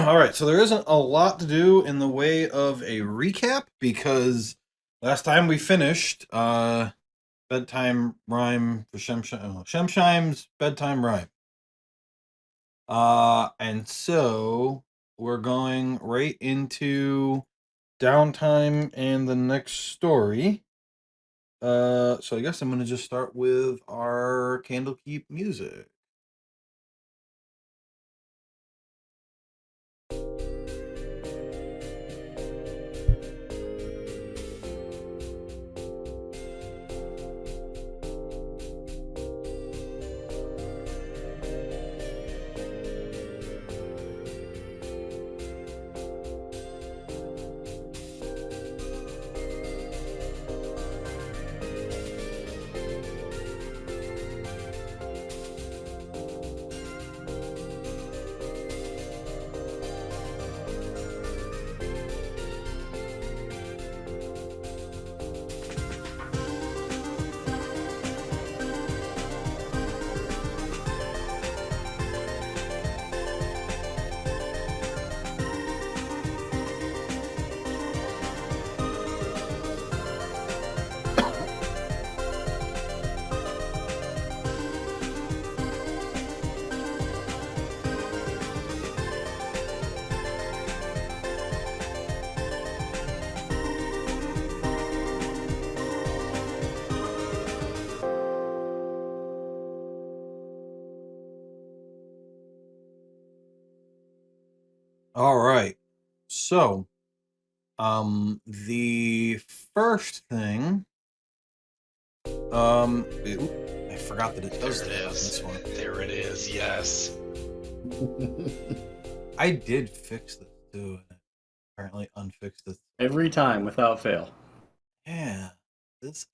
All right, so there isn't a lot to do in the way of a recap because last time we finished bedtime rhyme for Shemshime's bedtime rhyme. And so we're going right into downtime and the next story. So I guess I'm gonna just start with our Candlekeep music. All right. So, the first thing, I forgot that it does There it that on is. this one. There it is. Yes. I did fix this too, and apparently unfixed it. Every time without fail. Yeah, this.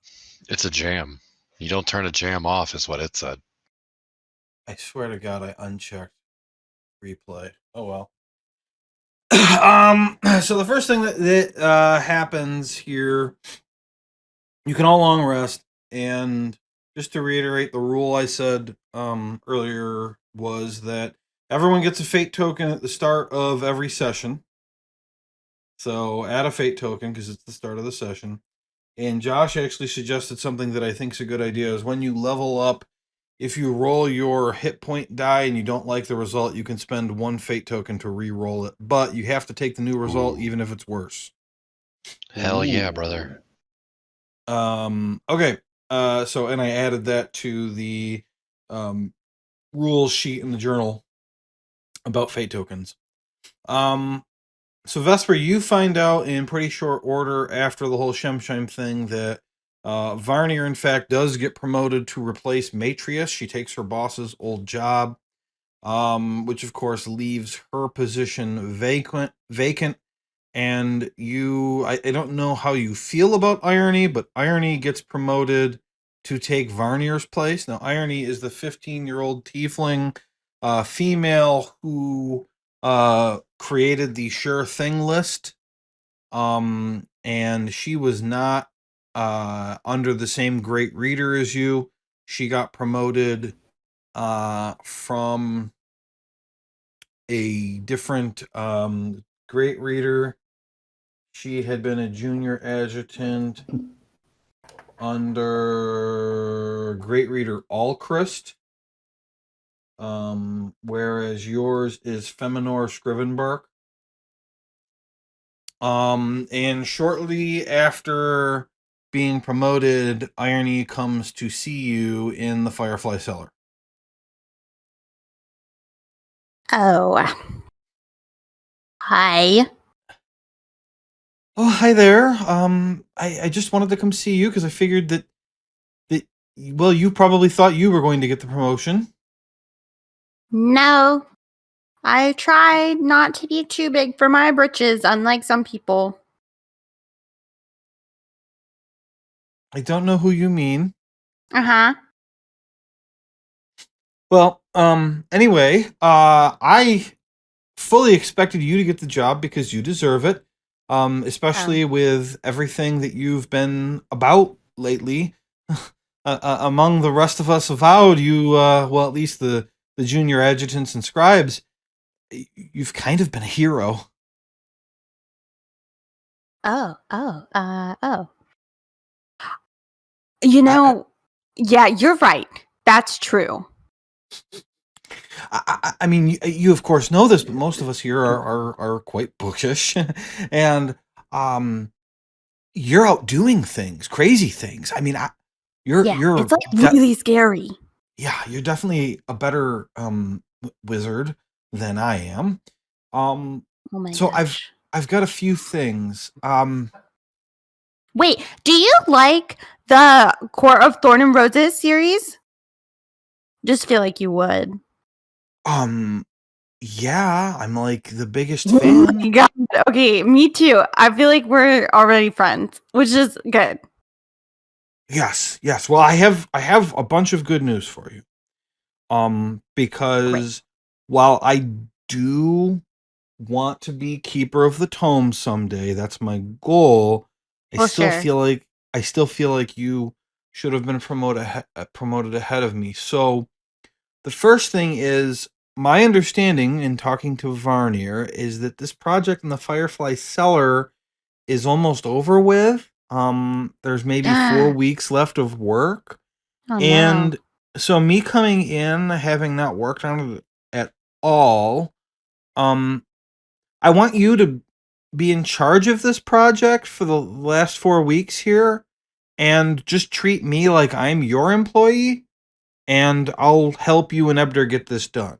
It's a jam. You don't turn a jam off, is what it said. I swear to God, I unchecked replay. Oh well. So the first thing that happens here, you can all long rest, and just to reiterate the rule I said earlier was that everyone gets a fate token at the start of every session. So add a fate token because it's the start of the session. And Josh actually suggested something that I think is a good idea is when you level up, if you roll your hit point die and you don't like the result, you can spend one fate token to re-roll it. But you have to take the new result even if it's worse. Hell yeah, brother. Okay. So and I added that to the rules sheet in the journal about fate tokens. So Vesper, you find out in pretty short order after the whole Shemshime thing that Varnier, in fact, does get promoted to replace Matrius. She takes her boss's old job, which of course leaves her position vacant. And I don't know how you feel about Irony, but Irony gets promoted to take Varnier's place. Now, Irony is the 15-year-old tiefling female who created the Sure Thing list. And she was not under the same great reader as you. She got promoted from a different great reader. She had been a junior adjutant under great reader Alchrist. Whereas yours is Feminor Scrivenbark. And shortly after being promoted, Irony comes to see you in the Firefly Cellar. Oh. Hi. Oh, hi there. I just wanted to come see you because I figured that well, you probably thought you were going to get the promotion. No. I tried not to be too big for my britches, unlike some people. I don't know who you mean. Uh-huh. Well, anyway, I fully expected you to get the job because you deserve it. Especially with everything that you've been about lately. Among the rest of us avowed, you, well, at least the junior adjutants and scribes, you've kind of been a hero. Oh. I, Yeah, you're right. That's true. I mean, you of course know this, but most of us here are quite bookish, and you're out doing things, crazy things. I mean, Yeah, you're it's like really scary. yeah, you're definitely a better wizard than I am. Um, Oh my so gosh. I've got a few things. Wait, do you like the Court of Thorn and Roses series? Just feel like you would. Yeah, I'm like the biggest Oh my fan. god. Okay, me too. I feel like we're already friends, which is good. Yes, yes. Well, I have a bunch of good news for you. Great. Because while I do want to be keeper of the tome someday, that's my goal. Well, sure. I still feel like you should have been promoted ahead of me. So the first thing is my understanding in talking to Varnier is that this project in the Firefly Cellar is almost over with. There's maybe 4 weeks left of work. Oh no. And so me coming in, having not worked on it at all, um, I want you to be in charge of this project for the last 4 weeks here and just treat me like I'm your employee and I'll help you and Ebder get this done.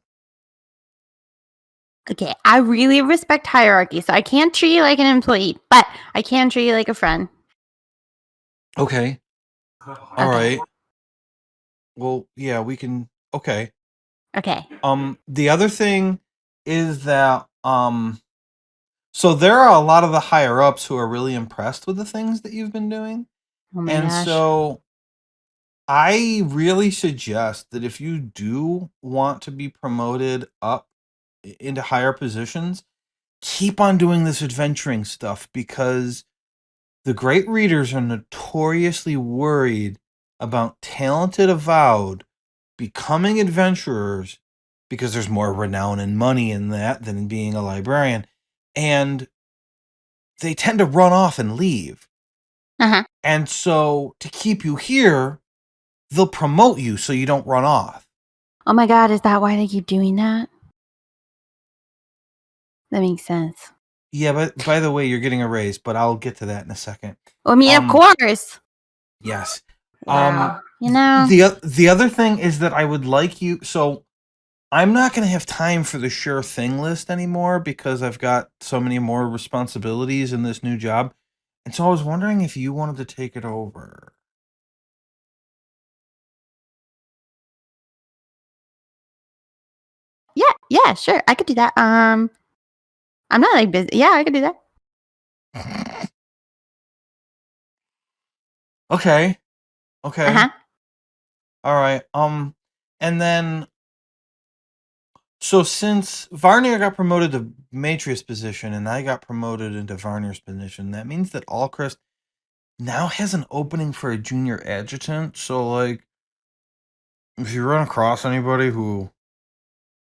Okay, I really respect hierarchy, so I can't treat you like an employee, but I can treat you like a friend. Okay. All Okay. right. Well, yeah, we can. Okay. Okay. The other thing is that so there are a lot of the higher ups who are really impressed with the things that you've been doing. Oh my And gosh. so I really suggest that if you do want to be promoted up into higher positions, keep on doing this adventuring stuff because the great readers are notoriously worried about talented avowed becoming adventurers because there's more renown and money in that than being a librarian. And they tend to run off and leave. Uh-huh. And so to keep you here, they'll promote you so you don't run off. Oh my god, is that why they keep doing that? That makes sense. Yeah, but by the way, you're getting a raise, but I'll get to that in a second. Well, I mean, of course. Yes. Wow. You know? The other thing is that I would like you. So I'm not going to have time for the sure thing list anymore because I've got so many more responsibilities in this new job, and so I was wondering if you wanted to take it over. Yeah, sure. I could do that. I'm not like busy. Yeah, I could do that. Okay. Okay. Uh-huh. All right. And then so since Varnier got promoted to Matrius position and I got promoted into Varnier's position, that means that Allcrest now has an opening for a junior adjutant. So like if you run across anybody who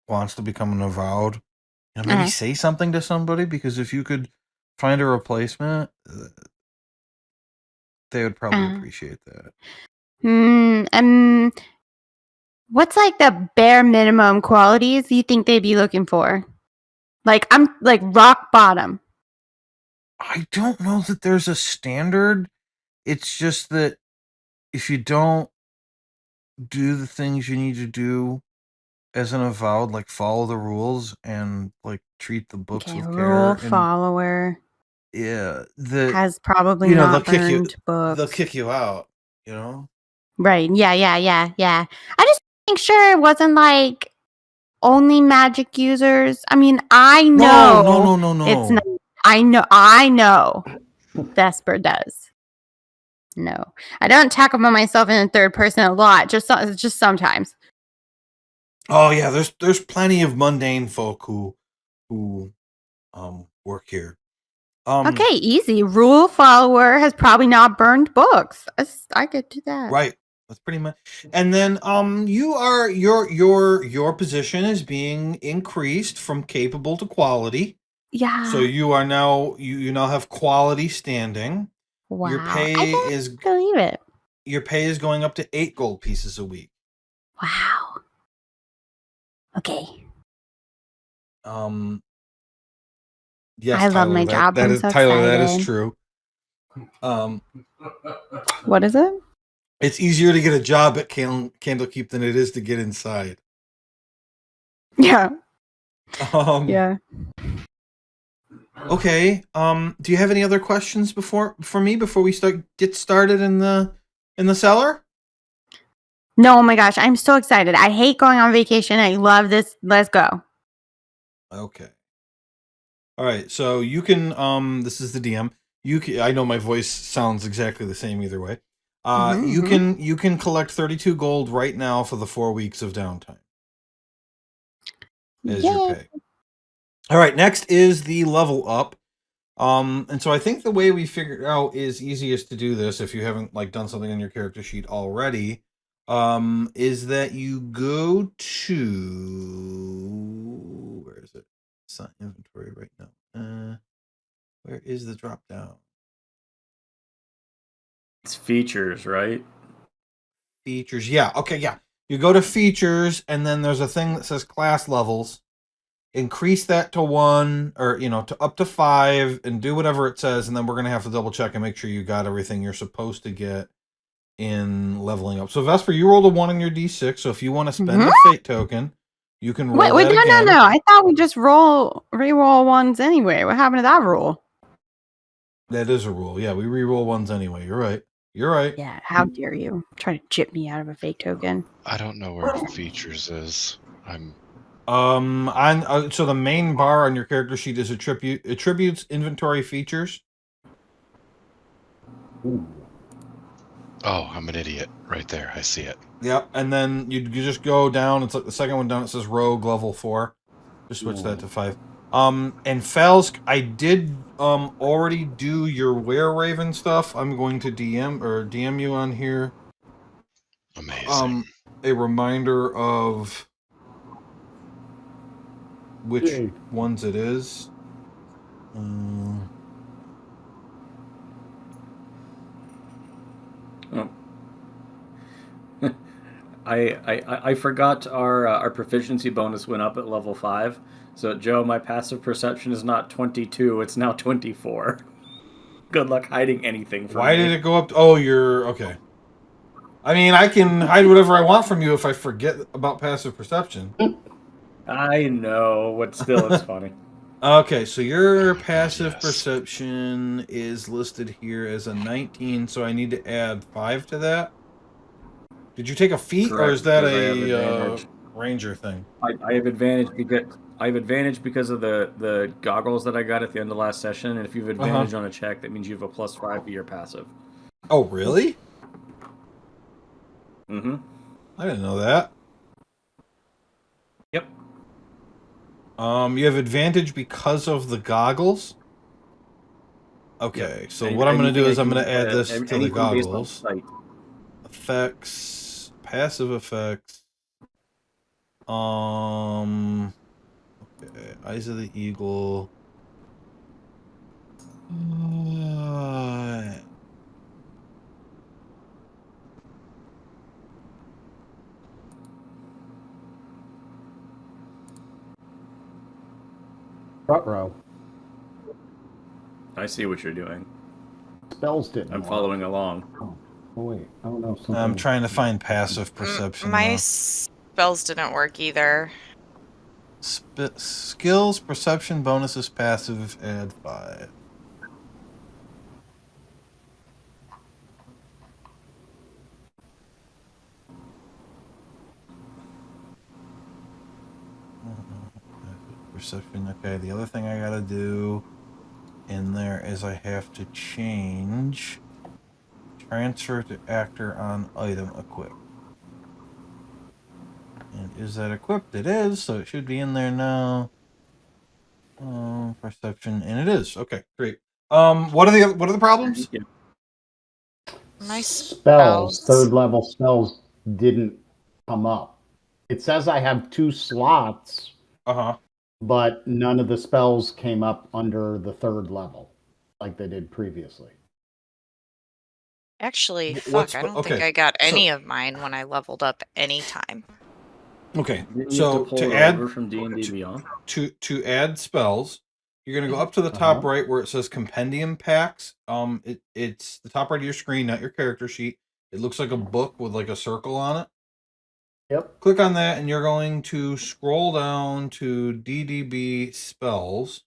wants to become an avowed, maybe Uh-huh. say something to somebody because if you could find a replacement, they would probably Uh-huh. appreciate that. What's like the bare minimum qualities you think they'd be looking for? Like, I'm like rock bottom. I don't know that there's a standard. It's just that if you don't do the things you need to do as an avowed, like follow the rules and like treat the books Okay, with care, rule and follower yeah, the has probably they'll not kick burned books. you out. You know. Right. Yeah. I just think sure it wasn't like only magic users. I mean, I know it's not. No. I know Vesper does. No, I don't talk about myself in the third person a lot. Just sometimes. Oh yeah, there's plenty of mundane folk who work here. Okay, easy. Rule follower has probably not burned books. I could do that. Right. That's pretty much. And then your position is being increased from capable to quality. Yeah. So you are now you now have quality standing. Wow. Your pay I can't is believe it. Your pay is going up to 8 gold pieces a week. Wow. Okay. Yes, I love Tyler, my job. that I'm is so Tyler, that is excited. true. What is it? It's easier to get a job at Candlekeep than it is to get inside. Yeah. Yeah. Okay. Do you have any other questions for me before we get started in the cellar? No, oh my gosh, I'm so excited. I hate going on vacation. I love this. Let's go. Okay. All right. So you can this is the DM. I know my voice sounds exactly the same either way. You can collect 32 gold right now for the 4 weeks of downtime as your pay. All right, next is the level up. And so I think the way we figured out is easiest to do this if you haven't done something on your character sheet already, is that you go to where is it? It's not inventory right now. Where is the drop down? It's features, right? Features, yeah. Okay, yeah. You go to features, and then there's a thing that says class levels. Increase that to 1 or to up to 5 and do whatever it says, and then we're gonna have to double check and make sure you got everything you're supposed to get in leveling up. So Vesper, you rolled a 1 on your D6, so if you want to spend a fate token, you can roll that again. No. I thought we just re-roll ones anyway. What happened to that rule? That is a rule. Yeah, we re-roll ones anyway. You're right. Yeah, how dare you try to chip me out of a fake token? I don't know where features is. So the main bar on your character sheet is attributes inventory features. Oh, I'm an idiot. Right there, I see it. Yep, and then you just go down. It's like the second one down. It says rogue level 4. Just switch that to 5. And Falsk, I did already do your Were Raven stuff. I'm going to DM you on here. Amazing. A reminder of which ones it is. I forgot our proficiency bonus went up at level 5. So Joe, my passive perception is not 22; it's now 24. Good luck hiding anything from me. Why did it go up? You're okay. I mean, I can hide whatever I want from you if I forget about passive perception. I know, but still, it's funny. Okay, so your passive perception is listed here as a 19, so I need to add 5 to that. Did you take a feat, or is that a ranger thing? I have advantage because of the goggles that I got at the end of last session, and if you have advantage on a check, that means you have a +5 to your passive. Oh, really? Mm-hmm. I didn't know that. Yep. You have advantage because of the goggles? Okay, so what I'm going to do is I'm going to add this to the goggles. Effects, passive effects. Okay, Eyes of the Eagle. Row. I see what you're doing. Spells didn't. I'm following along. Oh wait, I don't know. I'm trying to find passive perception. My spells didn't work either. Skills, perception, bonuses, passive, add 5. Perception. Okay, the other thing I gotta do in there is I have to change transfer to actor on item equipped. And is that equipped? It is, so it should be in there now. Perception, and it is. Okay, great. What are the problems? My Spells, spells. third level spells didn't come up. It says I have 2 slots, Uh-huh. but none of the spells came up under the third level like they did previously. Actually, What's fuck, I don't think okay? I got So any of mine when I leveled up any time. okay, Didn't you have to so pull to it add over from D&D Beyond? to add spells, you're gonna go up to the top right where it says compendium packs. It's the top right of your screen, not your character sheet. It looks like a book with like a circle on it. Yep. Click on that, and you're going to scroll down to DDB spells.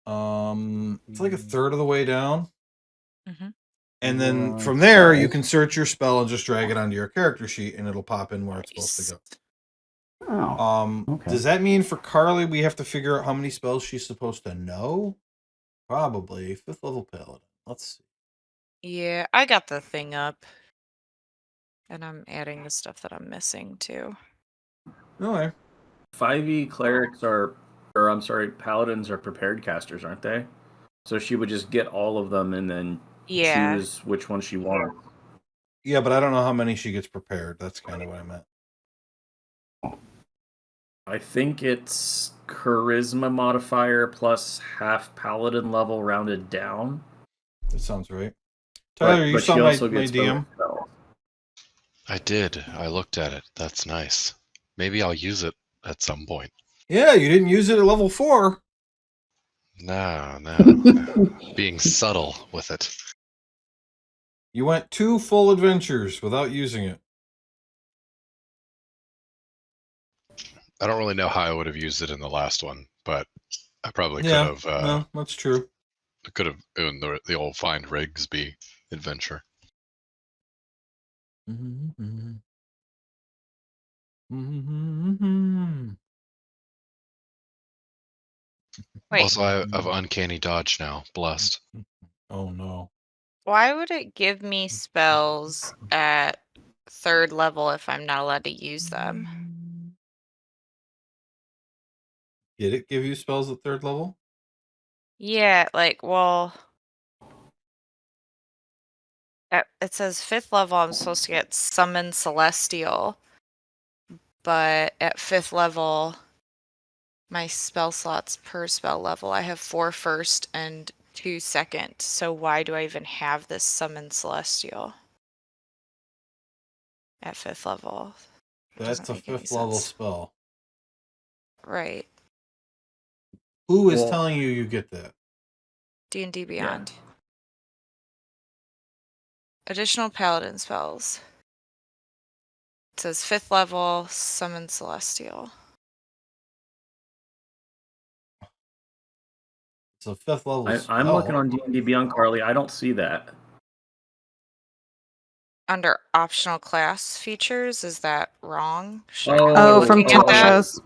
It's like a third of the way down, Mm-hmm. and then Right, from there you spells. can search your spell and just drag it onto your character sheet, and it'll pop in where it's supposed to go. Oh, okay. Does that mean for Carly we have to figure out how many spells she's supposed to know? Probably 5th level paladin. Let's see. Yeah, I got the thing up. And I'm adding the stuff that I'm missing too. Okay. 5e clerics are, or I'm sorry, paladins are prepared casters, aren't they? So she would just get all of them and then Yeah. choose which one she wants. Yeah, but I don't know how many she gets prepared. That's kind of what I meant. I think it's charisma modifier plus half paladin level rounded down. That sounds right. Tyler, you But saw she my also gets DM? bonus spells. I did. I looked at it. That's nice. Maybe I'll use it at some point. Yeah, you didn't use it at level 4. No. Being subtle with it. You went 2 full adventures without using it. I don't really know how I would have used it in the last one, but I probably Yeah, could have. no, that's true. Could have in the old Find Rigsby adventure. Mm-hmm. Mm-hmm. Wait, Also, I have uncanny dodge now. Blessed. Oh no. why would it give me spells at 3rd level if I'm not allowed to use them? Did it give you spells at 3rd level? Yeah, like, well, it says 5th level I'm supposed to get Summon Celestial, but at 5th level, my spell slots per spell level, I have 4 first and 2 second. So why do I even have this Summon Celestial at 5th level? It That's doesn't a make any 5th level sense. spell. Right. Who is Well- telling you get that? D&D Beyond. Additional paladin spells. It says 5th level, Summon Celestial. It's a 5th level spell. I'm looking on D&D Beyond, Carly. I don't see that. Under optional class features, is that wrong? Should I Oh, be from looking at that? Tasha's.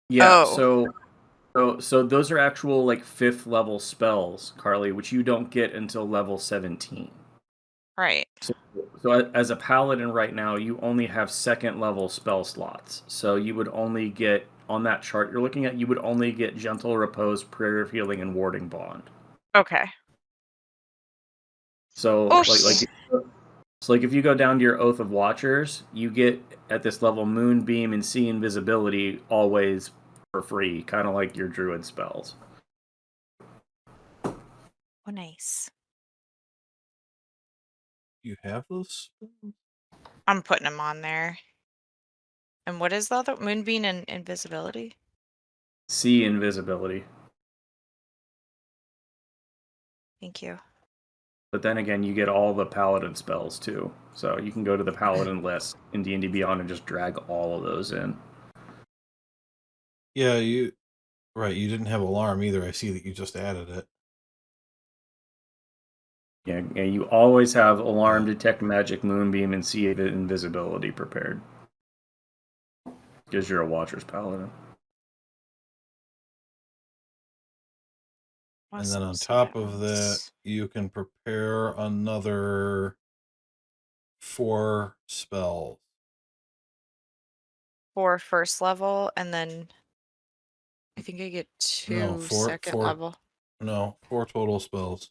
Yeah, Oh. so those are actual like 5th level spells, Carly, which you don't get until level 17. Right. So as a paladin right now, you only have 2nd level spell slots. So you would only get on that chart you're looking at, you would only get Gentle Repose, Prayer of Healing, and Warding Bond. Okay. So Oh, like if you go down to your Oath of Watchers, you get at this level Moonbeam and See Invisibility always for free, kind of like your Druid spells. Oh, nice. You have those spells? I'm putting them on there. And what is the other? Moonbeam and Invisibility? See Invisibility. Thank you. But then again, you get all the Paladin spells too. So you can go to the Paladin list in D&D Beyond and just drag all of those in. Yeah, you didn't have alarm either. I see that you just added it. Yeah, and you always have Alarm, Detect Magic, Moonbeam, and See Invisibility prepared. Because you're a Watcher's Paladin. And then on top of that, you can prepare another 4 spells. 4 first level, and then I think I get 2 No, 4 second level. No, 4 total spells.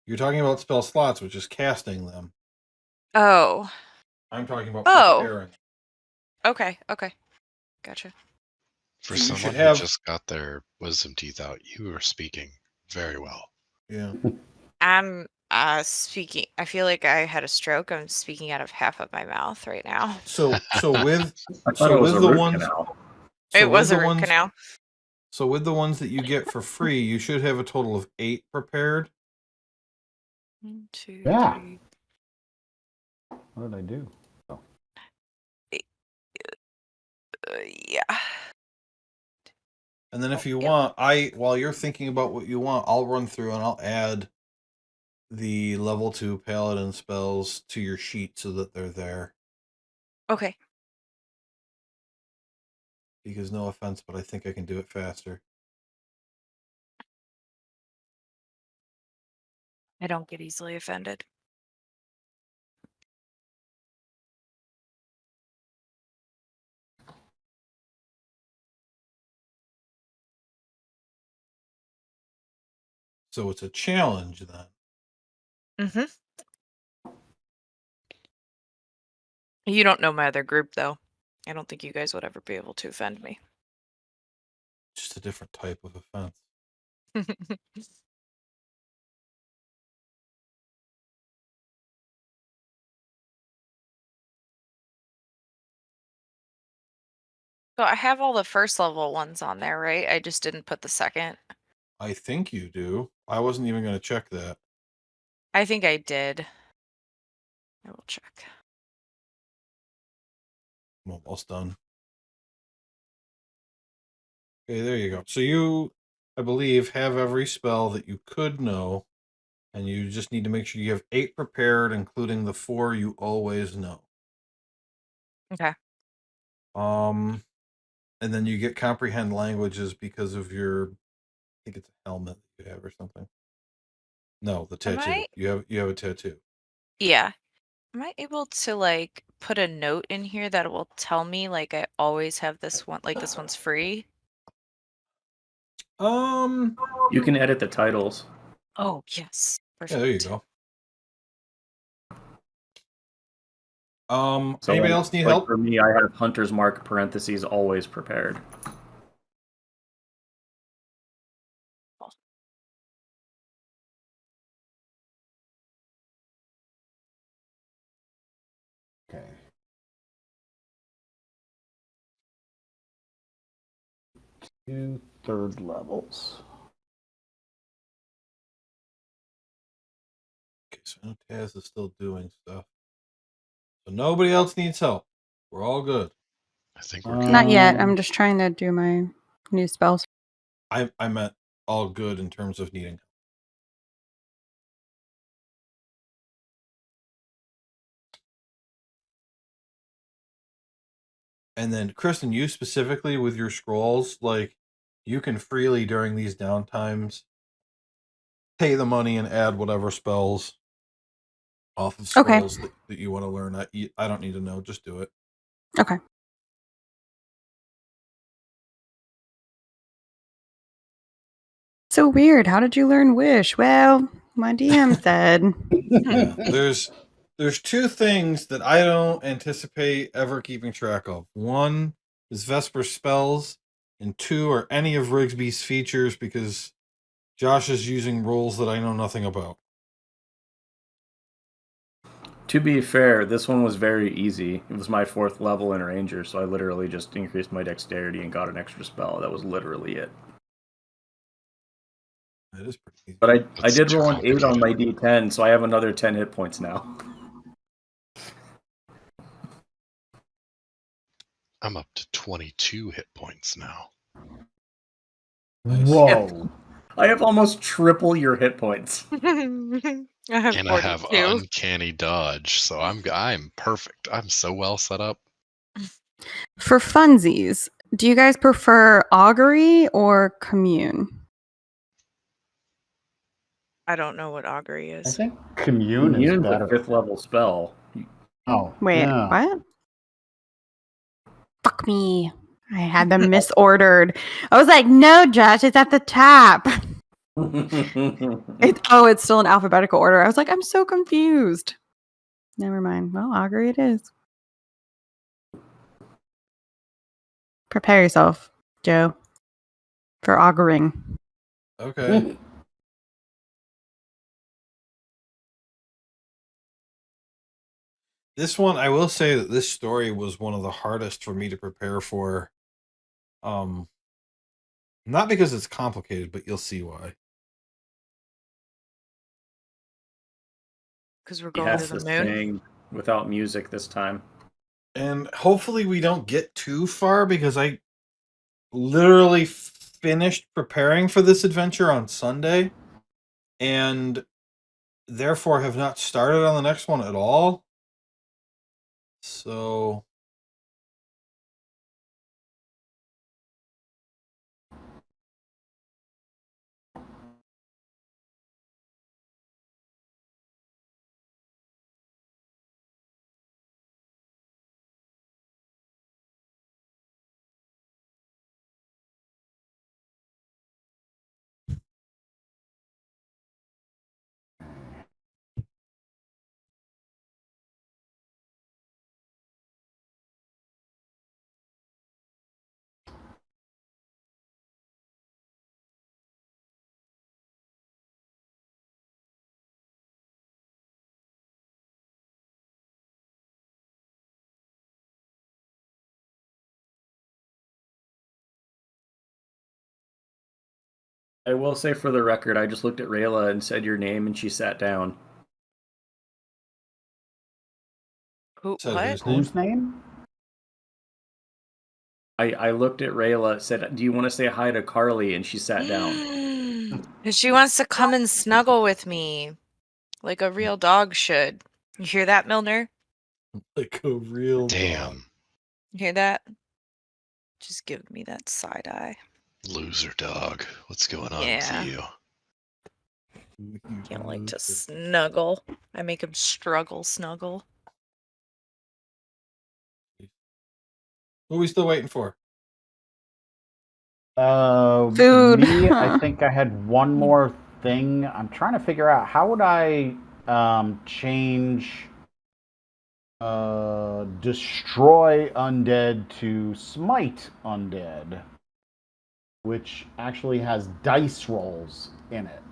You're talking about spell slots, which is casting them. Oh. I'm talking about Oh. preparing. Okay. Gotcha. For You should someone have- who just got their wisdom teeth out, you were speaking very well. Yeah. I'm speaking. I feel like I had a stroke. I'm speaking out of half of my mouth right now. So with I thought it was with a the root ones canal. It with was the a root ones canal. So with the ones that you get for free, you should have a total of 8 prepared. 1, 2, Yeah. 3. What did I do? Yeah. And then if you Yep. want, while you're thinking about what you want, I'll run through and I'll add the level 2 paladin spells to your sheet so that they're there. Okay. Because no offense, but I think I can do it faster. I don't get easily offended. So it's a challenge then. Mm-hmm. You don't know my other group, though. I don't think you guys would ever be able to offend me. Just a different type of offense. So I have all the first level ones on there, right? I just didn't put the second. I think you do. I wasn't even going to check that. I think I did. I will check. I'm almost done. Okay, there you go. So you, I believe, have every spell that you could know, and you just need to make sure you have 8 prepared, including the 4 you always know. Okay. And then you get comprehend languages because of your, I think it's a helmet that you have or something. No, the Am tattoo. I- You have a tattoo. Yeah. Am I able to like put a note in here that will tell me like I always have this one, like this one's free? You can edit the titles. Oh, yes. Yeah, Perfect. there you go. So Anybody like- else need like help? For me, I have Hunter's Mark parentheses always prepared. Okay. Two third levels. Okay, so I know Taz is still doing stuff. So nobody else needs help. We're all good. I think we're good. Not yet. I'm just trying to do my new spells. I meant all good in terms of needing help. And then, Kristen, you specifically with your scrolls, like, you can freely during these downtimes pay the money and add whatever spells off of Okay. scrolls that you want to learn. I don't need to know. Just do it. Okay. So weird. How did you learn Wish? Well, my DM said. Yeah, there's 2 things that I don't anticipate ever keeping track of. One is Vesper spells, and 2 are any of Rigsby's features because Josh is using rules that I know nothing about. To be fair, this one was very easy. It was my 4th level in Ranger, so I literally just increased my dexterity and got an extra spell. That was literally it. That is pretty easy. But I That's did too roll an 8 on my complicated. D10, so I have another 10 hit points now. I'm up to 22 hit points now. Nice. Whoa. I have almost triple your hit points. I have And I have 42. uncanny dodge, so I'm perfect. I'm so well set up. For funsies, do you guys prefer augury or commune? I don't know what augury I is. think commune is Immune's better. a 5th level spell. Oh, Wait, yeah. what? Fuck me. I had them misordered. I was like, no, Josh, it's at the top. It's still in alphabetical order. I was like, I'm so confused. Never mind. Well, augury it is. Prepare yourself, Joe, for auguring. Okay. This one, I will say that this story was one of the hardest for me to prepare for. Not because it's complicated, but you'll see why. Because we're He going to has the to moon. sing without music this time. And hopefully we don't get too far because I literally finished preparing for this adventure on Sunday and therefore have not started on the next one at all. So I will say for the record, I just looked at Rayla and said your name, and she sat down. Who? said What? whose name? Whose name? I looked at Rayla, said, "Do you want to say hi to Carly?" And she sat down. And she wants to come and snuggle with me, like a real dog should. You hear that, Milner? Like a real dog. Damn. You hear that? Just give me that side eye. Loser dog. What's going on Yeah. with you? Can't like to snuggle. I make him struggle snuggle. What are we still waiting for? Food. Me, I think I had one more thing. I'm trying to figure out how would I change destroy undead to smite undead, which actually has dice rolls in it.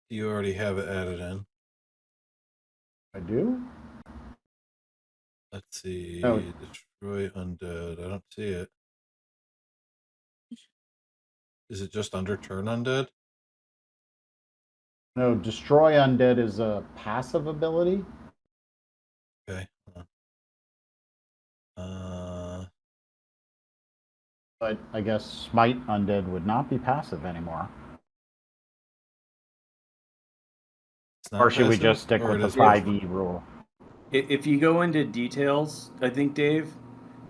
You already have it added in. I do? Let's see. Oh. Destroy undead. I don't see it. Is it just under turn undead? No, destroy undead is a passive ability. Okay. But I guess smite undead would not be passive anymore. It's not Or should we passive, just stick or with it the is 5e rule? If you go into details, I think, Dave.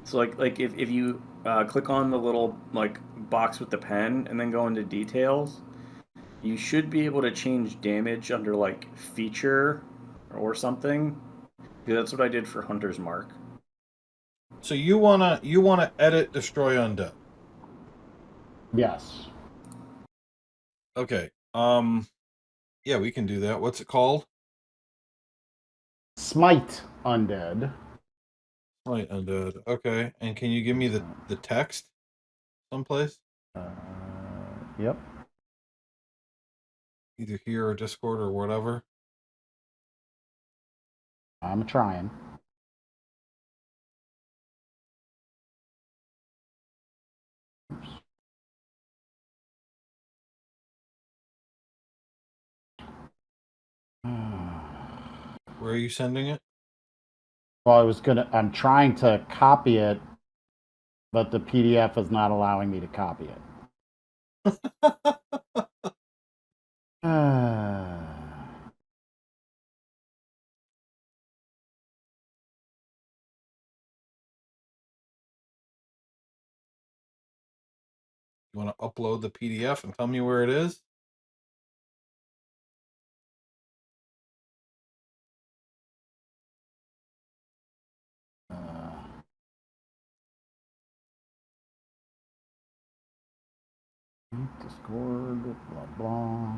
So like if you click on the little like box with the pen and then go into details, you should be able to change damage under like feature or something. Yeah, that's what I did for Hunter's Mark. So you wanna edit destroy undead. Yes. Okay. Yeah, we can do that. What's it called? Smite undead. Right, undead. Okay. And can you give me the text someplace? Yep. Either here or Discord or whatever. I'm trying. Oops. Where are you sending it? Well, I'm trying to copy it, but the PDF is not allowing me to copy it. You want to upload the PDF and tell me where it is? Discord, blah, blah.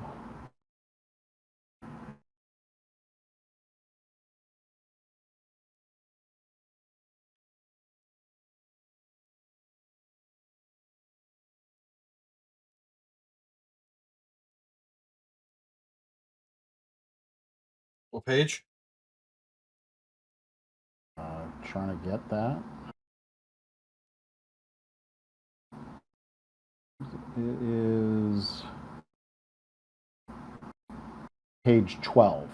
What page? Trying to get that. It is page 12.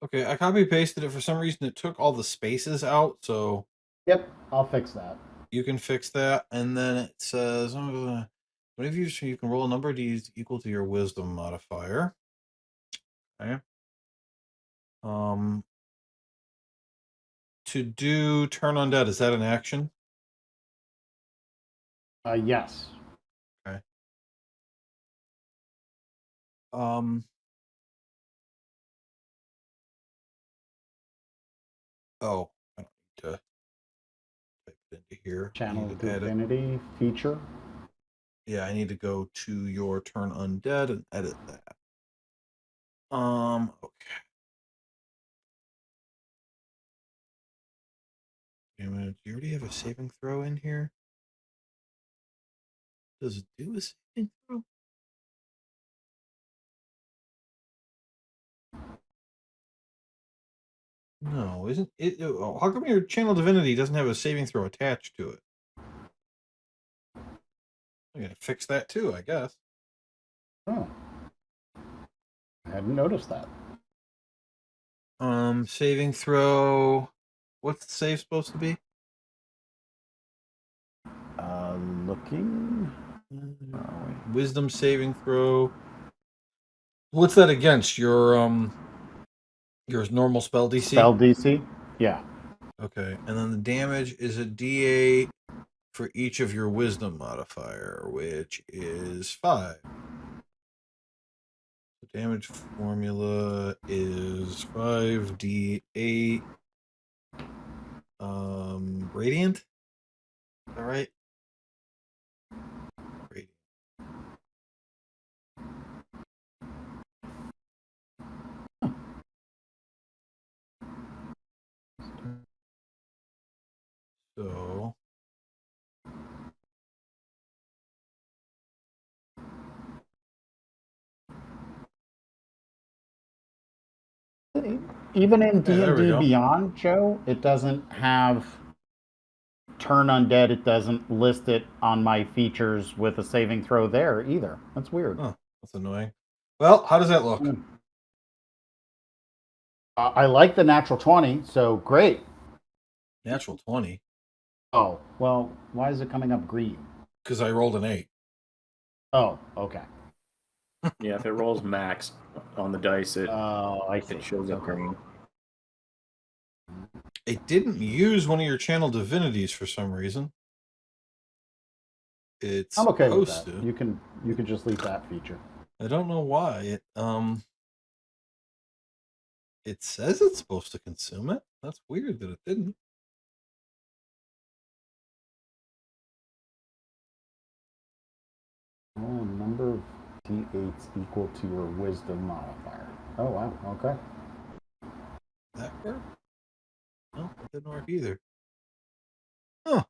Okay, I copy pasted it. For some reason, it took all the spaces out, so Yep, I'll fix that. you can fix that. And then it says, whenever you can roll a number of these equal to your wisdom modifier. Okay. To do turn undead, is that an action? Yes. Okay. Oh, I don't need to type it into here. Channel I need to edit. Divinity feature. Yeah, I need to go to your turn undead and edit that. Okay. Wait a minute. Do you already have a saving throw in here? Does it do a saving throw? No, isn't it? How come your channel divinity doesn't have a saving throw attached to it? I'm gonna fix that too, I guess. Oh. I hadn't noticed that. Saving throw. What's the save supposed to be? Looking. Wisdom saving throw. What's that against? Your normal spell DC? Spell DC? Yeah. Okay. And then the damage is a D8 for each of your wisdom modifier, which is 5. The damage formula is 5d8 radiant. Is that right? Radiant. So Even in Hey, there we D&D go. Beyond, Joe, it doesn't have turn undead. It doesn't list it on my features with a saving throw there either. That's weird. Oh, that's annoying. Well, how does that look? I like the natural 20, so great. Natural 20. Oh, well, why is it coming up green? Because I rolled an 8. Oh, okay. Yeah, if it rolls max on the dice, it I see. it shows up green. It didn't use one of your channel divinities for some reason. It's I'm okay with supposed that. to. You can just leave that feature. I don't know why. It says it's supposed to consume it. That's weird that it didn't. Oh, number of d8s equal to your wisdom modifier. Oh wow, okay. That work? No, it didn't work either. Huh.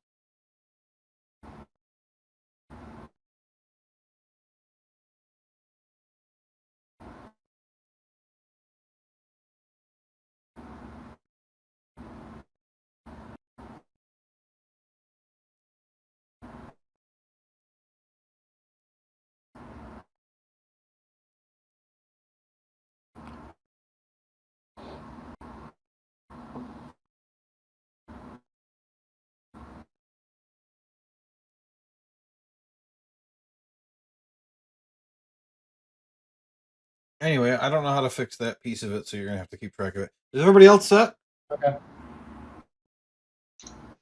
Anyway, I don't know how to fix that piece of it, so you're gonna have to keep track of it. Is everybody else set? Okay.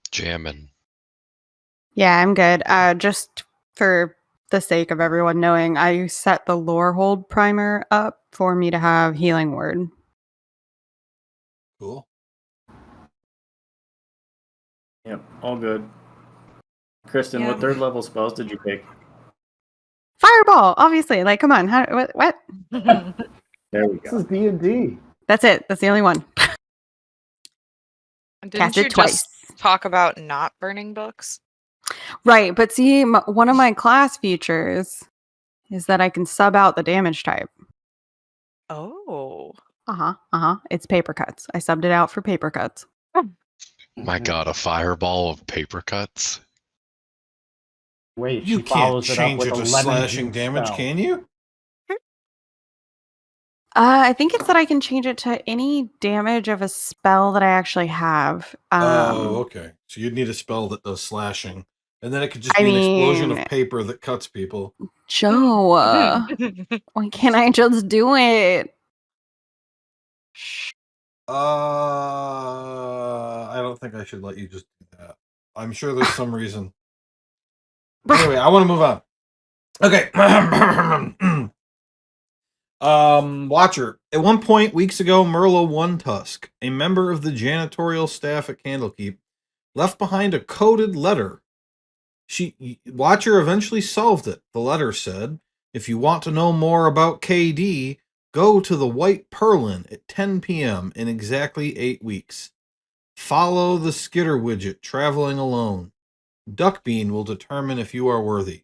Jamming. Yeah, I'm good. Just for the sake of everyone knowing, I set the lore hold primer up for me to have healing word. Cool. Yep, all good. Kristen, Yeah. what third level spells did you pick? Fireball, obviously. Like, come on. What? There we This go. is D&D. That's it. That's the only one. Didn't Cast you it twice. just talk about not burning books? Right, but see, one of my class features is that I can sub out the damage type. Oh. It's paper cuts. I subbed it out for paper cuts. My God, a fireball of paper cuts. Wait, You she can't follows it up change with it a to lemon slashing juice damage, spell. can you? I think it's that I can change it to any damage of a spell that I actually have. Okay. So you'd need a spell that does slashing, and then it could just I be an explosion mean, of paper that cuts people. Joe, why can't I just do it? I don't think I should let you just do that. I'm sure there's some reason. Anyway, I want to move on. Okay. Watcher. At one point, weeks ago, Merla One Tusk, a member of the janitorial staff at Candlekeep, left behind a coded letter. Watcher eventually solved it. The letter said, "If you want to know more about KD, go to the White Perlin at 10 p.m. in exactly 8 weeks. Follow the skitter widget traveling alone. Duckbean will determine if you are worthy."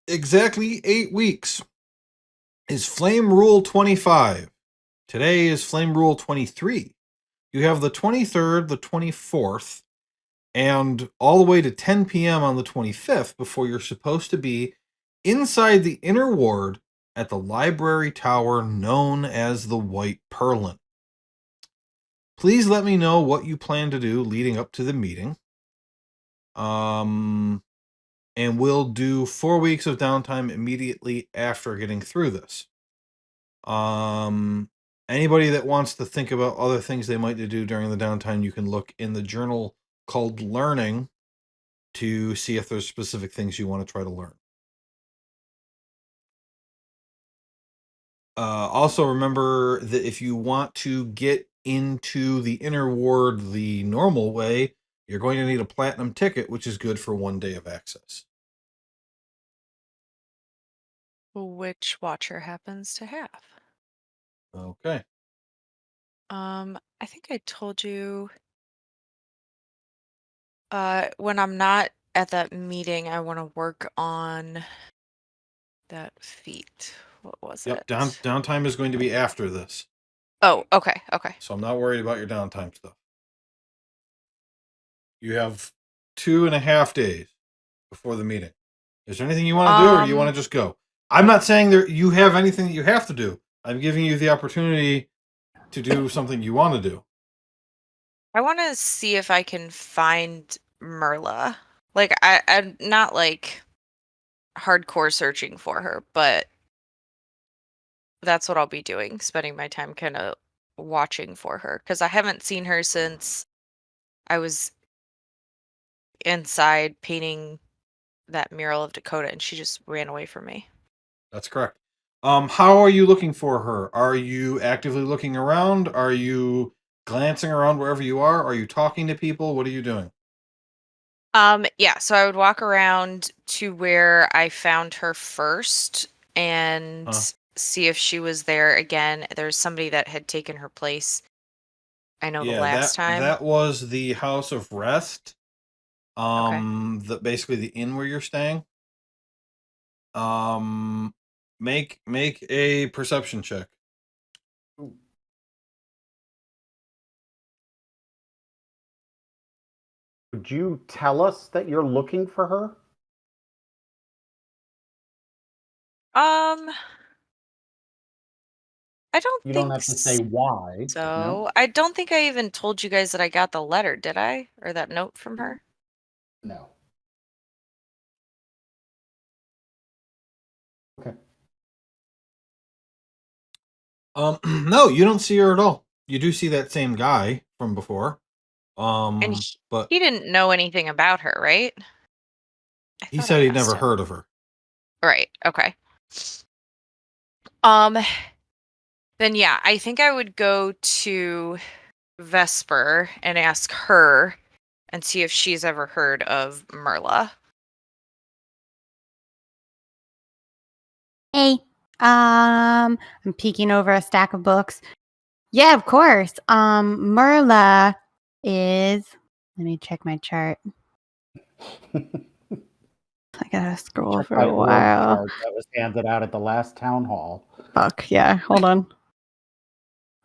Exactly 8 weeks is Flame Rule 25. Today is Flame Rule 23. You have the 23rd, the 24th, and all the way to 10 p.m. on the 25th before you're supposed to be inside the inner ward at the library tower known as the White Perlin. Please let me know what you plan to do leading up to the meeting. And we'll do 4 weeks of downtime immediately after getting through this. Anybody that wants to think about other things they might do during the downtime, you can look in the journal called Learning to see if there's specific things you want to try to learn. Also remember that if you want to get into the inner ward the normal way, you're going to need a platinum ticket, which is good for 1 day of access. Which Watcher happens to have. Okay. I think I told you when I'm not at that meeting, I want to work on that feat. What was Yep. it? Downtime is going to be after this. Oh, okay, okay. So I'm not worried about your downtime stuff. You have 2.5 days before the meeting. Is there anything you want to do, or do you want to just go? I'm not saying that you have anything that you have to do. I'm giving you the opportunity to do something you want to do. I want to see if I can find Merla. Like, I'm not like hardcore searching for her, but that's what I'll be doing, spending my time kind of watching for her because I haven't seen her since I was inside painting that mural of Dakota and she just ran away from me. That's correct. How are you looking for her? Are you actively looking around? Are you glancing around wherever you are? Are you talking to people? What are you doing? Yeah, so I would walk around to where I found her first and see if she was there again. There's somebody that had taken her place. I know the last time. That was the House of Rest. Okay. Basically the inn where you're staying. Make a perception check. Would you tell us that you're looking for her? I don't You think don't have to say why. so. No? I don't think I even told you guys that I got the letter, did I? Or that note from her? No. Okay. No, you don't see her at all. You do see that same guy from before. And But he didn't know anything about her, right? I he thought said I he'd never asked him. heard of her. Right. Okay. Um. Then yeah, I think I would go to Vesper and ask her and see if she's ever heard of Merla. Hey, I'm peeking over a stack of books. Yeah, of course. Merla is. Let me check my chart. I gotta scroll Check for my a org while. chart that was handed out at the last town hall. Fuck, yeah. Hold on.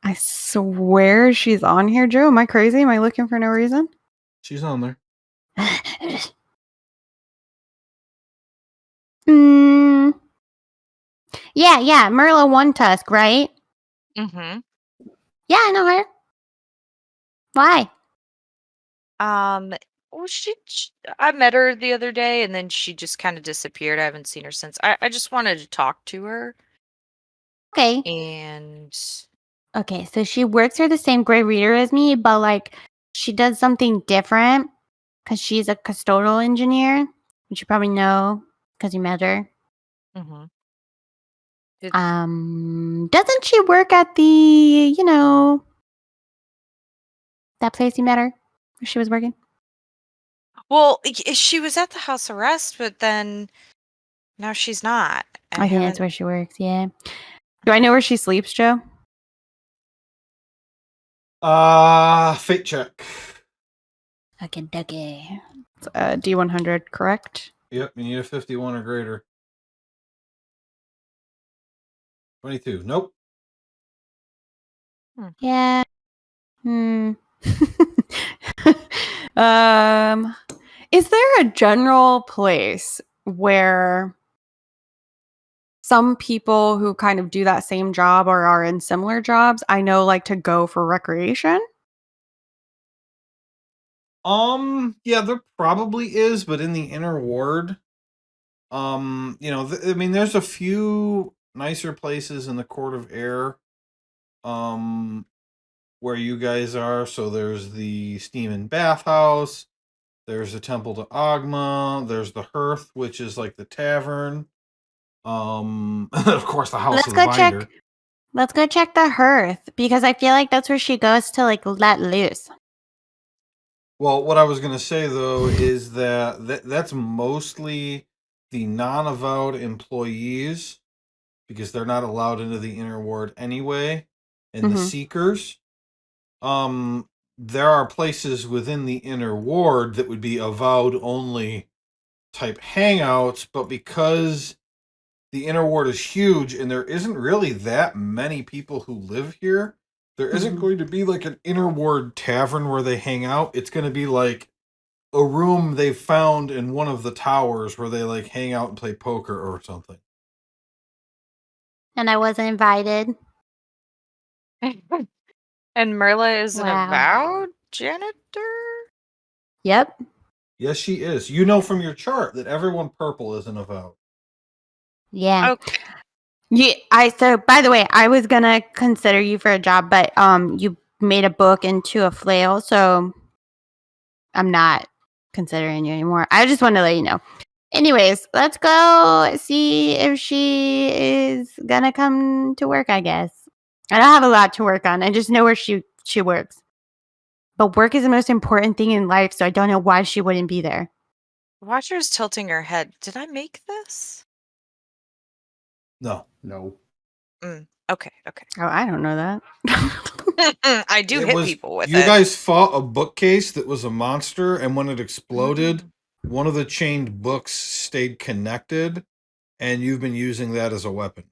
I swear she's on here, Joe. Am I crazy? Am I looking for no reason? She's on there. mm, yeah. Merla One Tusk, right? Mm-hmm. Yeah, I know her. Why? Well, I met her the other day, and then she just kind of disappeared. I haven't seen her since. I just wanted to talk to her, Okay. and Okay, so she works for the same grade reader as me, but like she does something different because she's a custodial engineer, which you probably know because you met her. mm-hmm. Doesn't she work at the, that place you met her where she was working? Well, she was at the house arrest, but then now she's not. I think that's where she works, yeah. Do I know where she sleeps, Joe? Fate check. Okay, ducky. It's, D100, correct? Yep, you need a 51 or greater. 22. Nope. Yeah. Is there a general place where some people who kind of do that same job or are in similar jobs, I know, like to go for recreation? Yeah, there probably is, but in the inner ward, I mean, there's a few nicer places in the Court of Air, where you guys are. So there's the Steam and Bathhouse, there's the Temple to Agma, there's the Hearth, which is like the tavern. Of course, the House Let's of the go Binder. check. Let's go check the hearth because I feel like that's where she goes to like let loose. Well, what I was going to say though is that's mostly the non-avowed employees because they're not allowed into the inner ward anyway, and the Mhm. seekers. There are places within the inner ward that would be avowed only type hangouts, but because the inner ward is huge and there isn't really that many people who live here, there isn't Mhm. going to be like an inner ward tavern where they hang out. It's going to be like a room they found in one of the towers where they like hang out and play poker or something. And I wasn't invited. And Merla is an Wow. avowed janitor? Yep. Yes, she is. You know from your chart that everyone purple is an avowed. Yeah. Okay. Yeah. So by the way, I was gonna consider you for a job, but you made a book into a flail, so I'm not considering you anymore. I just wanted to let you know. Anyways, let's go see if she is gonna come to work, I guess. I don't have a lot to work on. I just know where she works. But work is the most important thing in life, so I don't know why she wouldn't be there. Watcher's tilting her head. Did I make this? No. No. Okay. Oh, I don't know that. I do It hit was, people with you it. guys fought a bookcase that was a monster, and when it exploded, Mm. one of the chained books stayed connected, and you've been using that as a weapon.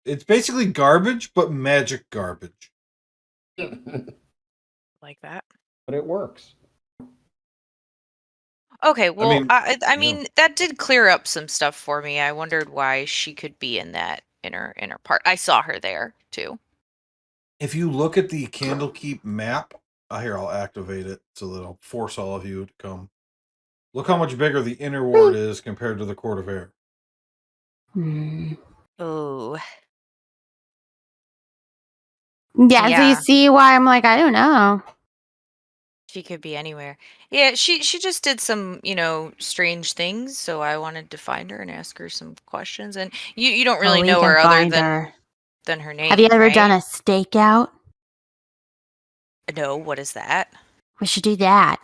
It's basically garbage, but magic garbage. Like that. But it works. Okay, well, mean, I yeah. mean that did clear up some stuff for me. I wondered why she could be in that inner part. I saw her there too. If you look at the Candlekeep map, here, I'll activate it so that I'll force all of you to come. Look how much bigger the inner ward is compared to the Court of Air. Oh, Yeah, so you yeah. see why I'm like, I don't know. She could be anywhere. Yeah, she just did some, strange things, so I wanted to find her and ask her some questions. And you don't Oh, really we know can her other find her. than her Have you name, ever right? done a stakeout? No, what is that? We should do that.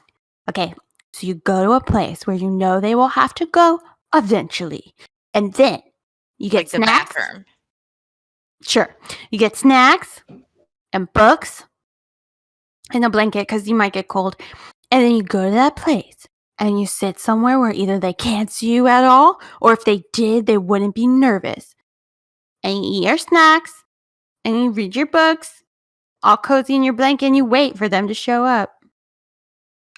Okay, so you go to a place where you know they will have to go eventually. And then you get Like the snacks. bathroom. Sure. You get snacks and books and a blanket because you might get cold. And then you go to that place and you sit somewhere where either they can't see you at all, or if they did, they wouldn't be nervous. And you eat your snacks and you read your books, all cozy in your blanket, and you wait for them to show up.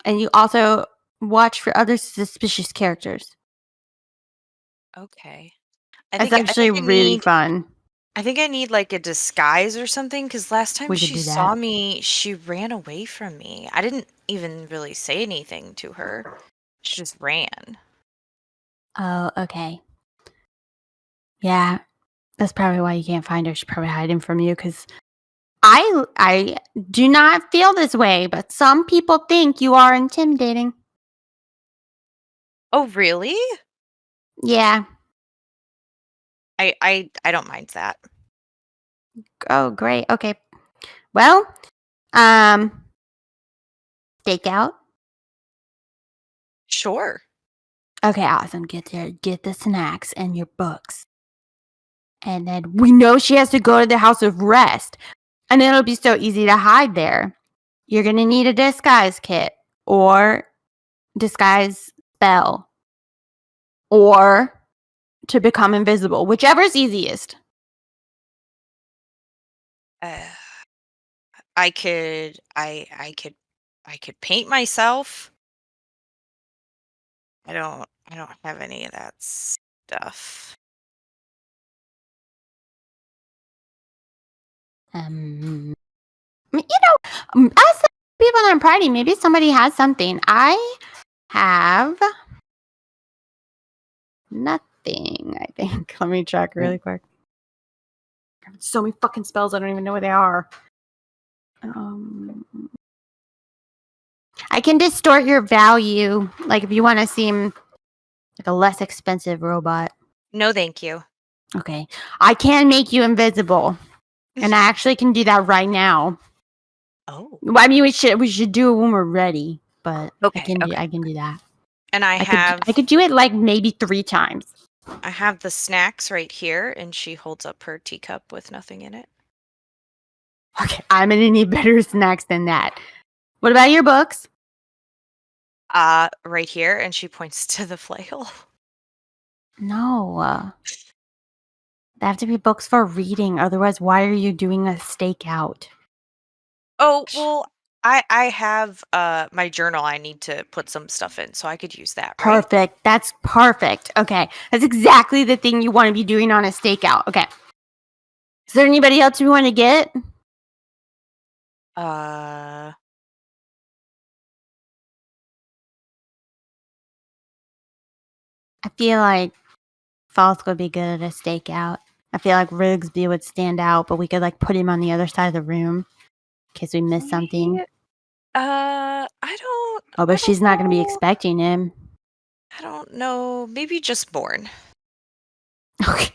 And you also watch for other suspicious characters. Okay. It's actually really fun. I think I need like a disguise or something because last time We could she do saw that. me, she ran away from me. I didn't even really say anything to her. She just ran. Oh, okay. Yeah, that's probably why you can't find her. She's probably hiding from you because I do not feel this way, but some people think you are intimidating. Oh, really? Yeah. I don't mind that. Oh, great. Okay. Well, um, stakeout. Sure. Okay, awesome. Get there. Get the snacks and your books. And then we know she has to go to the house of rest. And it'll be so easy to hide there. You're going to need a disguise kit or disguise spell or to become invisible, whichever's easiest. Uh, I could paint myself. I don't have any of that stuff. As people that I'm party, maybe somebody has something. I have nothing, I think. Let me check really quick. So many fucking spells, I don't even know what they are. I can distort your value, like if you want to seem like a less expensive robot. No, thank you. Okay. I can make you invisible. And I actually can do that right now. Oh. Well, I mean, we should do it when we're ready, but Okay, I can do that. And I could do it like maybe 3 times. I have the snacks right here, and she holds up her teacup with nothing in it. Okay, I'm gonna need better snacks than that. What about your books? Right here, and she points to the flail. No. They have to be books for reading. Otherwise, why are you doing a stakeout? Oh, well, I have my journal I need to put some stuff in, so I could use that, right? Perfect. That's perfect. Okay. That's exactly the thing you want to be doing on a stakeout. Okay. Is there anybody else you want to get? Uh, I feel like Falk would be good at a stakeout. I feel like Rigsby would stand out, but we could like put him on the other side of the room in case we miss something. I don't. Oh, but she's not going to be expecting him. I don't know. Maybe just born. Okay.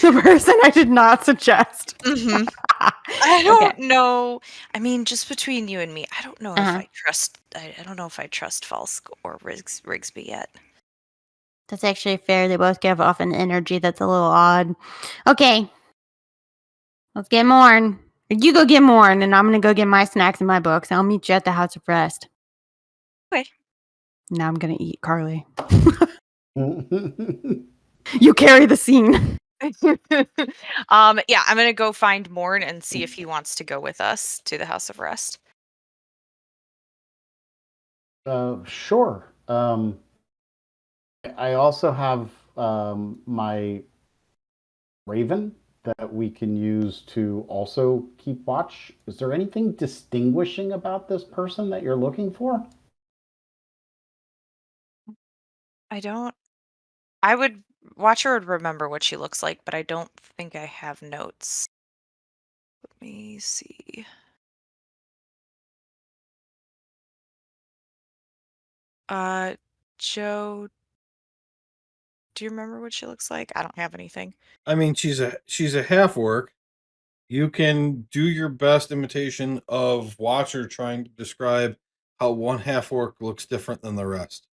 The person I did not suggest. Mm-hmm. I don't know. I mean, just between you and me, I don't know if I trust. I don't know if I trust Falsk or Rigsby yet. That's actually fair. They both give off an energy that's a little odd. Okay. Let's get Morn. You go get Morn, and I'm going to go get my snacks and my books. I'll meet you at the House of Rest. Okay. Now I'm going to eat Carly. You carry the scene. Yeah, I'm gonna go find Morn and see if he wants to go with us to the House of Rest. Sure. I also have my Raven that we can use to also keep watch. Is there anything distinguishing about this person that you're looking for? I would Watcher would remember what she looks like, but I don't think I have notes. Let me see. Joe, do you remember what she looks like? I don't have anything. I mean, she's a half orc. You can do your best imitation of Watcher trying to describe how one half orc looks different than the rest.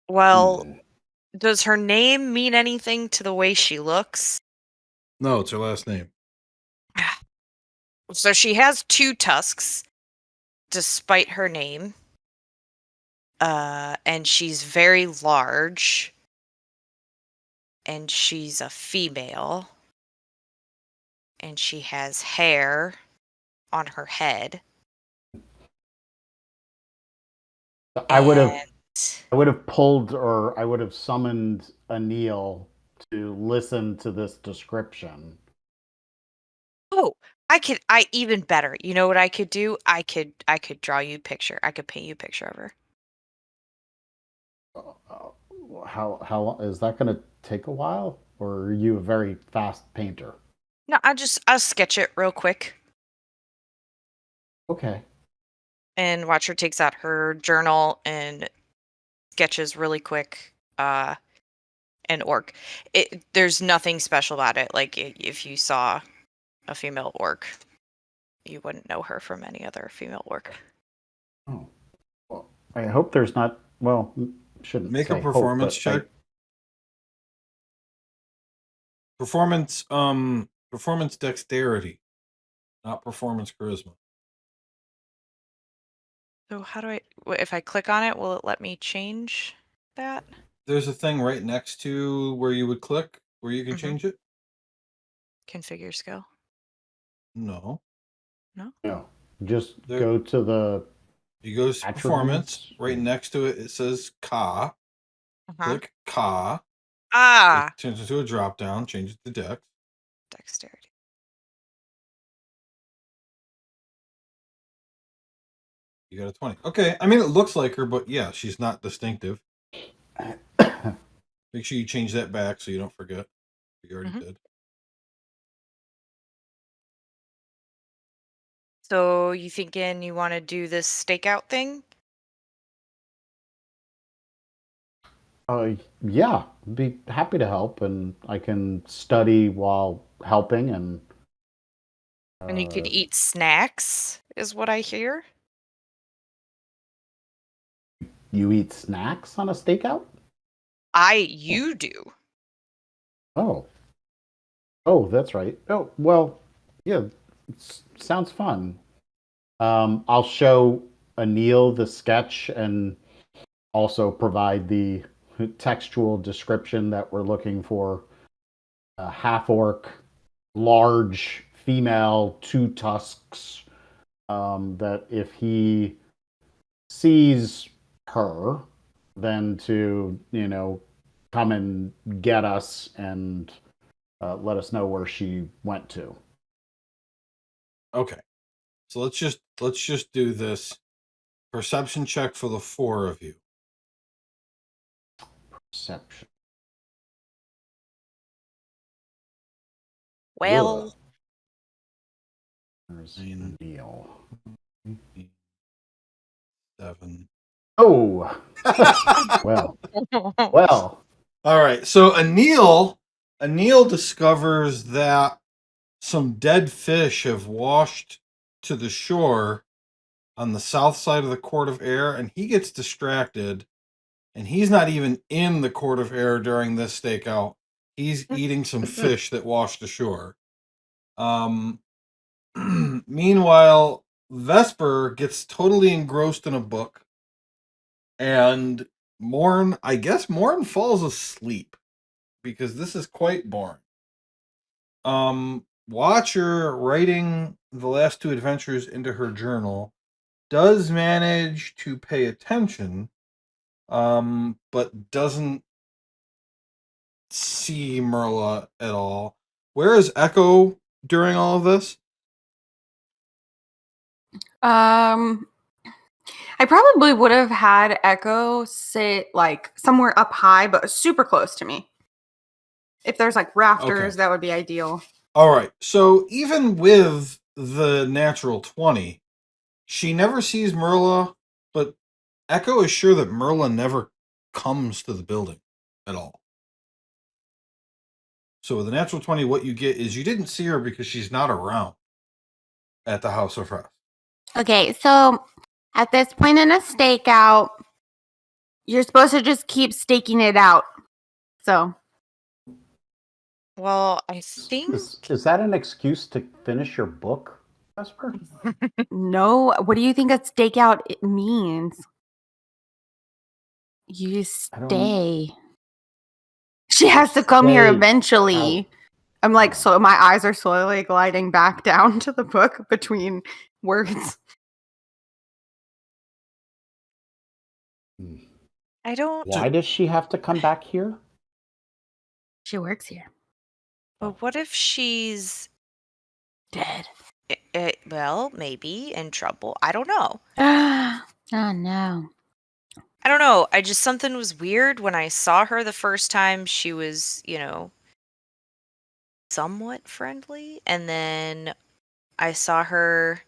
Well, does her name mean anything to the way she looks? No, it's her last name. So she has 2 tusks, despite her name. And she's very large. And she's a female. And she has hair on her head. I would have pulled, or I would have summoned Anil to listen to this description. Oh, I even better. You know what I could do? I could draw you a picture. I could paint you a picture of her. How long is that going to take? A while, or are you a very fast painter? No, I'll sketch it real quick. Okay. And Watcher takes out her journal and sketches really quick an orc. There's nothing special about it. Like if you saw a female orc, you wouldn't know her from any other female orc. Oh, well, I hope there's not. Well, shouldn't Make say a performance hope, check. Performance dexterity, not performance charisma. So how do if I click on it, will it let me change that? There's a thing right next to where you would click where you can change it. Configure skill. No. No, just go to the. You go to performance. Right next to it, it says Ka. Click Ka. Ah. It turns into a drop down. Change it to Dex. Dexterity. You got a 20. Okay. I mean, it looks like her, but yeah, she's not distinctive. Make sure you change that back so you don't forget. You already did. So you thinking you want to do this stakeout thing? Yeah, be happy to help, and I can study while helping, and. And you could eat snacks, is what I hear. You eat snacks on a stakeout? You do. Oh. Oh, that's right. Oh, well, yeah, sounds fun. I'll show Anil the sketch and also provide the textual description that we're looking for. A half orc, large female, 2 tusks. That if he sees her, then to come and get us and let us know where she went to. Okay, so let's just do this perception check for the 4 of you. Perception. Well, there's a deal. 7. Oh, well. All right. So Anil discovers that some dead fish have washed to the shore on the south side of the Court of Air, and he gets distracted, and he's not even in the Court of Air during this stakeout. He's eating some fish that washed ashore. Meanwhile, Vesper gets totally engrossed in a book, and Morn falls asleep because this is quite boring. Watcher, writing the last 2 adventures into her journal, does manage to pay attention, but doesn't see Merla at all. Where is Echo during all of this? I probably would have had Echo sit like somewhere up high, but super close to me. If there's like rafters, Okay. that would be ideal. All right. So even with the natural 20, she never sees Merla, but Echo is sure that Merla never comes to the building at all. So with the natural 20, what you get is you didn't see her because she's not around at the House of Rest. Okay, so at this point in a stakeout, you're supposed to just keep staking it out. So Well, I think Is that an excuse to finish your book, Vesper? No, what do you think a stakeout means? You I don't- stay. She has to come here Stay eventually. out. I'm like, Oh. so my eyes are slowly gliding back down to the book between words. I don't. Why does she have to come back here? she works here. But what if she's Dead. well, maybe in trouble? I don't know. Oh no. I don't know. I just something was weird when I saw her the first time. She was, somewhat friendly, and then I saw her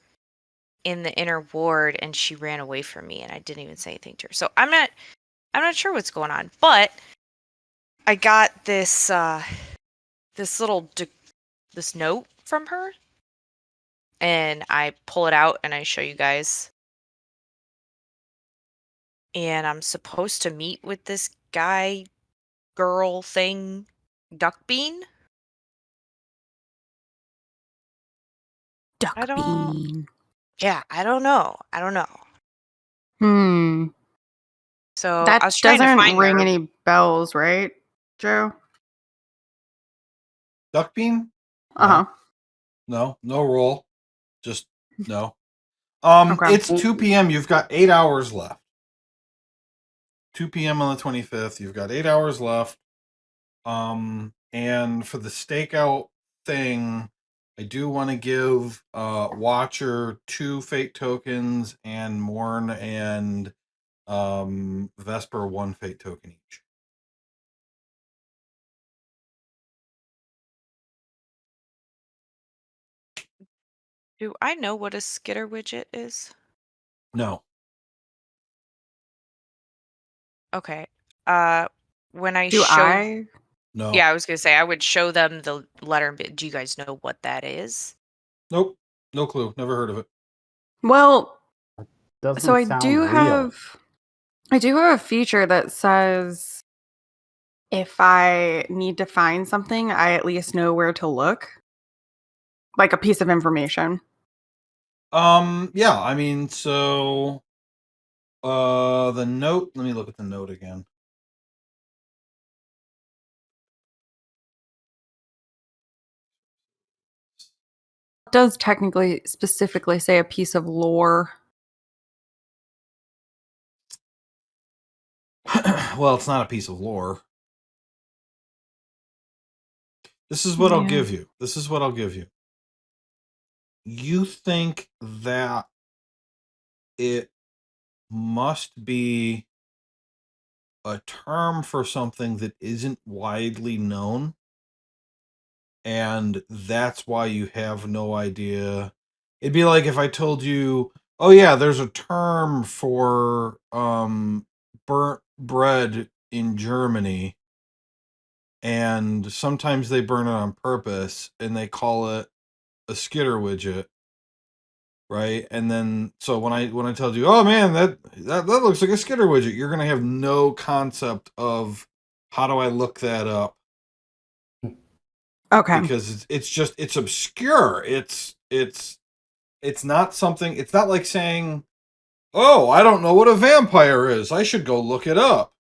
in the inner ward and she ran away from me and I didn't even say anything to her. So I'm not sure what's going on, but I got this this this note from her and I pull it out and I show you guys. And I'm supposed to meet with this guy, girl thing, Duckbean. Duck I don't bean. Yeah, I don't know. I don't know. Hmm. So I That was trying to doesn't find ring her. any bells, right, Joe? Duckbean? Uh huh. No roll. Just no. Okay. It's 2 p.m. You've got 8 hours left. 2 p.m. on the 25th. You've got 8 hours left. And for the stakeout thing, I do want to give Watcher 2 fate tokens and Morn and Vesper 1 fate token each. Do I know what a skitter widget is? No. Okay. When I Do show I? No. Yeah, I was gonna say I would show them the letter. Do you guys know what that is? Nope. No clue. Never heard of it. Well, Doesn't so sound real. I do have a feature that says if I need to find something, I at least know where to look. Like a piece of information. Yeah, I mean, so the note, let me look at the note again. It does technically specifically say a piece of lore. Well, it's not a piece of lore. This is what I'll Yeah. give you. This is what I'll give you. You think that it must be a term for something that isn't widely known, and that's why you have no idea. It'd be like if I told you, oh yeah, there's a term for burnt bread in Germany, and sometimes they burn it on purpose and they call it a skitter widget, right? And then so when I tell you, oh man, that looks like a skitter widget, you're gonna have no concept of how do I look that up, Okay. because it's just it's obscure. It's not something. It's not like saying, oh, I don't know what a vampire is, I should go look it up,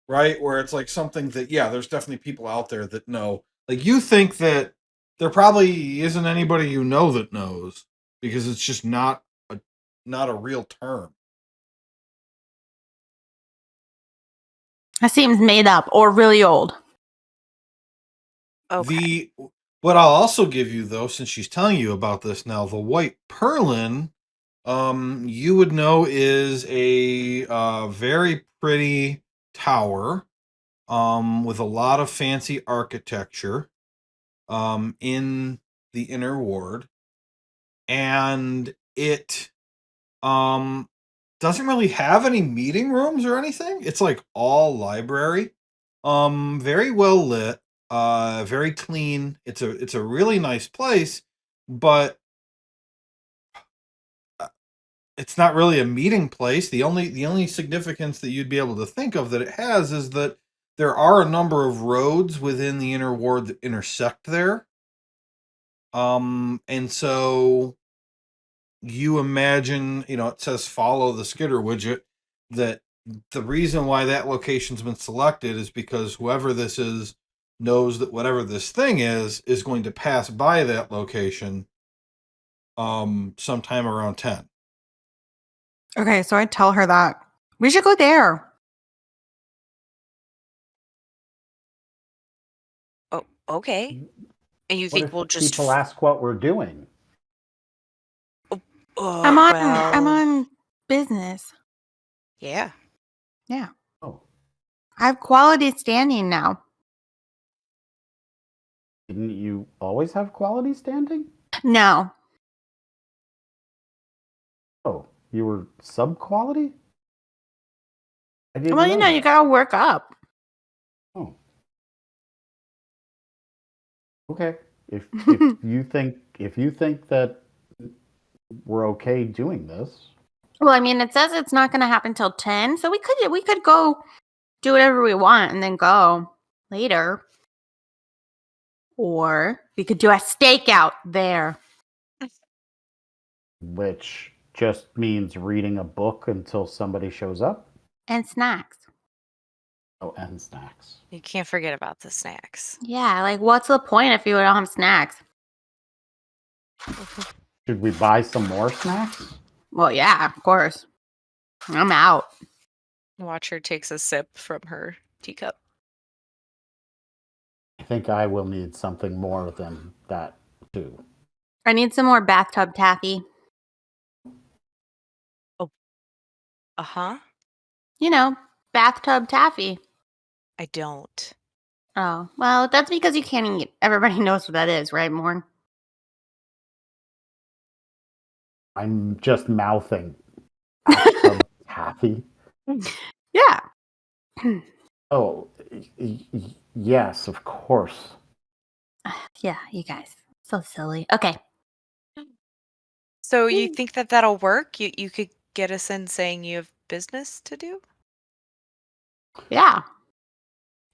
right? Where it's like something that, yeah, there's definitely people out there that know. Like, you think that there probably isn't anybody you know that knows, because it's just not a real term. That seems made up or really old. Okay. What I'll also give you, though, since she's telling you about this now, the white purlin you would know is a very pretty tower with a lot of fancy architecture in the inner ward. And it doesn't really have any meeting rooms or anything. It's like all library. Very well lit, very clean. It's a really nice place, but it's not really a meeting place. The only significance that you'd be able to think of that it has is that there are a number of roads within the inner ward that intersect there. And so you imagine, it says follow the skitter widget, that the reason why that location's been selected is because whoever this is knows that whatever this thing is going to pass by that location sometime around 10. Okay, so I tell her that we should go there. Oh, okay. And you What think if we'll just people ask what we're doing? I'm on business. Yeah. Yeah. Oh, I have quality standing now. didn't you always have quality standing? No. Oh, you were sub-quality? I didn't Well, know you that. gotta work up. Oh. Okay. If you think that we're okay doing this, Well, I mean, it says it's not gonna happen till 10, so we could go do whatever we want and then go later. Or we could do a stakeout there. which just means reading a book until somebody shows up. And snacks. Oh, and snacks. You can't forget about the snacks. Yeah, like what's the point if you don't have snacks? Should we buy some more snacks? Well, yeah, of course. I'm out. Watcher takes a sip from her teacup. I think I will need something more than that too. I need some more bathtub taffy. Uh-huh. Bathtub taffy. I don't. Oh, well, that's because you can't eat. Everybody knows what that is, right, Morn? I'm just mouthing. Bathtub taffy. Yeah. Oh, yes, of course. Yeah, you guys. So silly. Okay. So you think that that'll work? You could get us in saying you have business to do? Yeah.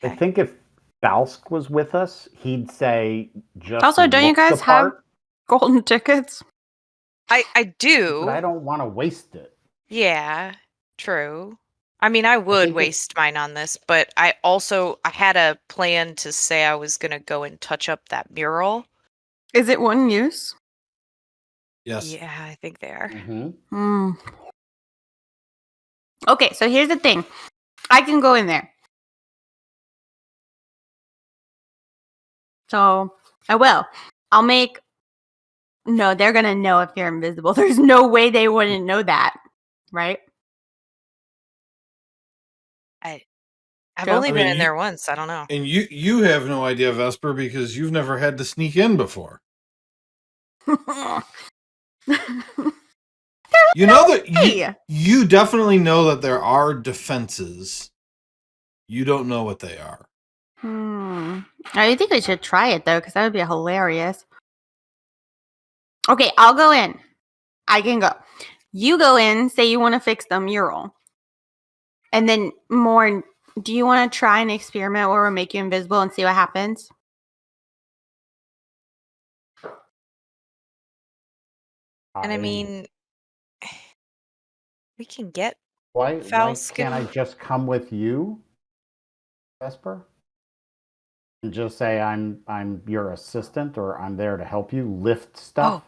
I Okay. think if Balsk was with us, he'd say just. Also, don't you look the guys have part, golden tickets? I do. But I don't want to waste it. Yeah, true. I mean, I would think it- waste mine on this, but I had a plan to say I was gonna go and touch up that mural. Is it one use? Yes. Yeah, I think they are. Mm-hmm. Okay, so here's the thing. I can go in there. So I will. I'll make. No, they're gonna know if you're invisible. There's no way they wouldn't know that, right? I've Joe? only I been mean, in there once. I don't know. And you have no idea, Vesper, because you've never had to sneak in before. You know that Hey! you definitely know that there are defenses. You don't know what they are. I think we should try it though, because that would be hilarious. Okay, I'll go in. I can go. You go in, say you want to fix the mural. And then more, do you want to try an experiment where we'll make you invisible and see what happens? And I mean, we can get why Falsk can't I and- just come with you, Vesper? And just say I'm your assistant, or I'm there to help you lift stuff.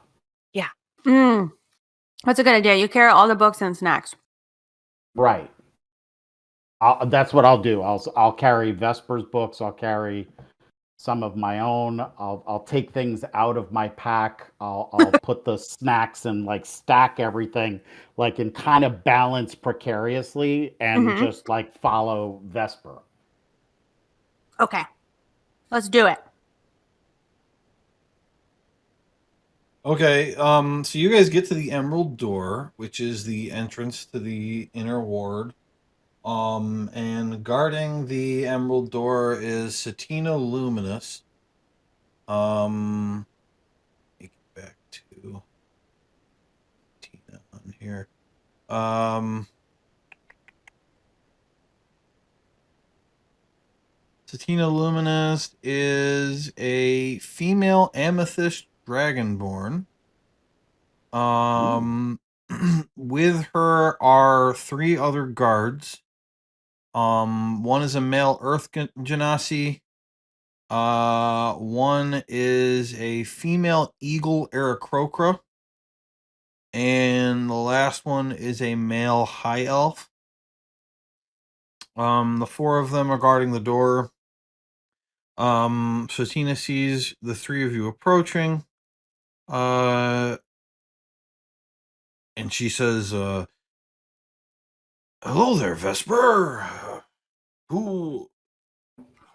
That's a good idea. You carry all the books and snacks. Right. That's what I'll do. I'll carry Vesper's books. I'll carry some of my own. I'll take things out of my pack. I'll put the snacks and like stack everything like and kind of balance precariously and Mhm. just like follow Vesper. Okay. Let's do it. Okay, so you guys get to the Emerald Door, which is the entrance to the inner ward. And guarding the Emerald Door is Satina Luminous. Let me get back to Tina on here. Satina Luminous is a female amethyst dragonborn. With her are 3 other guards. One is a male Earth Genasi. One is a female Eagle Aarakocra. And the last one is a male High Elf. The 4 of them are guarding the door. Satina sees the 3 of you approaching. And she says, hello there, Vesper. Who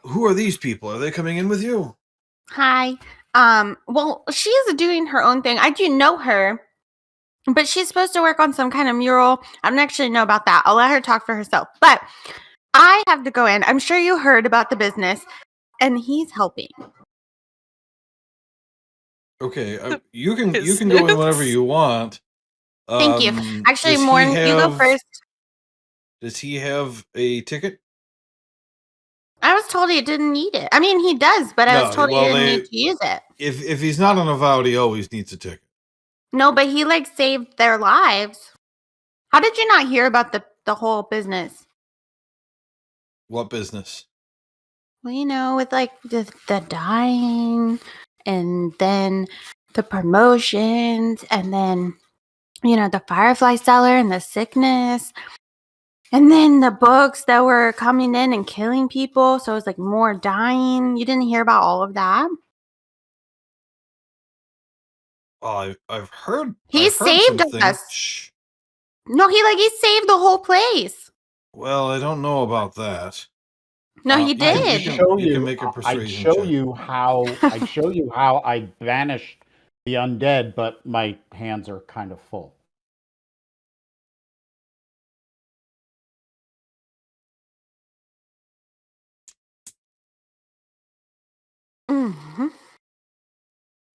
are these people? Are they coming in with you? Hi. Well, she's doing her own thing. I do know her, but she's supposed to work on some kind of mural. I don't actually know about that. I'll let her talk for herself. But I have to go in. I'm sure you heard about the business, and he's helping. Okay, you can go in whenever you want. Thank you. Actually, Morn, you go first. Does he have a ticket? I was told he didn't need it. I mean, he does, but I was told he didn't need to use it. If he's not on a vow, he always needs a ticket. No, but he like saved their lives. How did you not hear about the whole business? What business? Well, you know, with like the dying and then the promotions and then, you know, the firefly cellar and the sickness and then the books that were coming in and killing people. So it was like more dying. You didn't hear about all of that? Oh, I've heard. He saved us. Shh. No, he saved the whole place. Well, I don't know about that. No, he did. You can make a persuasion I'd show check. you how I banished the undead, but my hands are kind of full. Mm-hmm.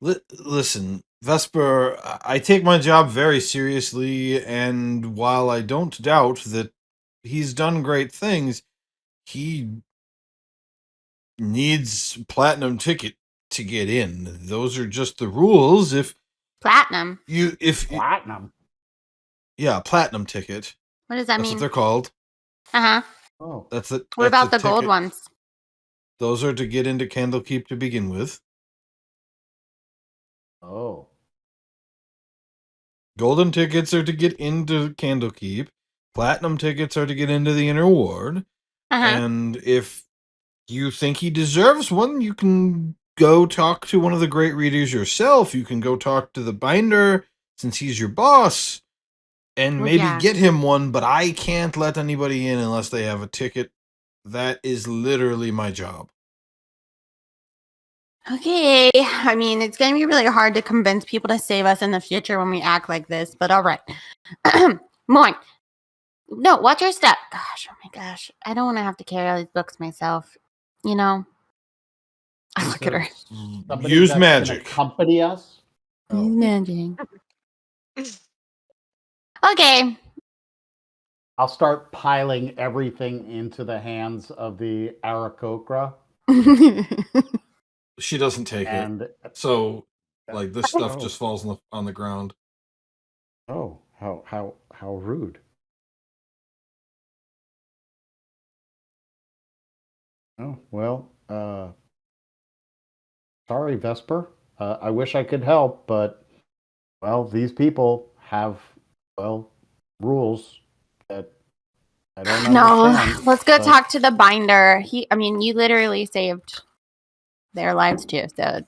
Listen, Vesper, I take my job very seriously, and while I don't doubt that he's done great things, he needs platinum ticket to get in. Those are just the rules. If Platinum. Platinum. Yeah, platinum ticket. What does that That's mean? what they're called. Uh-huh. Oh. What about the gold ones? Those are to get into Candlekeep to begin with. Oh. Golden tickets are to get into Candlekeep. Platinum tickets are to get into the inner ward. Uh-huh. And if you think he deserves one, you can go talk to one of the great readers yourself. You can go talk to the binder, since he's your boss, and maybe get him one, but I can't let anybody in unless they have a ticket. That is literally my job. Okay. I mean, it's going to be really hard to convince people to save us in the future when we act like this, but all right. Moin. No, watch your step. Gosh, oh my gosh. I don't want to have to carry all these books myself. You know? I look at her. Use magic. Accompany us? Use magic. Okay. I'll start piling everything into the hands of the Aarakocra. She doesn't take it. So, like, this stuff just falls on the ground. Oh, how rude. Oh, well, sorry, Vesper. I wish I could help, but, well, these people have, well, rules that I don't understand. No, let's go talk to the binder. You literally saved their lives too. So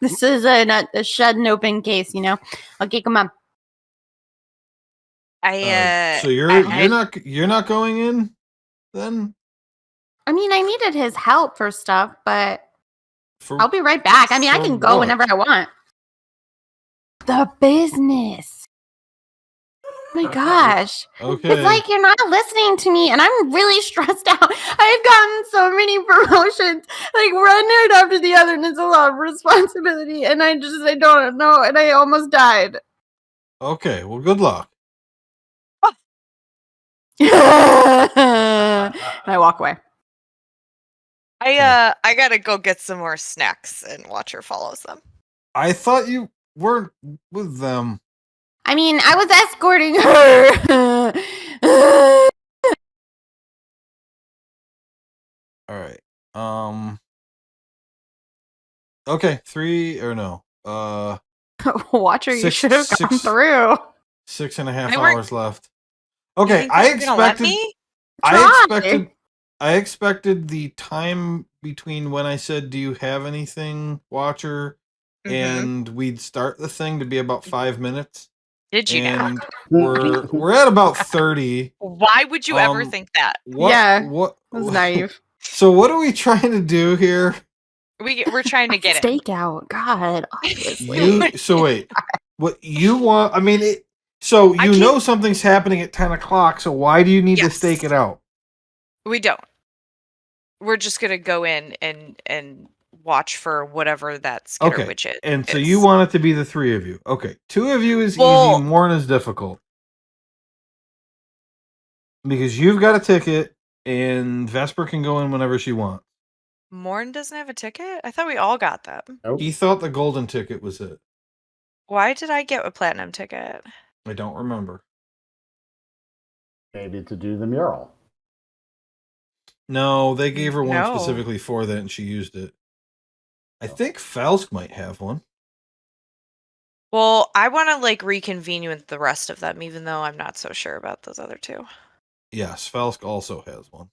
this is a shut and open case, you know. Okay, come on. So you're not going in then? I mean, I needed his help for stuff, but For I'll be right back. I mean, I for can go what? whenever I want. The business. Oh my gosh. Okay. It's like you're not listening to me, and I'm really stressed out. I've gotten so many promotions, like one right after the other, and it's a lot of responsibility, and I don't know, and I almost died. Okay, well, good luck. And I walk away. I gotta go get some more snacks, and Watcher follows them. I thought you weren't with them. I mean, I was escorting her. All right. Okay, 3 or no. Watcher, you Six- should have gone six- through. 6.5 They weren't- hours left. You Okay, think they were gonna let me? I expected the time between when I said, "Do you have anything, Watcher?" Mhm. and we'd start the thing to be about 5 minutes. Did you know? And we're at about 30. Why would you ever Um, think that? What? Yeah, What? It was naive. So what are we trying to do here? We're trying to get it. Stakeout. God, obviously. So wait, what you want? I mean, so I you can't- know something's happening at 10 o'clock. So why do you need to Yes. stake it out? We don't. We're just gonna go in and watch for whatever that skitter Okay, witch is. and so you want it to be the 3 of you. Okay, 2 of you is Well- easy. Morn is difficult because you've got a ticket, and Vesper can go in whenever she wants. Morn doesn't have a ticket? I thought we all got them. Nope. He thought the golden ticket was it. Why did I get a platinum ticket? I don't remember. Maybe to do the mural. No, they gave her one No. specifically for that, and she used it. I think Falsk might have one. Well, I want to like reconvene with the rest of them, even though I'm not so sure about those other two. Yes, Falsk also has one.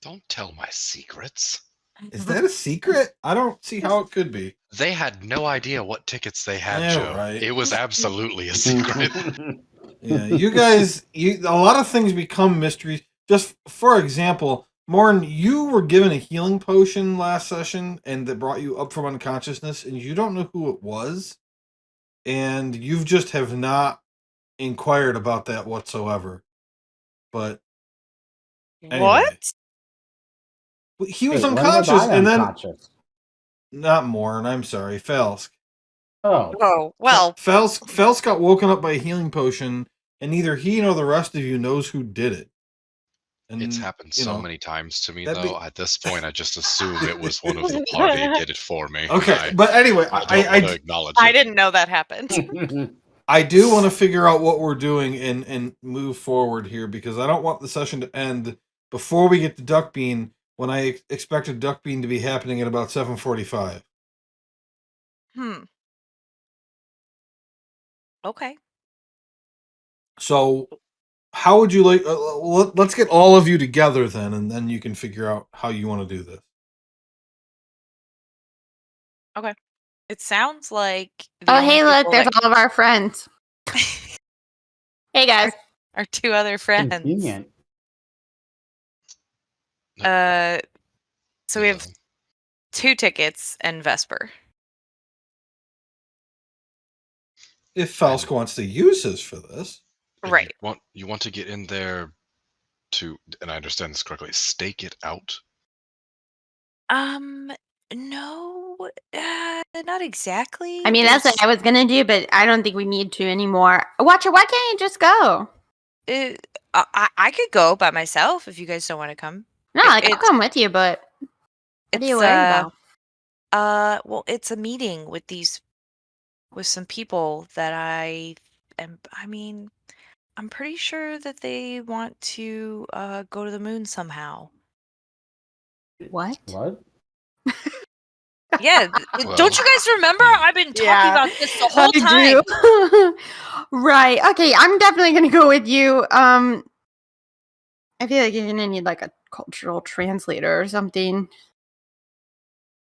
Don't tell my secrets. Is that a secret? I don't see how it could be. They had no idea what tickets they had, Yeah, Joe. right. It was absolutely a secret. Yeah, you guys, a lot of things become mysteries. Just for example, Morn, you were given a healing potion last session, and that brought you up from unconsciousness, and you don't know who it was, and you just have not inquired about that whatsoever. But anyway. What? He was Wait, when unconscious, I and then unconscious? not Morn. I'm sorry, Falsk. Oh, Oh, well, Falsk got woken up by a healing potion, and neither he nor the rest of you knows who did it. And It's happened you so know, many times to me, that'd though. be- At this point, I just assume it was one of the party did it for me. Okay, but anyway, I don't want to acknowledge I it. didn't know that happened. I do want to figure out what we're doing and move forward here, because I don't want the session to end before we get to Duckbean, when I expected Duckbean to be happening at about 7:45. Okay. So, how would you like? Let's get all of you together then, and then you can figure out how you want to do this. It sounds like. the Oh, only hey, look, people there's that- all of our friends. Hey, guys. our two other friends. convenient. So we have 2 tickets and Vesper. If Falsk wants to use his for this, And Right. You want to get in there to, and I understand this correctly, stake it out? No, not exactly. I mean, that's what I was going to do, but I don't think we need to anymore. Watcher, why can't you just go? I could go by myself if you guys don't want to come. No, like, I'll It's- come with you, but what are you worried about? Well, it's a meeting with some people that I mean, I'm pretty sure that they want to go to the moon somehow. What? What? Yeah, Well- don't you guys remember? I've been talking Yeah. about this the whole time. I do. Right. Okay, I'm definitely going to go with you. I feel like you're going to need like a cultural translator or something.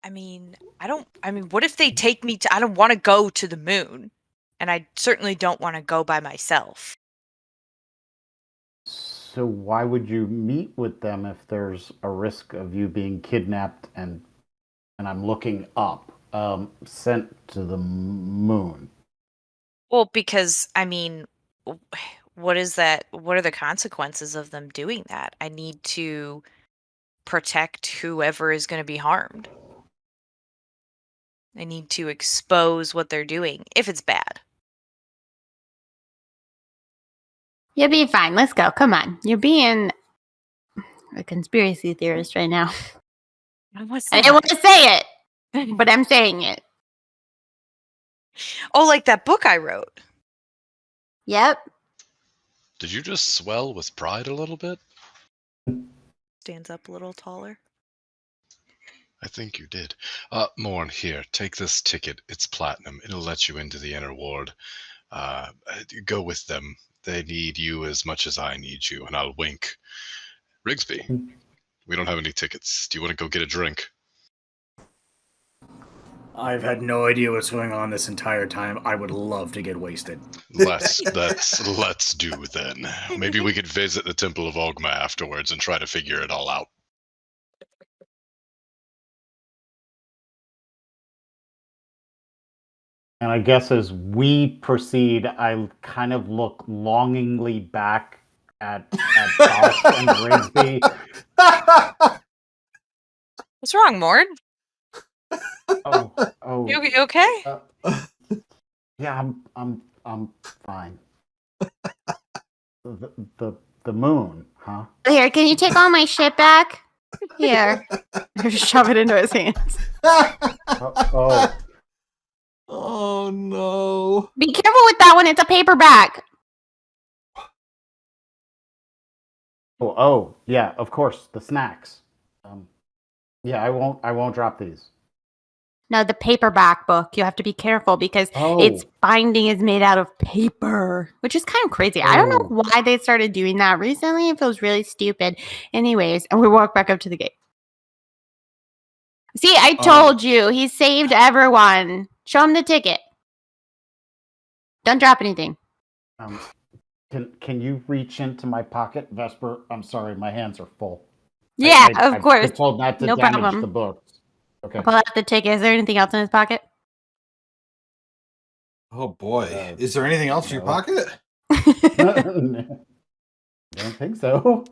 I mean, what if they take me to? I don't want to go to the moon, and I certainly don't want to go by myself. So why would you meet with them if there's a risk of you being kidnapped and I'm looking up, sent to the moon? Well, because I mean, what is that? What are the consequences of them doing that? I need to protect whoever is going to be harmed. I need to expose what they're doing if it's bad. You'll be fine. Let's go. Come on. You're being a conspiracy theorist right now. What's I didn't want to say it, that? but I'm saying it. Oh, like that book I wrote. Yep. Did you just swell with pride a little bit? Stands up a little taller. I think you did. Morn, here, take this ticket. It's platinum. It'll let you into the inner ward. Go with them. They need you as much as I need you, and I'll wink. Rigsby, we don't have any tickets. Do you want to go get a drink? I've had no idea what's going on this entire time. I would love to get wasted. Let's do then. Maybe we could visit the Temple of Ogma afterwards and try to figure it all out. And I guess as we proceed, I kind of look longingly back at Josh and Rigsby. What's wrong, Mord? Oh, You okay? yeah, I'm fine. The moon, huh? Here, can you take all my shit back? Here. Just shove it into his hands. Oh, Oh no. Be careful with that one. It's a paperback. oh, yeah, of course, the snacks. Yeah, I won't drop these. No, the paperback book. You have to be careful because its binding is made out of paper, which is kind of crazy. I don't know why they started doing that recently. It feels really stupid. Anyways, and we walk back up to the gate. See, I told you. He saved everyone. Show him the ticket. Don't drop anything. Can you reach into my pocket, Vesper? I'm sorry, my hands are full. Yeah, of I've course. been told not to No damage problem. the books. Okay. I'll pull out the ticket. Is there anything else in his pocket? Oh boy. Is there anything else in your pocket? I don't think so.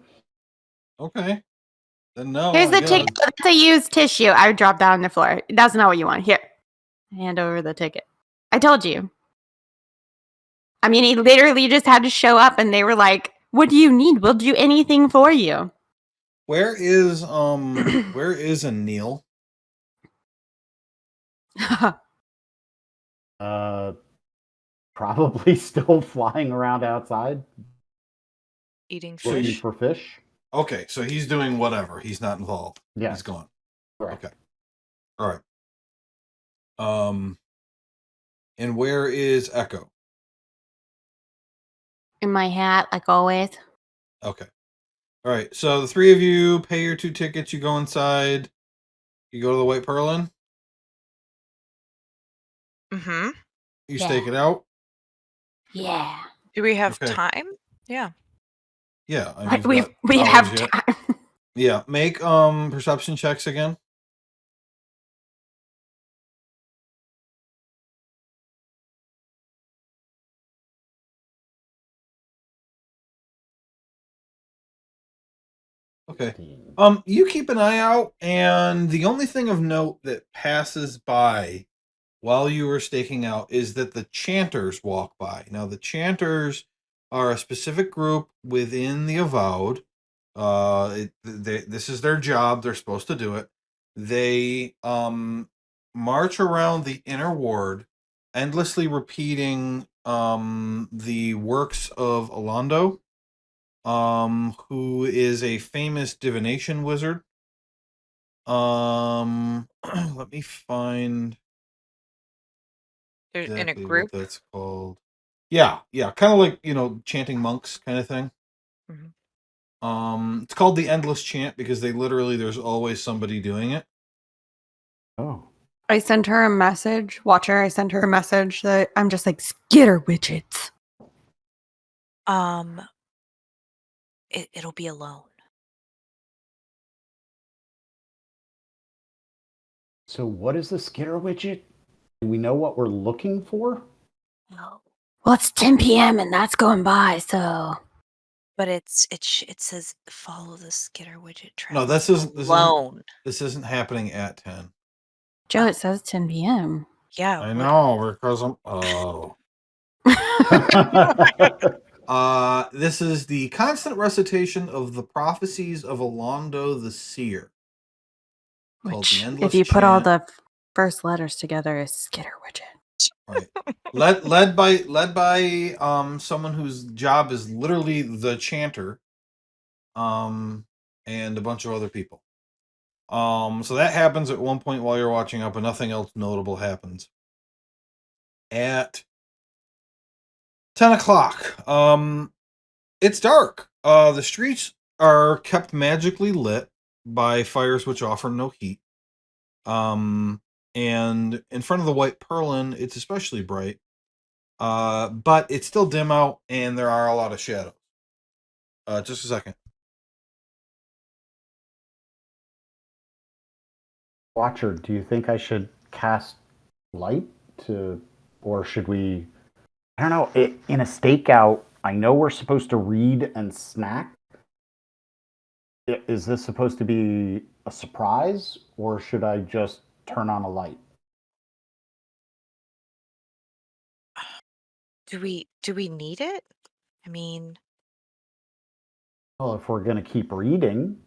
Okay. Then no. Here's I the guess. ticket. That's a used tissue. I would drop that on the floor. That's not what you want. Here. Hand over the ticket. I told you. I mean, he literally just had to show up and they were like, what do you need? We'll do anything for you. Where is Anil? Probably still flying around outside, Eating looking fish. for fish. Okay, so he's doing whatever. He's not involved. Yeah. He's gone. Correct. Okay. All right. And where is Echo? In my hat, like always. Okay. All right. So the three of you pay your 2 tickets. You go inside. You go to the White Pearl Inn. Mm-hmm. You stake it out. Yeah. Do we have Okay. time? Yeah. Yeah. I mean, We you've got have hours yet. time. Yeah. Make perception checks again. Okay. You keep an eye out, and the only thing of note that passes by while you were staking out is that the chanters walk by. Now, the chanters are a specific group within the Avowed. This is their job. They're supposed to do it. They march around the inner ward, endlessly repeating the works of Alondo, who is a famous divination wizard. Let me find They're in a exactly group. what that's called. Yeah, kind of like, chanting monks kind of thing. Mhm. It's called the Endless Chant because there's always somebody doing it. Oh. I sent her a message. Watcher, I sent her a message that I'm just like, skitter widgets. It'll be alone. So what is the skitter widget? Do we know what we're looking for? No. Well, it's 10 p.m. and that's going by, so. But it says follow the skitter widget trail. No, this isn't alone. This isn't happening at 10. Joe, it says 10 p.m. Yeah. I know because I'm. Oh. This is the constant recitation of the prophecies of Alondo the Seer. Called Which, the Endless if you put all Chant. the first letters together, is skitter widget. Right. led by someone whose job is literally the chanter. And a bunch of other people. So that happens at one point while you're watching up, and nothing else notable happens. At 10 o'clock, it's dark. The streets are kept magically lit by fires which offer no heat. And in front of the White Perlin, it's especially bright. But it's still dim out, and there are a lot of shadows. Just a second. Watcher, do you think I should cast light or should we? I don't know. In a stakeout, I know we're supposed to read and snack. Is this supposed to be a surprise, or should I just turn on a light? Do we need it? I mean, Well, if we're going to keep reading.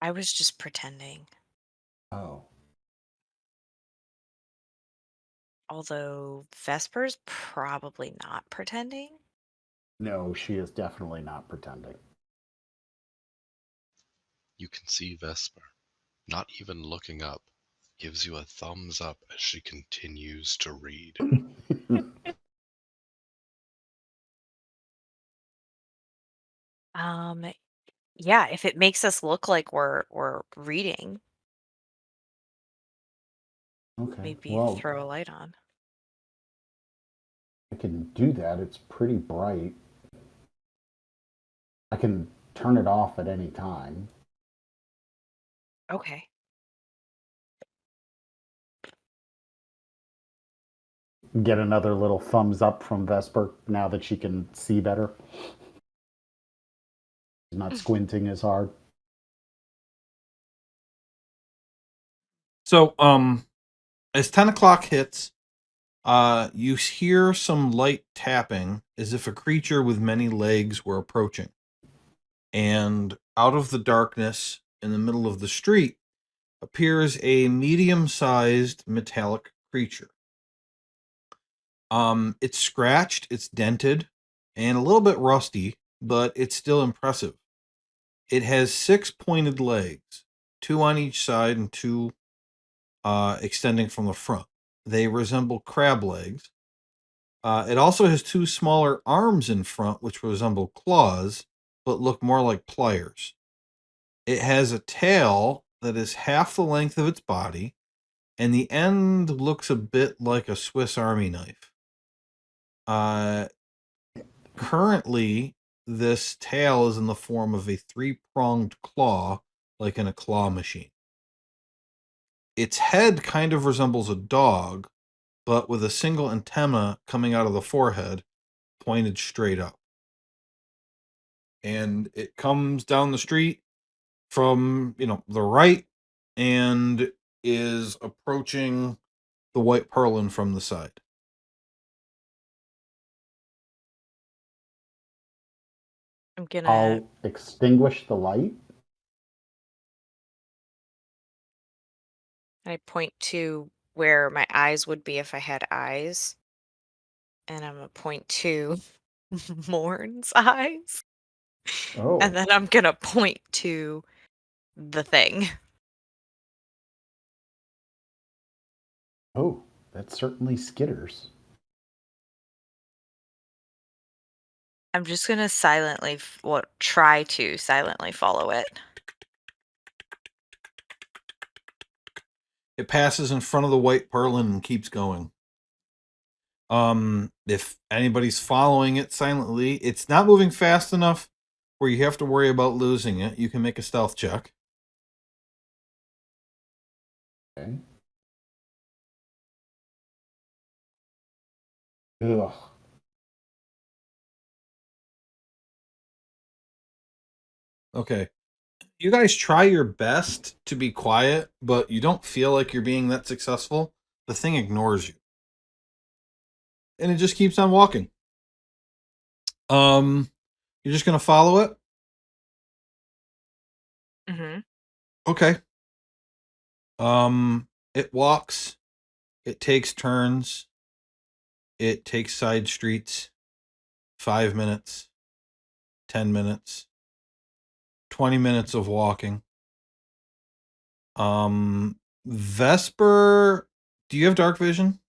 I was just pretending. Oh. Although Vesper's probably not pretending. No, she is definitely not pretending. You can see Vesper, not even looking up, gives you a thumbs up as she continues to read. Yeah, if it makes us look like we're reading, Okay. maybe Well, throw a light on. I can do that. It's pretty bright. I can turn it off at any time. Okay. Get another little thumbs up from Vesper now that she can see better. She's not squinting as hard. So, as 10 o'clock hits, you hear some light tapping as if a creature with many legs were approaching. And out of the darkness in the middle of the street appears a medium-sized metallic creature. It's scratched, it's dented, and a little bit rusty, but it's still impressive. It has 6 pointed legs, 2 on each side and 2 extending from the front. They resemble crab legs. It also has 2 smaller arms in front, which resemble claws, but look more like pliers. It has a tail that is half the length of its body, and the end looks a bit like a Swiss Army knife. Currently, this tail is in the form of a 3-pronged claw, like in a claw machine. Its head kind of resembles a dog, but with a single antenna coming out of the forehead, pointed straight up. And it comes down the street from, the right and is approaching the White Perlin from the side. I'm gonna. I'll extinguish the light. I point to where my eyes would be if I had eyes, and I'm gonna point to Morn's eyes, Oh. and then I'm gonna point to the thing. Oh, that's certainly skitters. I'm just gonna silently, try to silently follow it. It passes in front of the white purlin and keeps going. If anybody's following it silently, it's not moving fast enough where you have to worry about losing it. You can make a stealth check. Okay. Ugh. Okay. You guys try your best to be quiet, but you don't feel like you're being that successful. The thing ignores you. And it just keeps on walking. You're just gonna follow it? Mm-hmm. Okay. It walks, it takes turns, it takes side streets, 5 minutes, 10 minutes, 20 minutes of walking. Vesper, do you have dark vision?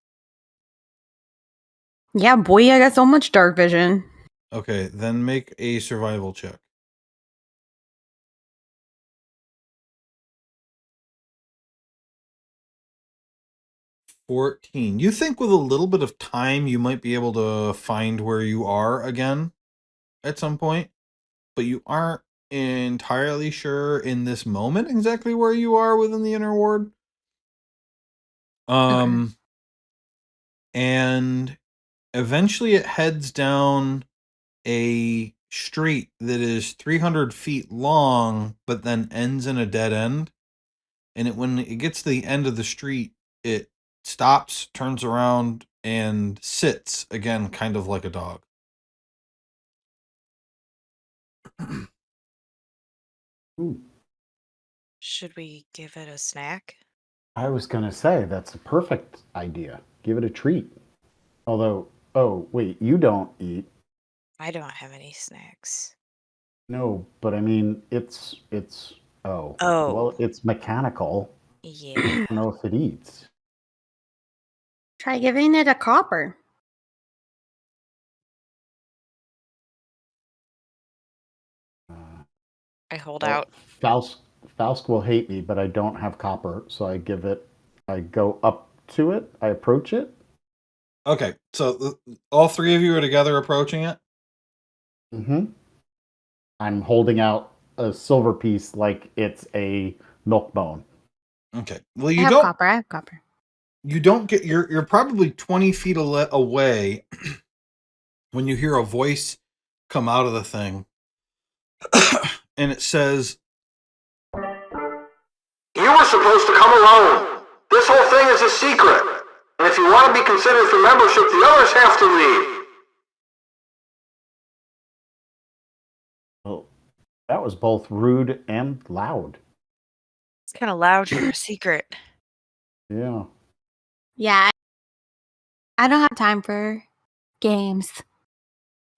Yeah, boy, I got so much dark vision. Okay, then make a survival check. 14. You think with a little bit of time you might be able to find where you are again at some point, but you aren't entirely sure in this moment exactly where you are within the inner ward. And eventually it heads down a street that is 300 feet long, but then ends in a dead end. And when it gets to the end of the street, it stops, turns around, and sits again, kind of like a dog. Ooh. Should we give it a snack? I was going to say, that's a perfect idea. Give it a treat. Although, oh, wait, you don't eat. I don't have any snacks. No, but I mean, oh, Oh. well, it's mechanical. I Yeah. don't know if it eats. Try giving it a copper. I hold Well, out. Faust will hate me, but I don't have copper, so I go up to it, I approach it. Okay, so all three of you are together approaching it? Mm-hmm. I'm holding out a silver piece like it's a milk bone. Okay. Well, I you have don't. copper. I have copper. You don't get. You're probably 20 feet away when you hear a voice come out of the thing, and it says, "You were supposed to come alone. This whole thing is a secret. And if you want to be considered for membership, the others have to leave." Well, that was both rude and loud. It's kind of loud for a secret. Yeah. Yeah. I don't have time for games.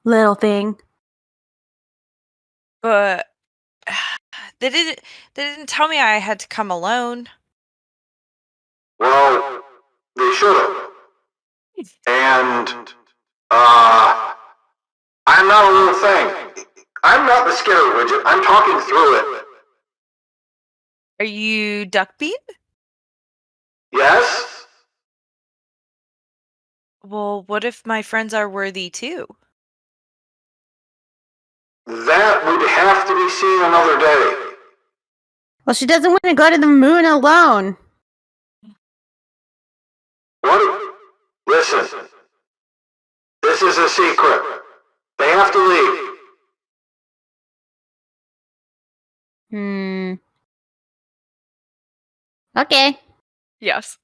Little thing. But they didn't tell me I had to come alone. Well, they should have. And, I'm not a little thing. I'm not the scary widget. I'm talking through it. Are you Duckbean? Yes? Well, what if my friends are worthy too? That would have to be seen another day. Well, she doesn't want to go to the moon alone. What? Listen. This is a secret. They have to leave. Okay. Yes.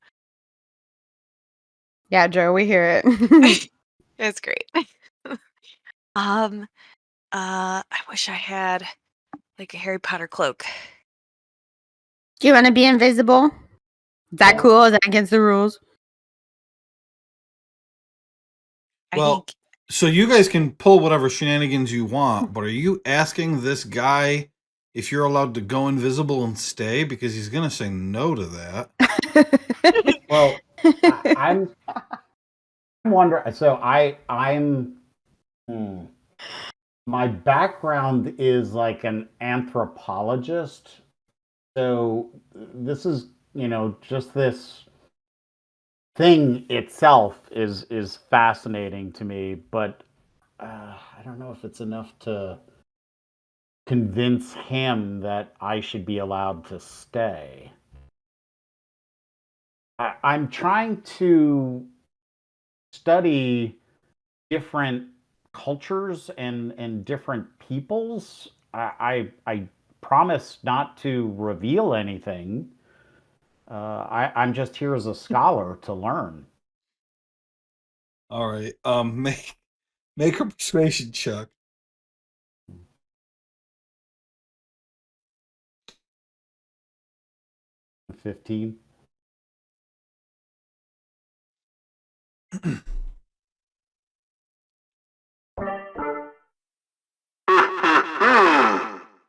Yeah, Joe, we hear it. It's great. I wish I had like a Harry Potter cloak. Do you want to be invisible? Is that cool? Is that against the rules? well, so you guys can pull whatever shenanigans you want, but are you asking this guy if you're allowed to go invisible and stay? Because he's going to say no to that. Well, I'm wondering. So I'm. My background is like an anthropologist. So this is just this thing itself is fascinating to me, but I don't know if it's enough to convince him that I should be allowed to stay. I'm trying to study different cultures and different peoples. I promise not to reveal anything. I'm just here as a scholar to learn. All right. Make a persuasion check. 15.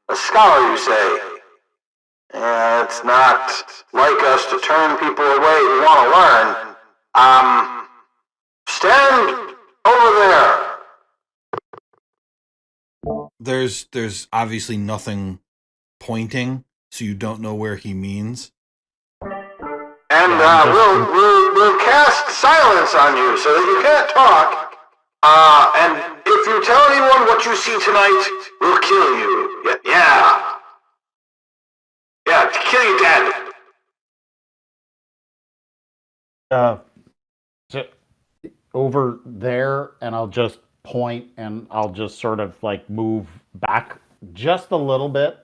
A scholar, you say? It's not like us to turn people away who want to learn. Stand over there. There's obviously nothing pointing, so you don't know where he means. And we'll cast silence on you so that you can't talk. And if you tell anyone what you see tonight, we'll kill you. Yeah. Yeah, kill you dead. So over there, and I'll just point, and I'll just sort of like move back just a little bit,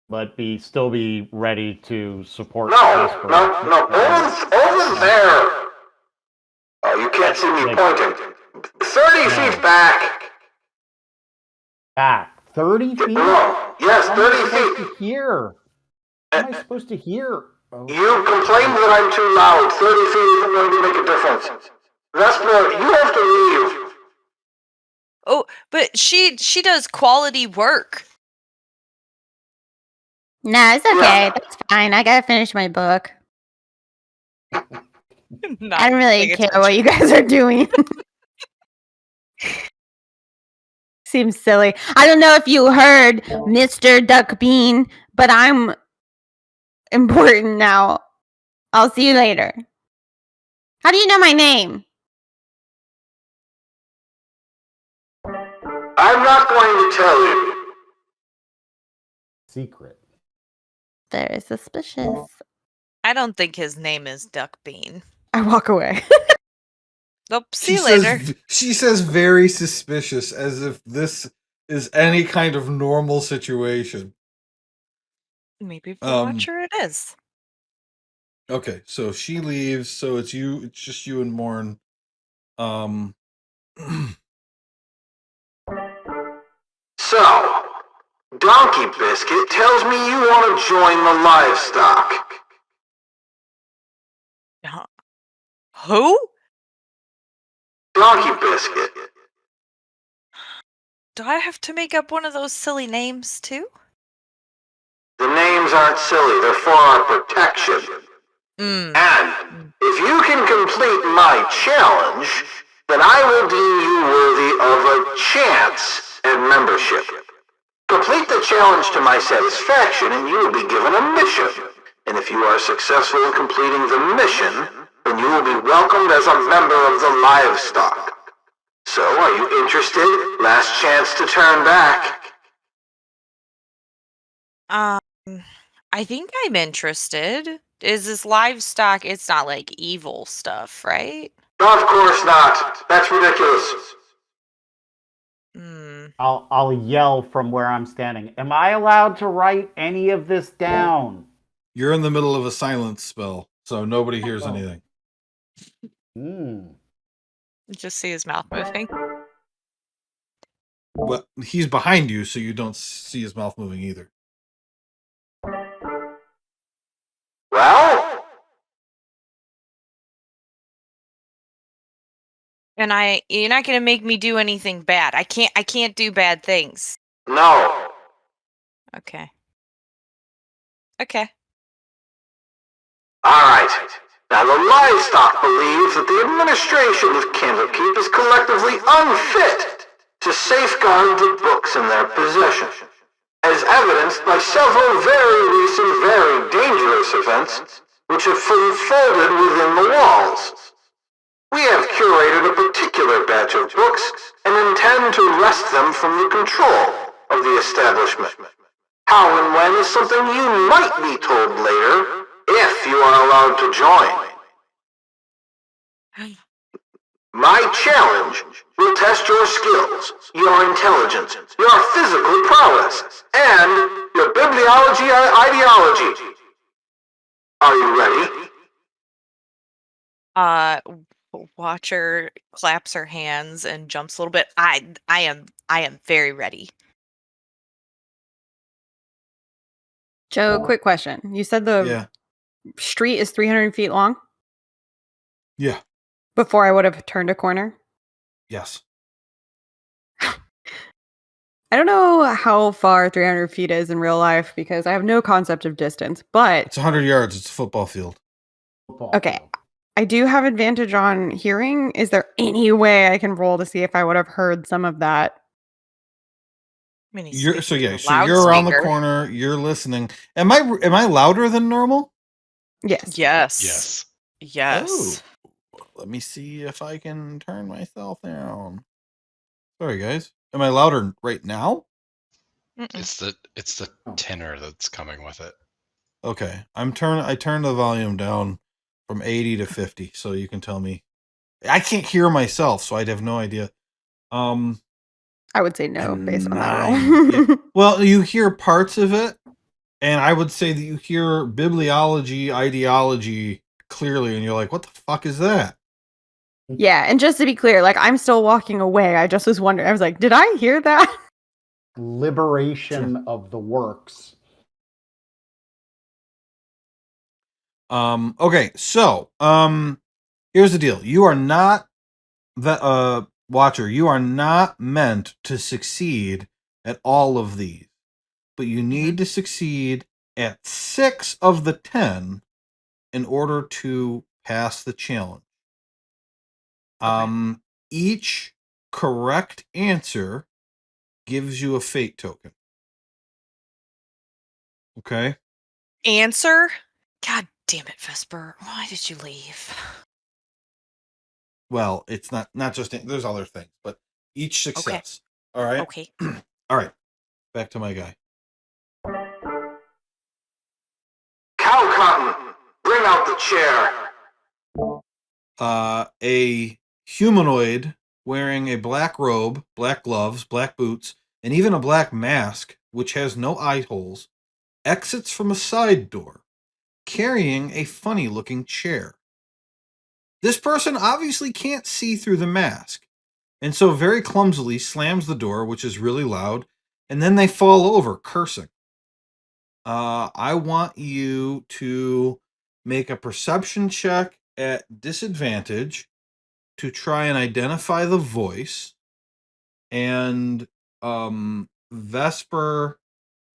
but still be ready to support. No. Over there. Oh, you can't see me pointing. 30 feet back. Back 30 feet. No. Yes, 30 feet. Here. How am I supposed to hear? Oh. You complained that I'm too loud. 30 feet isn't going to make a difference. Vesper, you have to leave. Oh, but she does quality work. Nah, it's okay. That's fine. I gotta finish my book. I don't really care what you guys are doing. Seems silly. I don't know if you heard, Mr. Duckbean, but I'm important now. I'll see you later. How do you know my name? I'm not going to tell you. Secret. Very suspicious. I don't think his name is Duckbean. I walk away. Nope, see you later. She says very suspicious, as if this is any kind of normal situation. Maybe for Watcher it is. Okay, so she leaves, so it's just you and Morn. So, Donkey Biscuit tells me you want to join the livestock. Who? Donkey Biscuit. Do I have to make up one of those silly names too? The names aren't silly, they're for our protection. And if you can complete my challenge, then I will deem you worthy of a chance at membership. Complete the challenge to my satisfaction and you will be given a mission. And if you are successful in completing the mission, then you will be welcomed as a member of the livestock. So, are you interested? Last chance to turn back. I think I'm interested. Is this livestock? It's not like evil stuff, right? Of course not. That's ridiculous. I'll yell from where I'm standing. Am I allowed to write any of this down? You're in the middle of a silence spell, so nobody hears anything. Just see his mouth moving. Well, he's behind you, so you don't see his mouth moving either. Well? And you're not gonna make me do anything bad. I can't do bad things. No. Okay. Alright. Now the livestock believes that the administration of Candlekeep is collectively unfit to safeguard the books in their possession, as evidenced by several very recent, very dangerous events which have folded within the walls. We have curated a particular batch of books and intend to wrest them from the control of the establishment. How and when is something you might be told later, if you are allowed to join. My challenge will test your skills, your intelligence, your physical prowess, and your bibliology ideology. Are you ready? Watcher claps her hands and jumps a little bit. I am very ready. Joe, quick question. You said the street is 300 feet long? Yeah. Before I would have turned a corner? Yes. I don't know how far 300 feet is in real life because I have no concept of distance, but... It's 100 yards. It's a football field. Okay. I do have advantage on hearing. Is there any way I can roll to see if I would have heard some of that? I mean, So you're around the corner. You're listening. Am I louder than normal? Yes. Yes. Oh, let me see if I can turn myself down. Sorry, guys. Am I louder right now? It's the tenor that's coming with it. Okay, I turned the volume down from 80 to 50, so you can tell me. I can't hear myself, so I'd have no idea. I would say no based on that Yeah. roll. Well, you hear parts of it, and I would say that you hear bibliology, ideology clearly, and you're like, what the fuck is that? Yeah, and just to be clear, like, I'm still walking away. I just was wondering. I was like, did I hear that? Liberation of the works. Okay, so here's the deal. You are not the watcher. You are not meant to succeed at all of these, but you need to succeed at 6 of the 10 in order to pass the challenge. Each correct answer gives you a fate token. Okay? Answer? God damn it, Vesper. Why did you leave? Well, it's not just there's other things, but each success. Okay. All right? Okay. All right. Back to my guy. Cow Cotton, bring out the chair. A humanoid wearing a black robe, black gloves, black boots, and even a black mask, which has no eye holes, exits from a side door, carrying a funny-looking chair. This person obviously can't see through the mask, and so very clumsily slams the door, which is really loud, and then they fall over, cursing. I want you to make a perception check at disadvantage to try and identify the voice. And Vesper,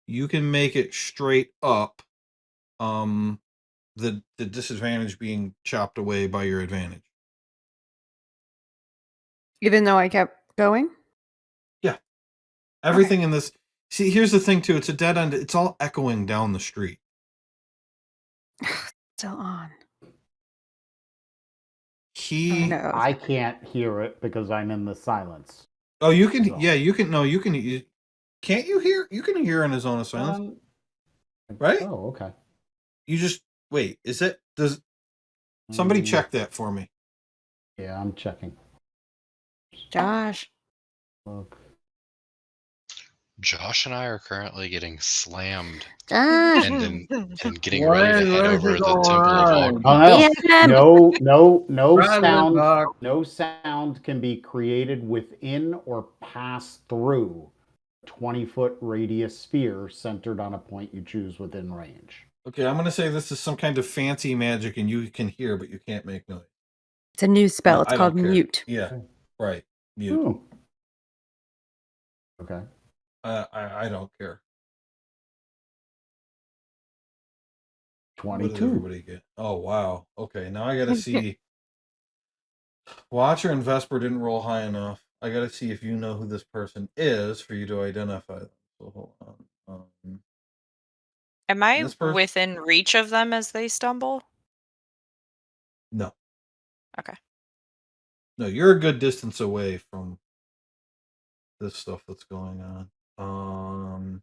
you can make it straight up. The disadvantage being chopped away by your advantage. Even though I kept going? Yeah. Everything in this. See, here's the thing too. It's a dead end. It's all echoing down the street. Still on. I can't hear it because I'm in the silence. Oh, you can. So. Yeah, you can. No, you can. Can't you hear? You can hear in a zone of silence, right? Oh, okay. You just wait. Is it? Does somebody check that for me? Yeah, I'm checking. Josh. Look. Josh and I are currently getting slammed Josh. and getting ready to head over the Temple of All. No sound. No sound can be created within or pass through a 20-foot radius sphere centered on a point you choose within range. Okay, I'm going to say this is some kind of fancy magic, and you can hear, but you can't make noise. It's a new spell. It's called mute. Yeah, right. Mute. Ooh. Okay. I don't care. 22. What did everybody get? Oh, wow. Okay, now I got to see. Watcher and Vesper didn't roll high enough. I got to see if you know who this person is for you to identify them. So hold on. Am I within reach of them as they stumble? No. Okay. No, you're a good distance away from this stuff that's going on.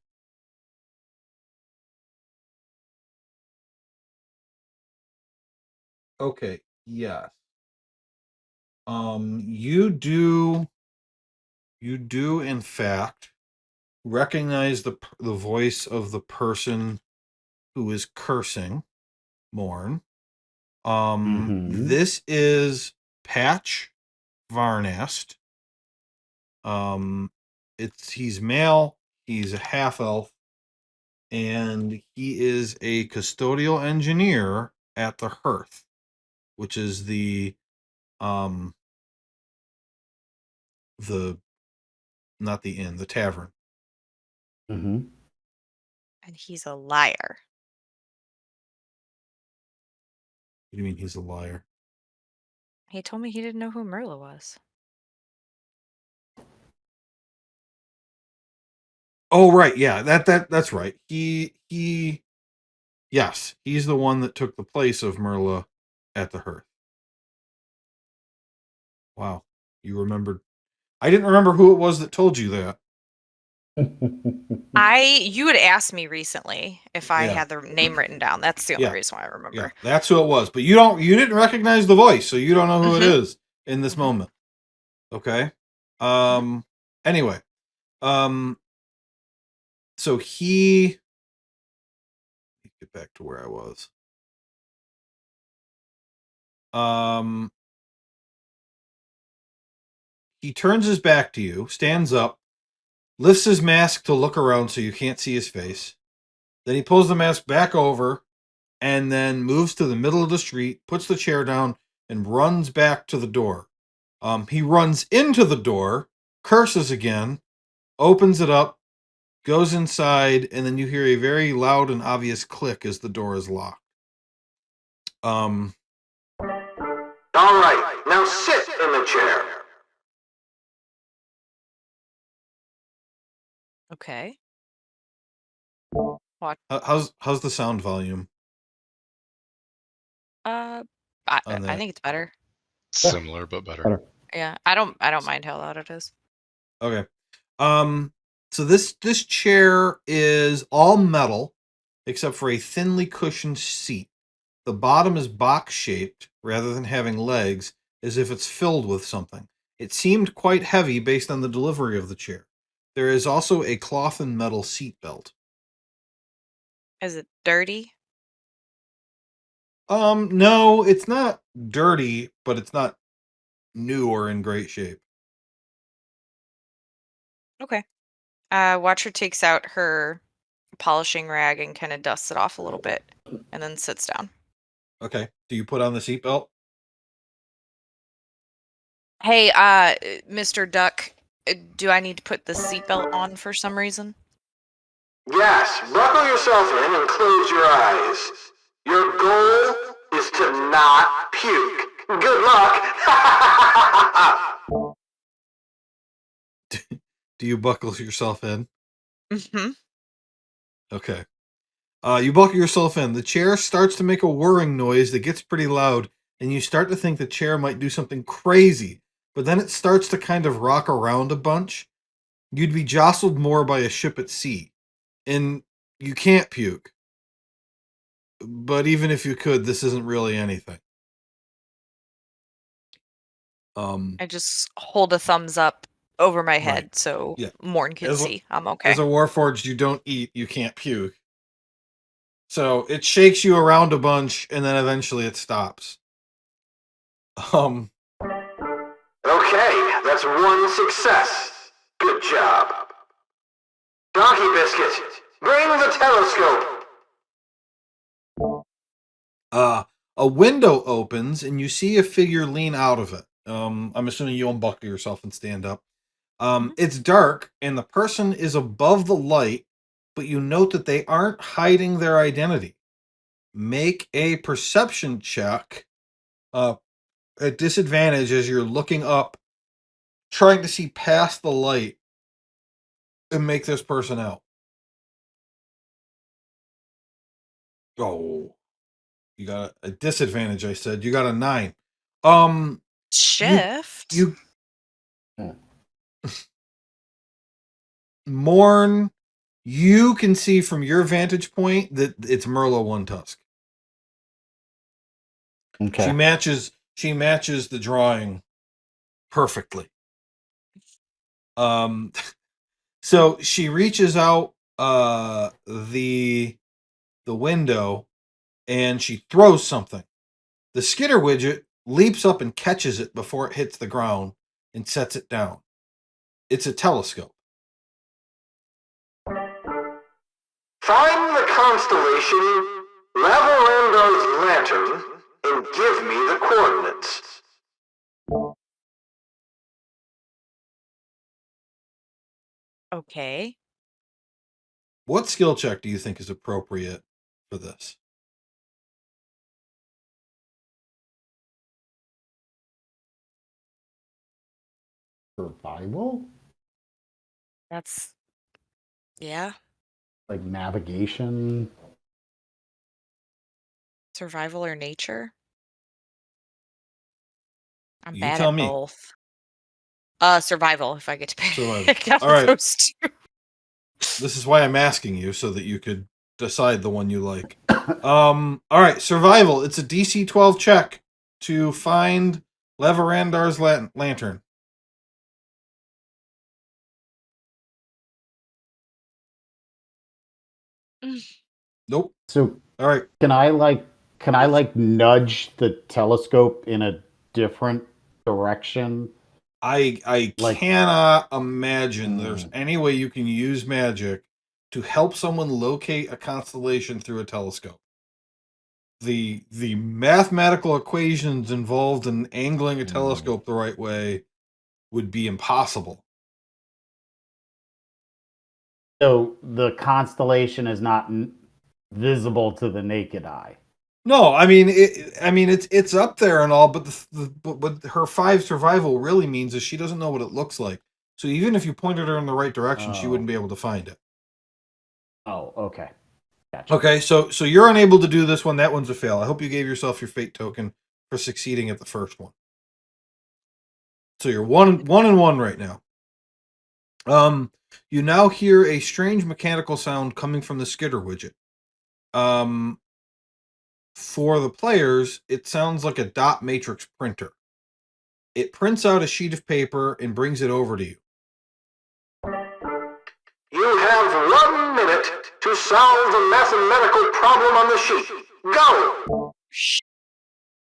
Okay, yes. You do in fact recognize the voice of the person who is cursing Morn. This is Patch Varnast. He's male, he's a half elf, and he is a custodial engineer at the Hearth, which is the not the inn, the tavern. And he's a liar. What do you mean he's a liar? He told me he didn't know who Merla was. Oh right, yeah, that's right. Yes, he's the one that took the place of Merla at the Hearth. Wow, you remembered. I didn't remember who it was that told you that. You had asked me recently if I had the name written down. That's the only reason why I remember. Yeah, that's who it was. But you didn't recognize the voice, so you don't know who it is in this moment. Okay. Anyway. So he get back to where I was. He turns his back to you, stands up, lifts his mask to look around so you can't see his face. Then he pulls the mask back over and then moves to the middle of the street, puts the chair down, and runs back to the door. He runs into the door, curses again, opens it up, goes inside, and then you hear a very loud and obvious click as the door is locked. All right, now sit in the chair. Okay. What? How's the sound volume? I think it's better. Similar but better. Yeah, I don't mind how loud it is. Okay. So this chair is all metal except for a thinly cushioned seat. The bottom is box shaped rather than having legs, as if it's filled with something. It seemed quite heavy based on the delivery of the chair. There is also a cloth and metal seat belt. Is it dirty? No, it's not dirty, but it's not new or in great shape. Okay. Watcher takes out her polishing rag and kind of dusts it off a little bit and then sits down. Okay. Do you put on the seatbelt? Hey, Mr. Duck, do I need to put the seatbelt on for some reason? Yes, buckle yourself in and close your eyes. Your goal is to not puke. Good luck. Do you buckle yourself in? Mm-hmm. Okay. You buckle yourself in. The chair starts to make a whirring noise that gets pretty loud, and you start to think the chair might do something crazy, but then it starts to kind of rock around a bunch. You'd be jostled more by a ship at sea, and you can't puke. But even if you could, this isn't really anything. I just hold a thumbs up over my head so Morn can see I'm okay. As a Warforged, you don't eat, you can't puke. So it shakes you around a bunch, and then eventually it stops. Okay, that's one success. Good job. Donkey Biscuit, bring the telescope. A window opens, and you see a figure lean out of it. I'm assuming you unbuckle yourself and stand up. It's dark, and the person is above the light, but you note that they aren't hiding their identity. Make a perception check at disadvantage as you're looking up, trying to see past the light and make this person out. Oh, You got a disadvantage, I said. You got a 9. Shift. You Morn, you can see from your vantage point that it's Merlot One Tusk. Okay. She matches the drawing perfectly. So she reaches out the window and she throws something. The skitter widget leaps up and catches it before it hits the ground and sets it down. It's a telescope. Find the constellation Lavarandar's lantern and give me the coordinates. Okay. What skill check do you think is appropriate for this? Survival? That's yeah. Like navigation? Survival or nature? I'm You bad tell at me. both. Survival, if I get to Survival. pick out All right. those two. This is why I'm asking you, so that you could decide the one you like. All right, survival. It's a DC 12 check to find Leverandar's lantern. Nope. So All right. can I nudge the telescope in a different direction? I Like- cannot imagine there's any way you can use magic to help someone locate a constellation through a telescope. The mathematical equations involved in angling a telescope the right way would be impossible. So the constellation is not visible to the naked eye. No, I mean it's up there and all, but but what her 5 survival really means is she doesn't know what it looks like. So even if you pointed her in the right direction, she wouldn't be able to find it. Oh, okay. Gotcha. Okay, so you're unable to do this one. That one's a fail. I hope you gave yourself your fate token for succeeding at the first one. So you're one and one right now. You now hear a strange mechanical sound coming from the skitter widget. For the players, it sounds like a dot matrix printer. It prints out a sheet of paper and brings it over to you. You have 1 minute to solve the mathematical problem on the sheet. Go!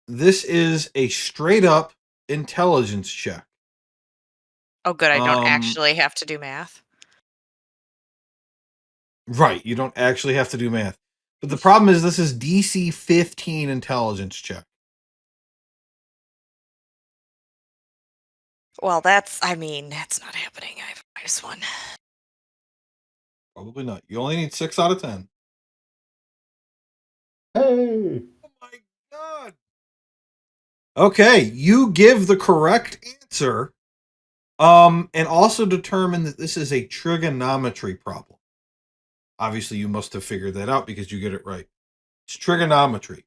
This is a straight up intelligence check. Oh, good. I don't actually have to do math. Right, you don't actually have to do math. But the problem is this is DC 15 intelligence check. Well, that's not happening. I have a minus 1. Probably not. You only need 6 out of 10. Hey! Oh my god! Okay, you give the correct answer, and also determine that this is a trigonometry problem. Obviously, you must have figured that out because you get it right. It's trigonometry.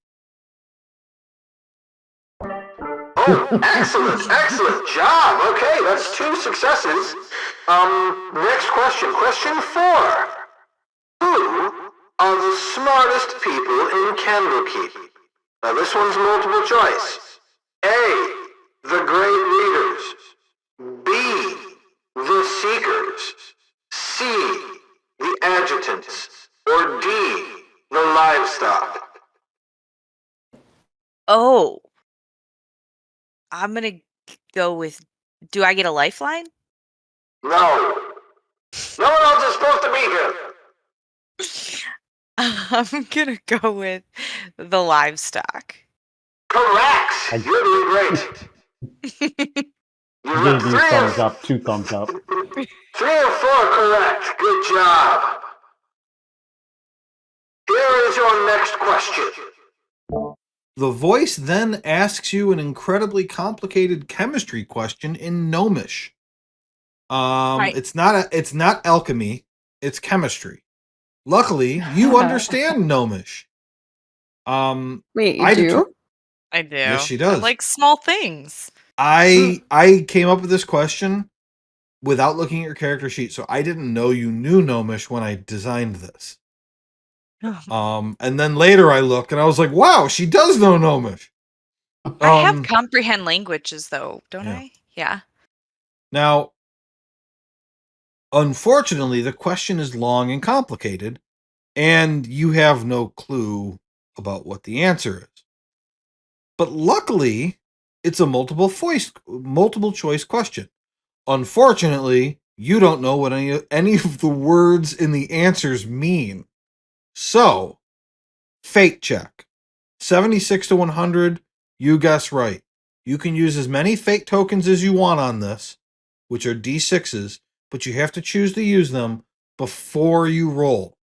Oh, excellent job. Okay, that's 2 successes. Next question. Question 4. Who are the smartest people in Candlekeep? Now this one's multiple choice. A, the great leaders. B, the seekers. C, the adjutants. Or D, the livestock. Oh. I'm going to go with, do I get a lifeline? No. No one else is supposed to be here. I'm going to go with the livestock. Correct. You're doing great. You Give got me 3 thumbs up, 2 thumbs up. 3 or 4 correct. Good job. Here is your next question. The voice then asks you an incredibly complicated chemistry question in Gnomish. Right. It's not alchemy, it's chemistry. Luckily, you understand Gnomish. Wait, you I do? I do. Yes, she I does. like small things. I came up with this question without looking at your character sheet, so I didn't know you knew Gnomish when I designed this. And then later I looked and I was like, wow, she does know Gnomish. I have comprehend languages though, don't yeah. I? Yeah. Now, unfortunately, the question is long and complicated, and you have no clue about what the answer is. But luckily, it's a multiple choice question. Unfortunately, you don't know what any of the words in the answers mean. So, fate check. 76 to 100, you guess right. You can use as many fate tokens as you want on this, which are D6s, but you have to choose to use them before you roll.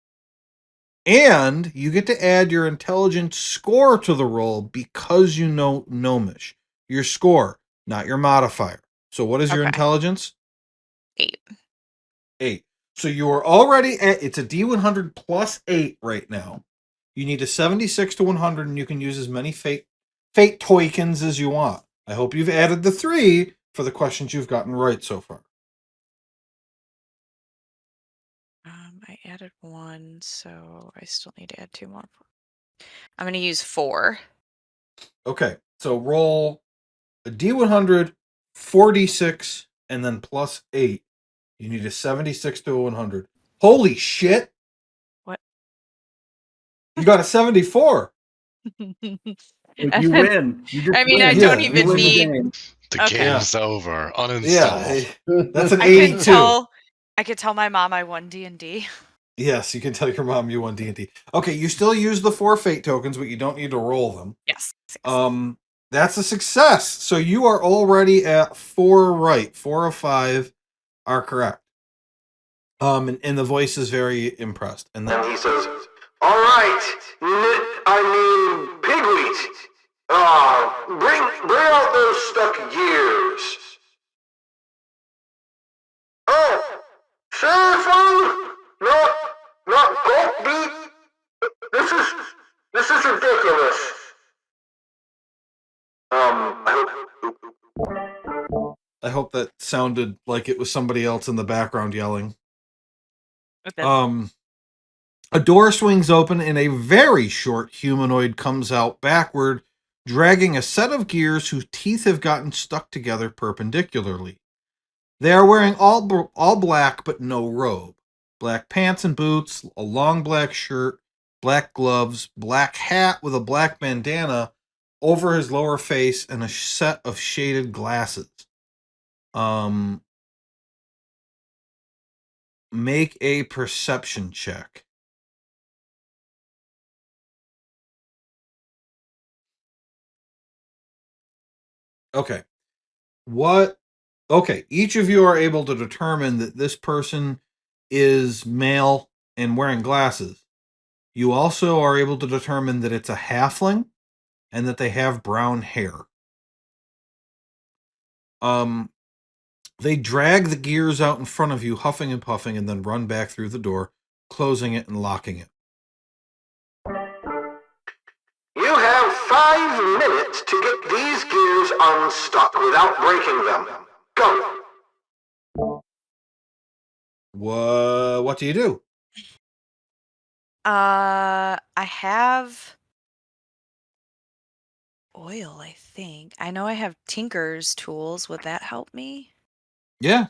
And you get to add your intelligence score to the roll because you know Gnomish. Your score, not your modifier. So what is your Okay. intelligence? 8. 8. So you are already at, it's a D100 plus 8 right now. You need a 76 to 100, and you can use as many fate tokens as you want. I hope you've added the 3 for the questions you've gotten right so far. I added 1, so I still need to add 2 more. I'm going to use 4. Okay, so roll a D100, 4d6, and then plus 8. You need a 76 to 100. Holy shit! What? You got a 74. You win. You just I mean, win. I don't Yeah, even you win the need. game. The Okay. game's over. Uninstall. Yeah, that's an I 82. could tell my mom I won D&D. Yes, you can tell your mom you won D&D. Okay, you still use the 4 fate tokens, but you don't need to roll them. Yes. That's a success. So you are already at 4 right. 4 of 5 are correct. And the voice is very impressed. And then he says, all right, pigweed. Bring out those stuck gears. Oh, seriously? Not goat beat? This is ridiculous. I hope that sounded like it was somebody else in the background yelling. Okay. A door swings open and a very short humanoid comes out backward, dragging a set of gears whose teeth have gotten stuck together perpendicularly. They are wearing all black but no robe. Black pants and boots, a long black shirt, black gloves, black hat with a black bandana over his lower face, and a set of shaded glasses. Make a perception check. Okay. Okay, each of you are able to determine that this person is male and wearing glasses. You also are able to determine that it's a halfling and that they have brown hair. They drag the gears out in front of you, huffing and puffing, and then run back through the door, closing it and locking it. You have 5 minutes to get these gears unstuck without breaking them. Go. What do you do? I have oil, I think. I know I have Tinker's tools. Would that help me? Yeah.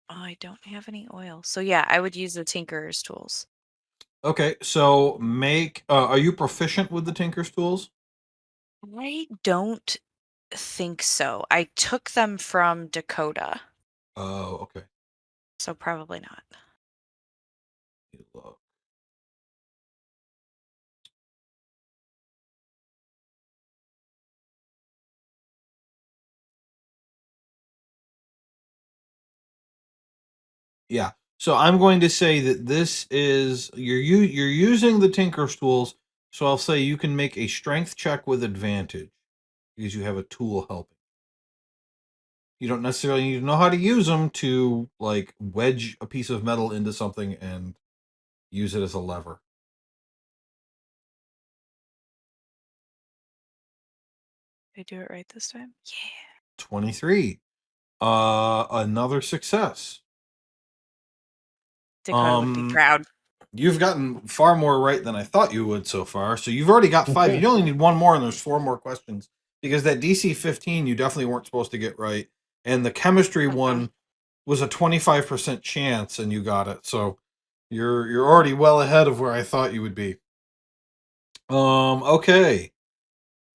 Oh, I don't have any oil. So yeah, I would use the Tinker's tools. Okay, so are you proficient with the Tinker's tools? I don't think so. I took them from Dakota. Oh, okay. So probably not. Look. Yeah. So I'm going to say that this is you're using the Tinker's tools, so I'll say you can make a strength check with advantage because you have a tool helping. You don't necessarily need to know how to use them to like wedge a piece of metal into something and use it as a lever. Did I do it right this time? Yeah. 23. Another success. Dakota would be proud. You've gotten far more right than I thought you would so far. So you've already got 5. You only need one more, and there's 4 more questions. Because that DC 15 you definitely weren't supposed to get right. And the chemistry one was a 25% chance, and you got it. So you're already well ahead of where I thought you would be. Okay.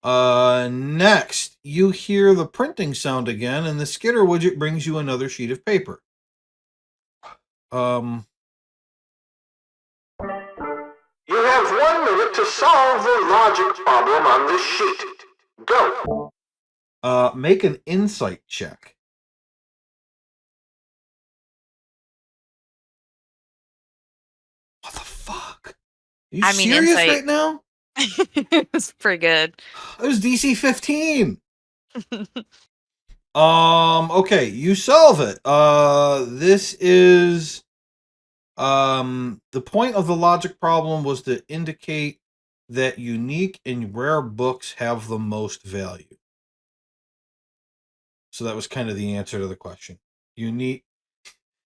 Next, you hear the printing sound again, and the skitter widget brings you another sheet of paper. You have 1 minute to solve the logic problem on this sheet. Go. Make an insight check. What the fuck? Are you serious insight. right now? It's pretty good. It was DC 15. Okay, you solve it. This is the point of the logic problem was to indicate that unique and rare books have the most value. So that was kind of the answer to the question. Unique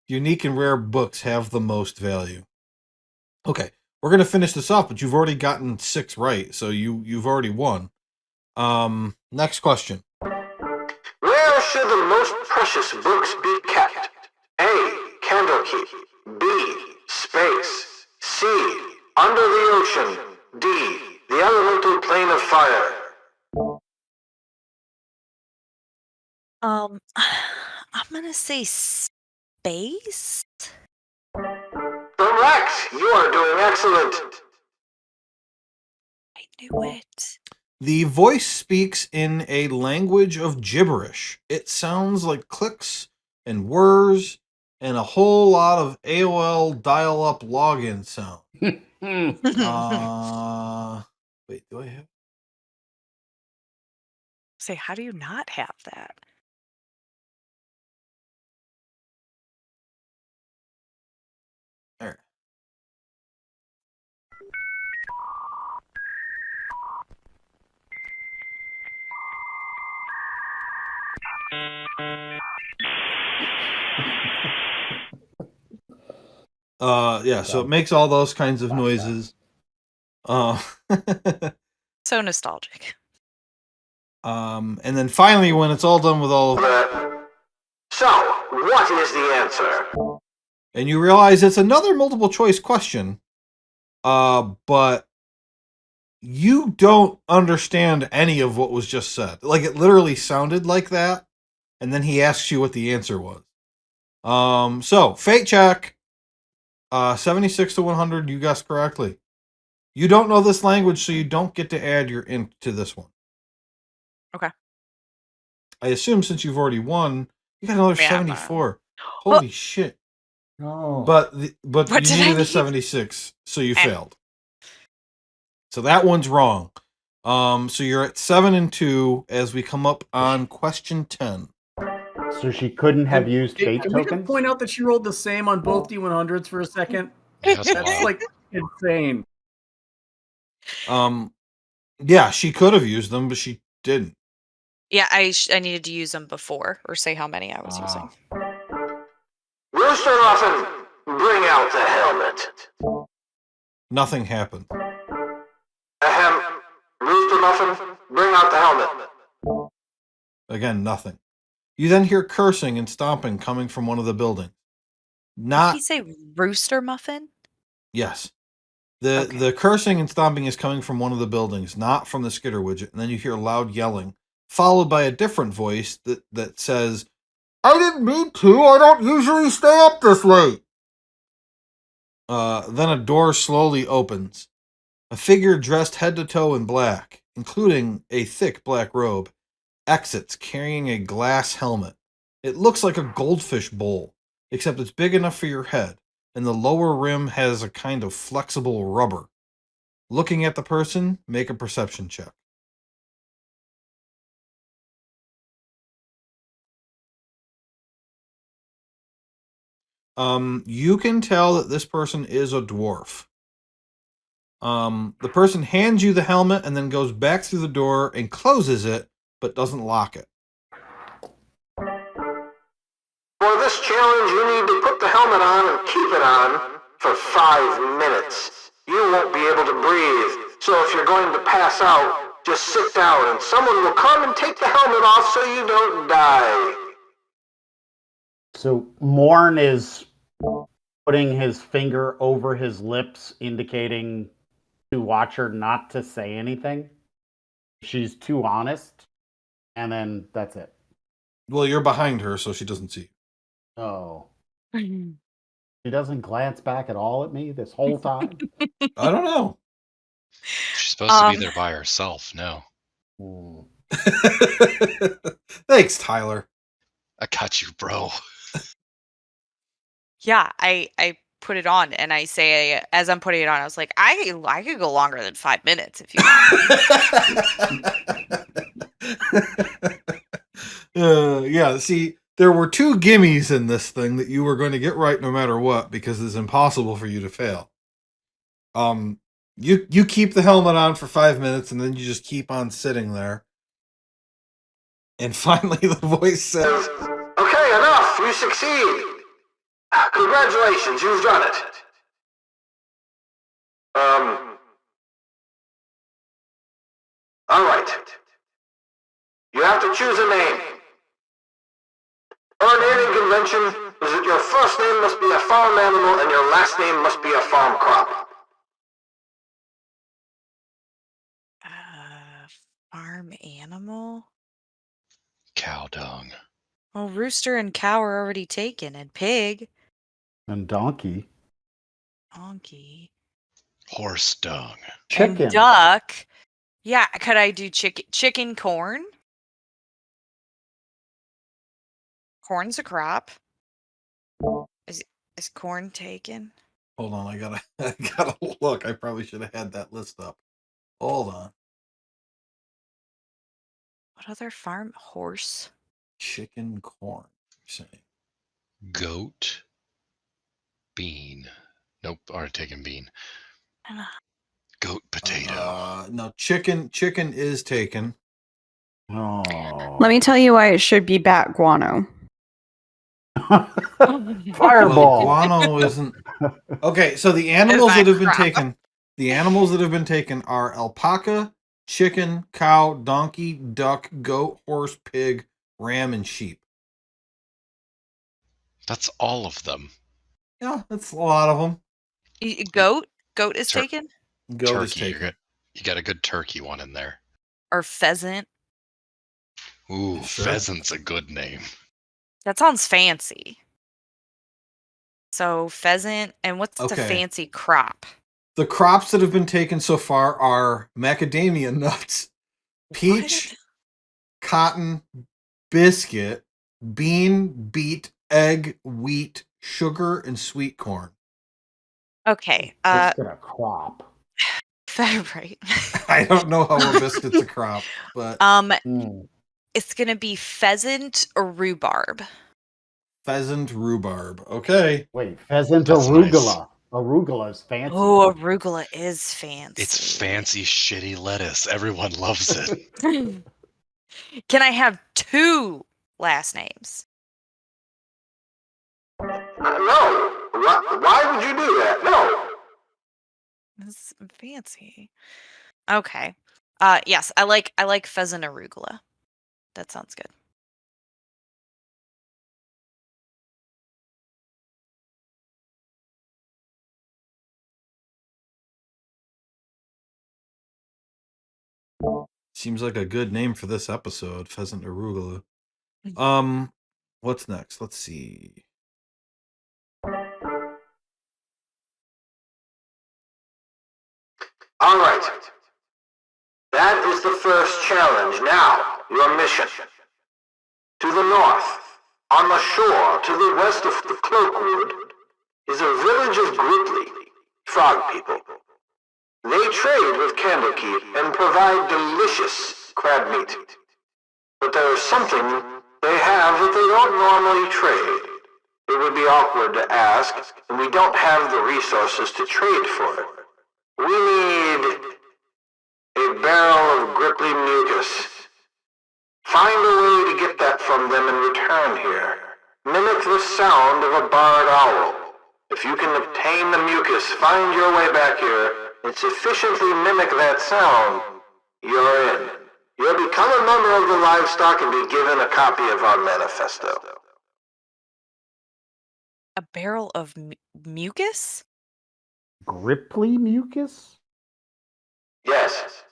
and rare books have the most value. Okay, we're gonna finish this off, but you've already gotten 6 right, so you've already won. Next question. Where should the most precious books be kept? A. Candlekeep. B. Space. C. Under the ocean. D. The elemental plane of fire. I'm gonna say space. Correct. You are doing excellent. I knew it. The voice speaks in a language of gibberish. It sounds like clicks and whirs and a whole lot of AOL dial-up login sound. Wait, do I have? Say, how do you not have that? There. Yeah, so it makes all those kinds of noises. So nostalgic. And then finally, when it's all done with all of that. So, what is the answer? And you realize it's another multiple choice question, but you don't understand any of what was just said. Like, it literally sounded like that, and then he asks you what the answer was. So, fate check. 76 to 100, you guessed correctly. You don't know this language, so you don't get to add your int to this one. Okay. I assume since you've already won, you got another 74. Holy shit. No. But you What did I needed a need? 76, so you failed. So that one's wrong. So you're at 7 and 2 as we come up on question 10. So she couldn't have used fate Can we tokens? just point out that she rolled the same on both D100s for a second? That's That's wild. like insane. Yeah, she could have used them, but she didn't. Yeah, I needed to use them before, or say how many I was using. Rooster Muffin, bring out the helmet. Nothing happened. Ahem. Rooster Muffin, bring out the helmet. Again, nothing. You then hear cursing and stomping coming from one of the buildings. Did he say rooster muffin? Yes. The cursing and stomping is coming from one of the buildings, not from the skitter widget. And then you hear loud yelling, followed by a different voice that says, "I didn't mean to. I don't usually stay up this late." Then a door slowly opens. A figure dressed head to toe in black, including a thick black robe, exits carrying a glass helmet. It looks like a goldfish bowl, except it's big enough for your head, and the lower rim has a kind of flexible rubber. Looking at the person, make a perception check. You can tell that this person is a dwarf. The person hands you the helmet and then goes back through the door and closes it but doesn't lock it. For this challenge, you need to put the helmet on and keep it on for 5 minutes. You won't be able to breathe, so if you're going to pass out, just sit down and someone will come and take the helmet off so you don't die. So Morn is putting his finger over his lips, indicating to Watcher not to say anything. She's too honest, and then that's it. Well, you're behind her, so she doesn't see you. Oh. She doesn't glance back at all at me this whole time? I don't know. She's supposed to be there by herself. No. Thanks, Tyler. I got you, bro. Yeah, I put it on and I say, as I'm putting it on, I was like, I could go longer than 5 minutes if you want. Yeah, see, there were 2 gimmies in this thing that you were going to get right no matter what, because it's impossible for you to fail. You keep the helmet on for 5 minutes, and then you just keep on sitting there. And finally the voice says, Okay, enough! You succeed! Congratulations, you've done it. Alright. You have to choose a name. For a naming convention is that your first name must be a farm animal and your last name must be a farm crop. Farm animal? Cow dung. Well, rooster and cow are already taken, and pig. And donkey. Donkey. Horse dung. Chicken. And duck. Yeah, could I do chicken corn? Corn's a crop. Is corn taken? hold on, I gotta look. I probably should have had that list up. Hold on. What other farm? Horse? Chicken corn, you're saying. Goat. Bean. Nope, already taken bean. Goat potato. No, chicken is taken. Oh. Let me tell you why it should be bat guano. Fireball. Well, guano isn't. Okay, so the animals that have been taken, are alpaca, chicken, cow, donkey, duck, goat, horse, pig, ram, and sheep. That's all of them. Yeah, that's a lot of them. Goat? Goat is taken? Goat is Turkey. taken. You got a good turkey one in there. Or pheasant? Ooh, Sure. Pheasant's a good name. That sounds fancy. So pheasant, and what's the fancy crop? The crops that have been taken so far are macadamia nuts, peach, cotton, biscuit, bean, beet, egg, wheat, sugar, and sweet corn. Okay. Biscuit a crop. Right. I don't know how a biscuit's a crop, but it's gonna be pheasant or rhubarb. Pheasant rhubarb. Okay. Wait, pheasant That's arugula. nice. Arugula is fancy. Oh, arugula is fancy. It's fancy, shitty lettuce. Everyone loves it. Can I have 2 last names? No. Why would you do that? No. That's fancy. Okay. Yes, I like pheasant arugula. That sounds good. Seems like a good name for this episode, Pheasant Arugula. What's next? Let's see. All right. That is the first challenge. Now, your mission. To the north, on the shore to the west of the Cloakwood, is a village of Gripply, frog people. They trade with Candlekeep and provide delicious crab meat. But there is something they have that they don't normally trade. It would be awkward to ask, and we don't have the resources to trade for it. We need a barrel of Gripply mucus. Find a way to get that from them and return here. Mimic the sound of a barred owl. If you can obtain the mucus, find your way back here, and sufficiently mimic that sound, you're in. You'll become a member of the livestock and be given a copy of our manifesto. A barrel of mucus? Gripply mucus? Yes.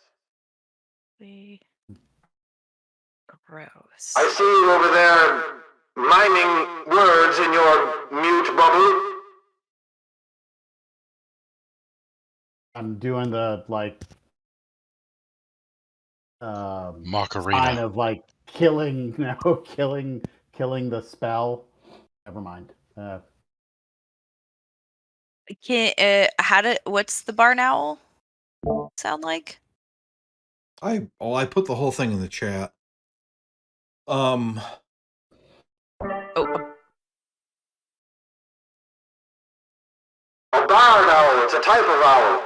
Gross. I see you over there miming words in your mute bubble. I'm doing the Macarena. sign of killing, killing the spell. Never mind. What's the barn owl sound like? I put the whole thing in the chat. Oh, A barred owl, it's a type of owl.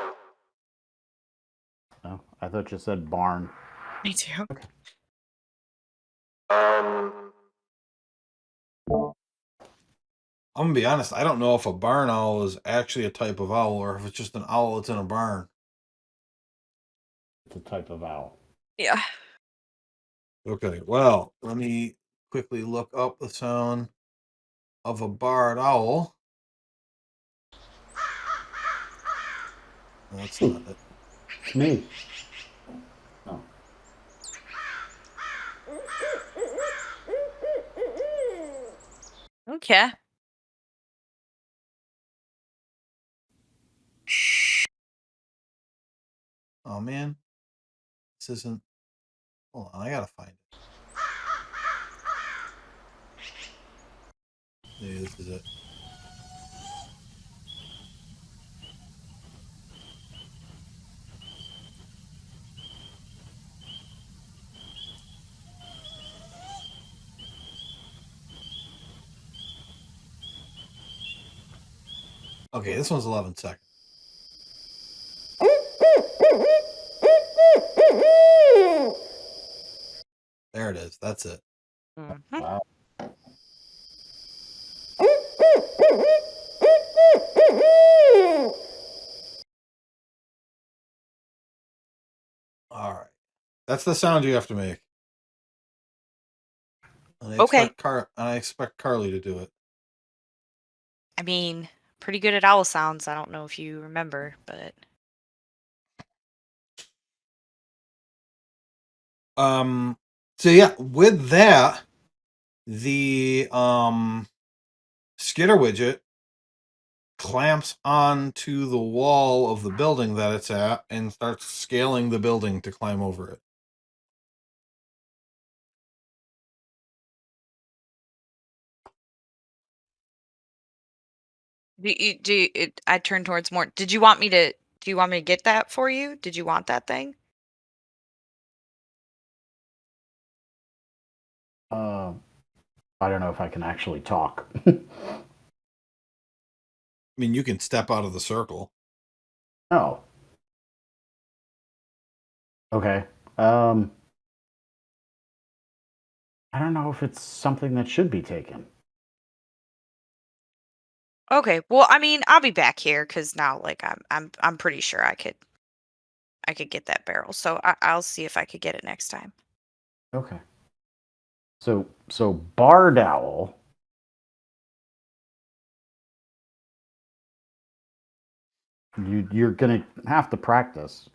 Oh, I thought you said barn. me too. I'm gonna be honest, I don't know if a barn owl is actually a type of owl or if it's just an owl that's in a barn. It's a type of owl. Yeah. Okay, well, let me quickly look up the sound of a barred owl. That's not it. It's me. Oh. Okay. Oh man, this isn't. Hold on, I gotta find it. Maybe this is it. Okay, this one's 11 seconds. There it is. That's it. Mm-hmm. Wow. All right. That's the sound you have to make. And Okay. I expect Carly to do it. I mean, pretty good at owl sounds. I don't know if you remember, but So yeah, with that, the skitter widget clamps onto the wall of the building that it's at and starts scaling the building to climb over it. I turn towards more. Do you want me to get that for you? Did you want that thing? I don't know if I can actually talk. I mean, you can step out of the circle. Oh. Okay. I don't know if it's something that should be taken. Okay. Well, I mean, I'll be back here because now, like, I'm pretty sure I could get that barrel. So I'll see if I could get it next time. Okay. So barred owl. You're gonna have to practice.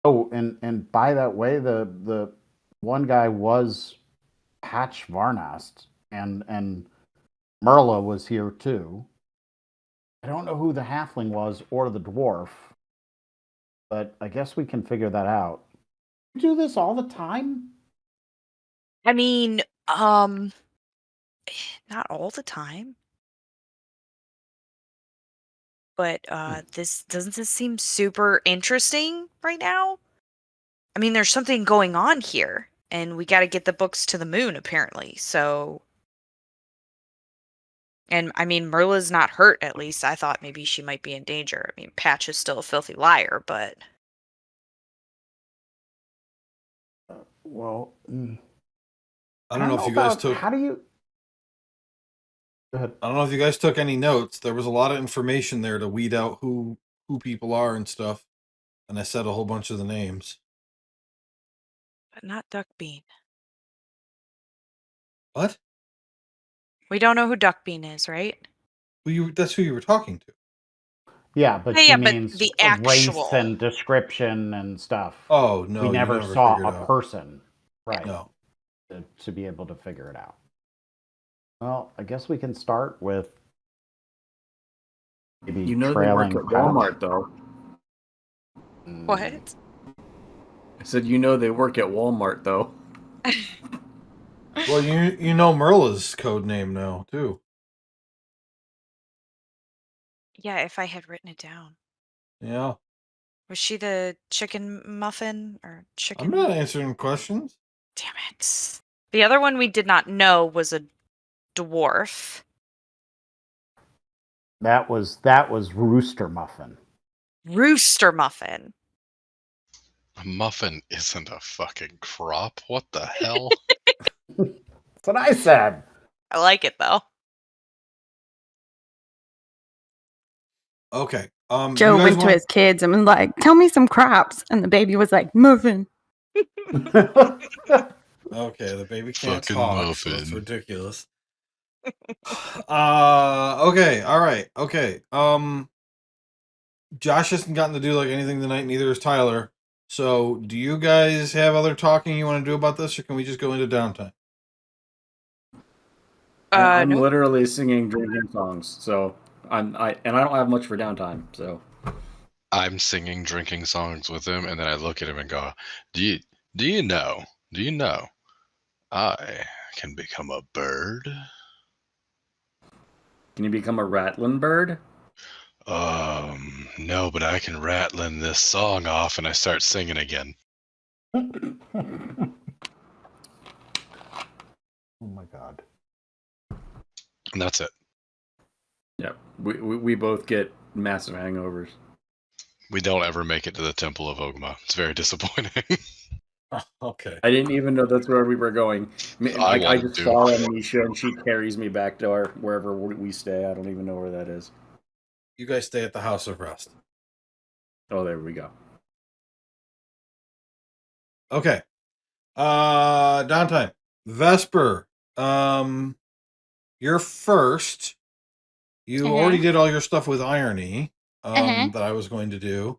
Oh, and by that way, the one guy was Patch Varnast, and Merla was here too. I don't know who the halfling was or the dwarf, but I guess we can figure that out. You do this all the time? I mean, not all the time. But doesn't this seem super interesting right now? I mean, there's something going on here, and we got to get the books to the moon apparently. So, and I mean, Merla's not hurt. At least I thought maybe she might be in danger. I mean, Patch is still a filthy liar, but Well, I don't know if you guys took. How do you? Go ahead. I don't know if you guys took any notes. There was a lot of information there to weed out who people are and stuff, and I said a whole bunch of the names. But not Duckbean. What? We don't know who Duckbean is, right? That's who you were talking to. Yeah, but Yeah, she yeah, but means the race actual. and description and stuff. Oh no, we you never never saw figured a out. person, right? No. To be able to figure it out. Well, I guess we can start with maybe You know they trailing work at path. Walmart, though. What? I said you know they work at Walmart, though. Well, you know Merla's code name now too. Yeah, if I had written it down. Yeah. Was she the chicken muffin or chicken? I'm not answering questions. Damn it. The other one we did not know was a dwarf. That was Rooster Muffin. Rooster muffin. A muffin isn't a fucking crop. What the hell? That's what I said. I like it though. Okay. Joe you guys went to his kids and was like, "Tell me some crops," and the baby was like, "Muffin." Okay, the baby can't Fucking talk, so it's muffin. ridiculous. Okay, all right, okay. Josh hasn't gotten to do like anything tonight, neither has Tyler. So, do you guys have other talking you want to do about this, or can we just go into downtime? I'm No. literally singing drinking songs, so I don't have much for downtime, so. I'm singing drinking songs with him, and then I look at him and go, Do you know I can become a bird? Can you become a rattling bird? No, but I can rattling this song off, and I start singing again. Oh my god. And that's it. Yeah, we both get massive hangovers. We don't ever make it to the Temple of Ogma. It's very disappointing. Okay. I didn't even know that's where we were going. I I wanted just to. follow Anisha and she carries me back to wherever we stay. I don't even know where that is. You guys stay at the House of Rest. Oh, there we go. Okay. Downtime. Vesper. You're first. You already did all your stuff with irony. That I was going to do.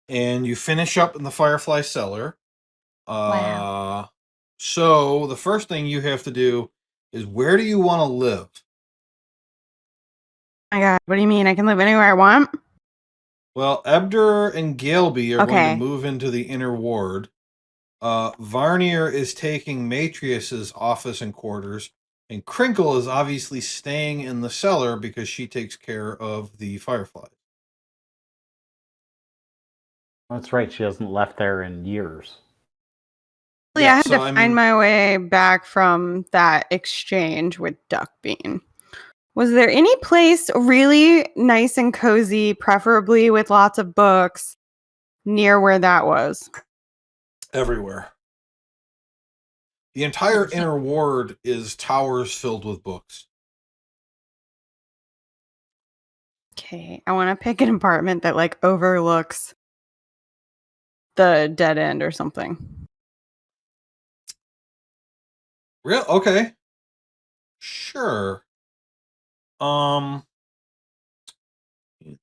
And you finish up in the Firefly Cellar. Wow. So the first thing you have to do is, where do you want to live? My God, what do you mean? I can live anywhere I want? Well, Ebder and Galeby are going Okay. to move into the inner ward. Varnier is taking Matrius's office and quarters, and Crinkle is obviously staying in the cellar because she takes care of the Fireflies. That's right. She hasn't left there in years. Yeah, I had so, to find my way back from that exchange with Duckbean. Was there any place really nice and cozy, preferably with lots of books, near where that was? Everywhere. The entire inner ward is towers filled with books. Okay, I want to pick an apartment that like overlooks the dead end or something. Real? Okay. Sure. Let's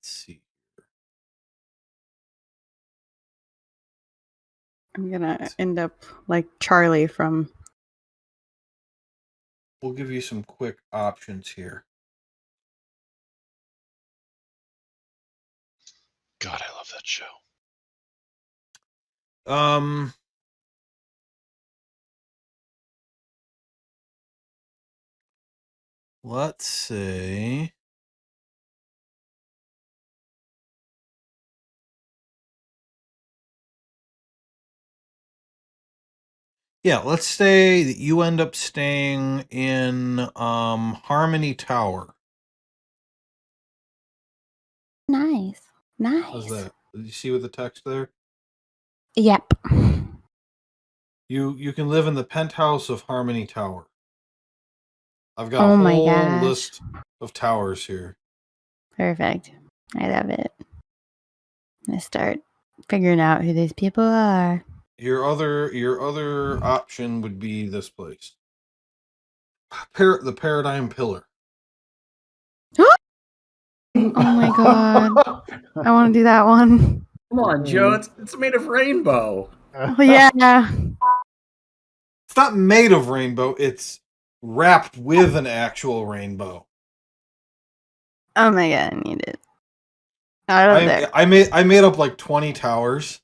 see. I'm gonna end up like Charlie from. We'll give you some quick options here. God, I love that show. Let's say let's say that you end up staying in Harmony Tower. Nice. How's that? Did you see with the text there? Yep. You can live in the penthouse of Harmony Tower. I've got Oh a my whole gosh. list of towers here. Perfect. I love it. I'm gonna start figuring out who these people are. Your other option would be this place. The Paradigm Pillar. Oh my god. I want to do that one. Come on, Joe. It's made of rainbow. Oh, yeah. It's not made of rainbow. It's wrapped with an actual rainbow. Oh my god, I need it. Out of there. I made up like 20 towers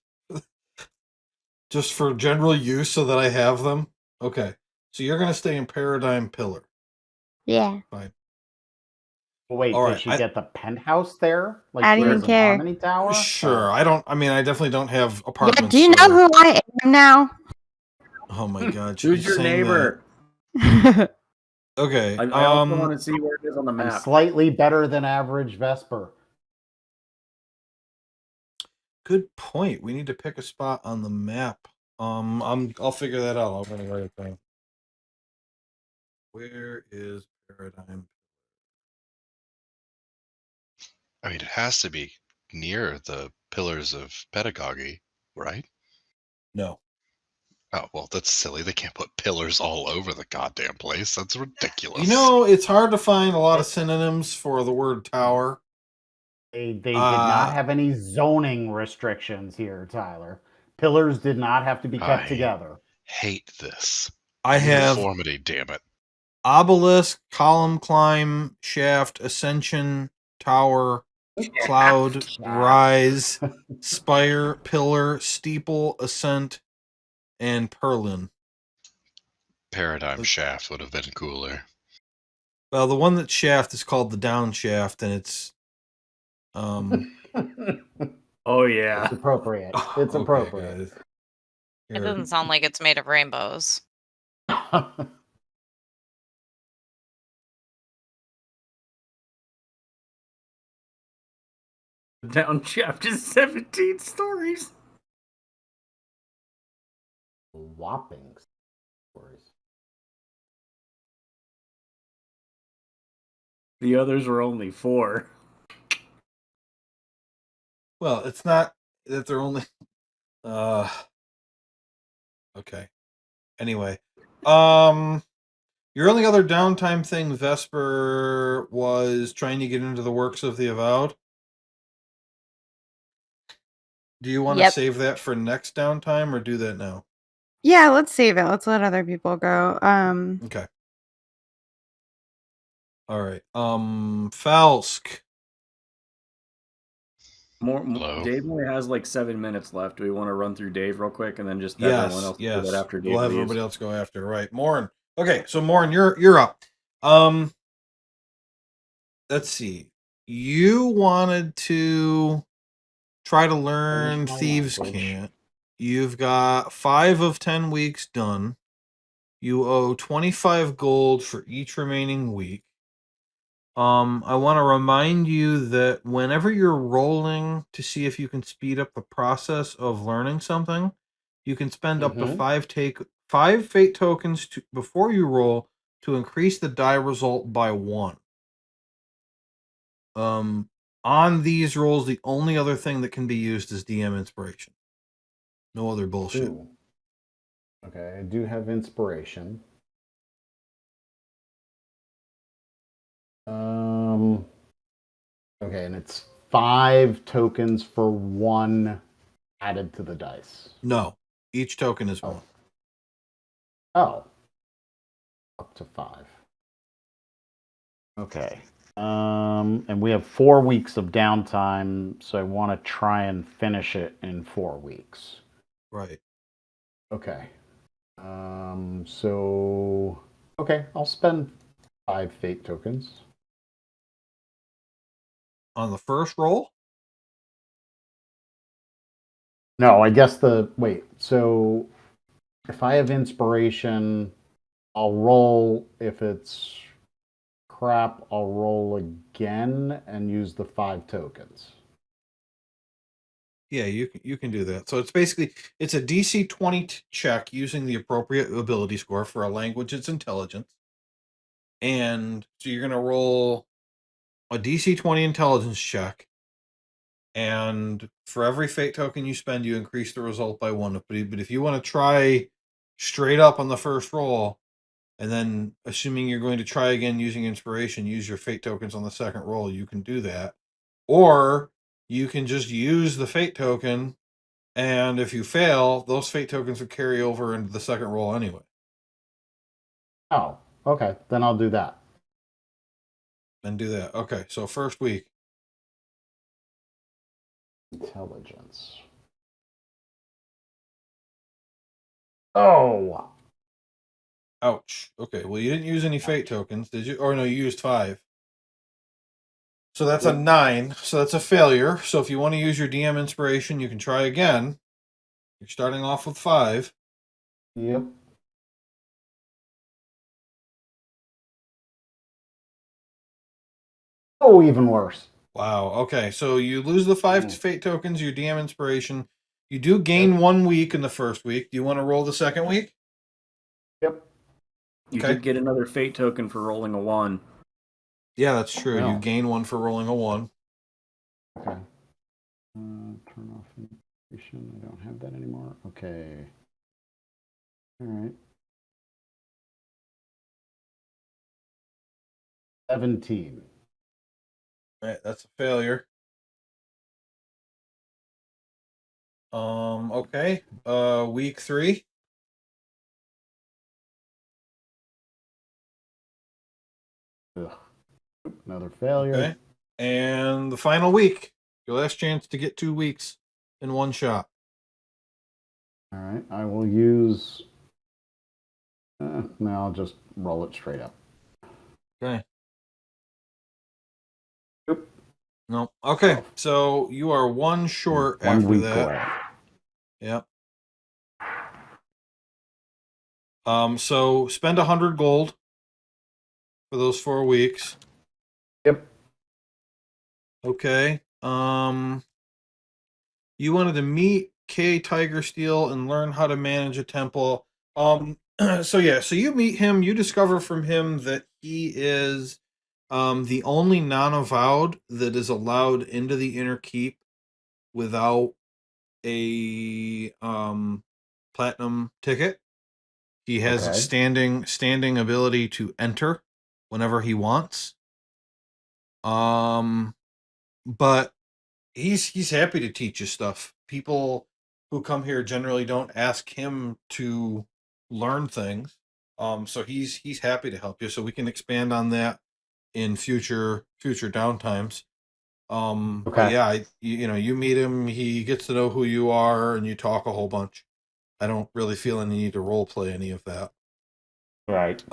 just for general use so that I have them. Okay. So you're gonna stay in Paradigm Pillar. Yeah. Fine. Well, wait, All did right, she get the penthouse there? Like I don't where even the care. Harmony Tower? Sure. Oh. I definitely don't have Yeah, apartments. do you know who I am now? Oh my god, Who's your neighbor? Okay. I also want to see where it is on the I'm map. slightly better than average Vesper. Good point. We need to pick a spot on the map. I'll figure that out. I'll run it right down. Where is Paradigm? I mean, it has to be near the pillars of pedagogy, right? No. Oh, well, that's silly. They can't put pillars all over the goddamn place. That's ridiculous. You know, it's hard to find a lot of synonyms for the word tower. They did not have any zoning restrictions here, Tyler. Pillars did not have to be kept together. Hate this. I have Uniformity, damn it. obelisk, column climb, shaft, ascension, tower, cloud, rise, spire, pillar, steeple, ascent, and purlin. Paradigm shaft would have been cooler. Well, the one that's shaft is called the down shaft, and it's Oh yeah. It's appropriate. It's okay, appropriate. guys. It doesn't sound like it's made of rainbows. Down chapter 17 stories. Whopping stories. The others were only 4. Well, it's not that they're only okay. Anyway, your only other downtime thing, Vesper, was trying to get into the works of the Avowed. Do you want to save that for next downtime or do that now? Yeah, let's save it. Let's let other people go. Okay. All right. Falsk. Dave only has like 7 minutes left. Do we want to run through Dave real quick and then just everyone else do that after Dave We'll have leaves? everybody else go after. Right. Morn. Okay, so Morn, you're up. Let's see. You wanted to try to learn Thieves' Cant. You've got 5 of 10 weeks done. You owe 25 gold for each remaining week. I want to remind you that whenever you're rolling to see if you can speed up the process of learning something, you can spend up to 5 fate tokens before you roll to increase the die result by 1. On these rolls, the only other thing that can be used is DM inspiration. No other bullshit. Ooh. Okay, I do have inspiration. Okay, and it's 5 tokens for 1 added to the dice. No, each token is 1. Oh. Up to 5. Okay. And we have 4 weeks of downtime, so I want to try and finish it in 4 weeks. Right. Okay. Okay, I'll spend 5 fate tokens. On the first roll? No, I guess wait, so if I have inspiration, I'll roll. If it's crap, I'll roll again and use the 5 tokens. Yeah, you can do that. So it's a DC 20 check using the appropriate ability score for a language. It's intelligence. And so you're going to roll a DC 20 intelligence check. And for every fate token you spend, you increase the result by 1. But if you want to try straight up on the first roll, and then assuming you're going to try again using inspiration, use your fate tokens on the second roll, you can do that. Or you can just use the fate token, and if you fail, those fate tokens will carry over into the second roll anyway. Oh, okay. Then I'll do that. And do that. Okay, so first week. Intelligence. Oh. Ouch. Okay, well, you didn't use any fate tokens, did you? Or no, you used 5. So that's a 9. So that's a failure. So if you want to use your DM inspiration, you can try again. You're starting off with 5. Yep. Oh, even worse. Wow. Okay, so you lose the 5 fate tokens, your DM inspiration. You do gain 1 week in the first week. Do you want to roll the second week? Yep. You Okay. did get another fate token for rolling a 1. Yeah, that's true. Wow. You gain 1 for rolling a 1. Okay. Turn off inspiration. I don't have that anymore. Okay. All right. 17. All right, that's a failure. Okay. Week 3. Ugh. Another failure. Okay. And the final week. Your last chance to get 2 weeks in one shot. All right. I will use. No, I'll just roll it straight up. Okay. Oop. No. Okay. So you are 1 short 1 after week that. away. Yep. So spend 100 gold for those 4 weeks. Yep. Okay. You wanted to meet K Tiger Steel and learn how to manage a temple. So you meet him, you discover from him that he is the only non-avowed that is allowed into the inner keep without a platinum ticket. He has Okay. standing ability to enter whenever he wants. But he's happy to teach you stuff. People who come here generally don't ask him to learn things. So he's happy to help you. So we can expand on that in future downtimes. But Okay. yeah, you meet him, he gets to know who you are, and you talk a whole bunch. I don't really feel any need to role play any of that. Right.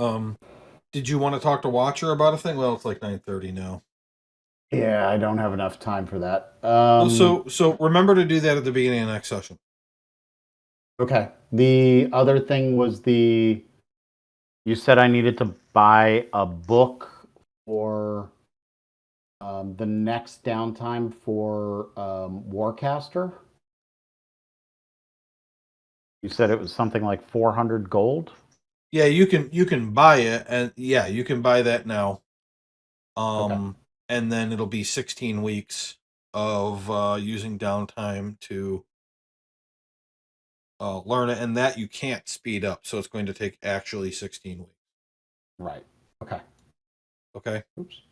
Did you want to talk to Watcher about a thing? Well, it's like 9:30 now. Yeah, I don't have enough time for that. So remember to do that at the beginning of next session. Okay. The other thing was you said I needed to buy a book for the next downtime for Warcaster. You said it was something like 400 gold. Yeah, you can buy it, and yeah, you can buy that now. Okay. And then it'll be 16 weeks of using downtime to learn it, and that you can't speed up, so it's going to take actually 16 weeks. Right. Okay. Okay. Oops.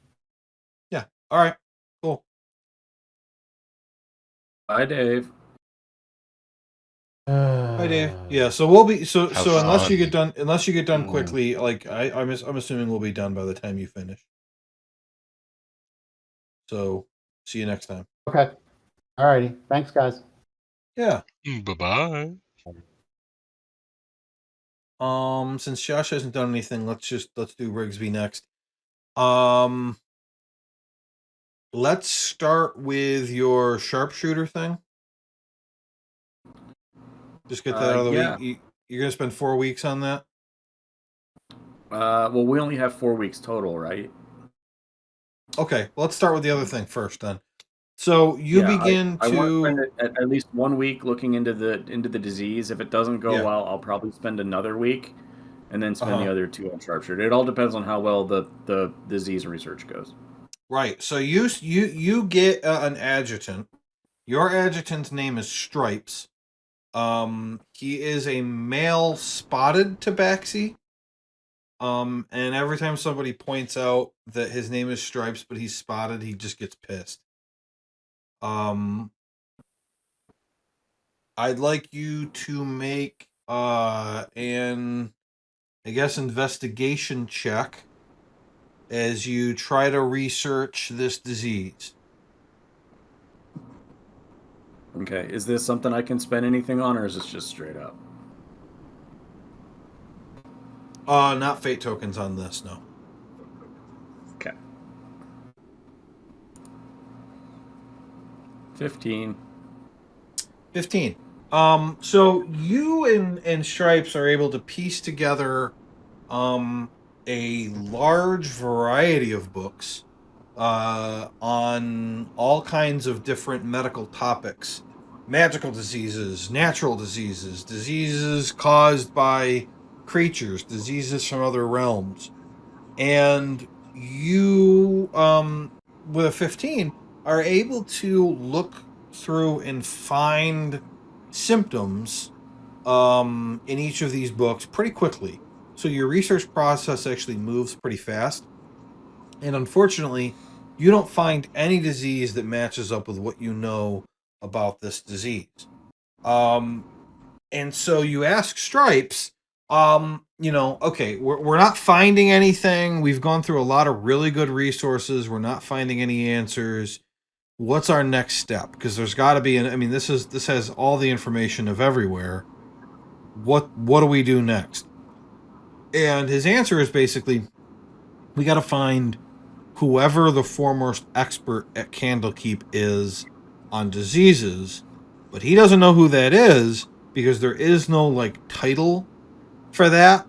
Yeah. All right. Cool. Bye, Dave. Hi, Dave. Yeah. So we'll be so Have unless you fun. get done quickly, like I'm assuming we'll be done by the time you finish. So see you next time. Okay. All righty. Thanks, guys. Yeah. Bye-bye. Since Josh hasn't done anything, let's do Rigsby next. Let's start with your sharpshooter thing. Just get that out of the way. You're gonna spend 4 weeks on that. Well, we only have 4 weeks total, right? Okay, well, let's start with the other thing first then. So you begin I want to to spend at least 1 week looking into the disease. If it doesn't go well, I'll probably spend another week, and then spend the other 2 on sharpshooter. It all depends on how well the disease research goes. Right. So you get an adjutant. Your adjutant's name is Stripes. He is a male spotted tabaxi. And every time somebody points out that his name is Stripes, but he's spotted, he just gets pissed. I'd like you to make an, I guess, investigation check as you try to research this disease. Okay, is this something I can spend anything on, or is this just straight up? Not fate tokens on this, no. Okay. 15. 15. So you and Stripes are able to piece together a large variety of books on all kinds of different medical topics. Magical diseases, natural diseases, diseases caused by creatures, diseases from other realms. And you, with a 15, are able to look through and find symptoms in each of these books pretty quickly. So your research process actually moves pretty fast. And unfortunately, you don't find any disease that matches up with what you know about this disease. And so you ask Stripes, okay, we're not finding anything. We've gone through a lot of really good resources. We're not finding any answers. What's our next step? Because there's got to be this has all the information of everywhere. What do we do next? And his answer is basically, we got to find whoever the foremost expert at Candlekeep is on diseases, but he doesn't know who that is because there is no title for that.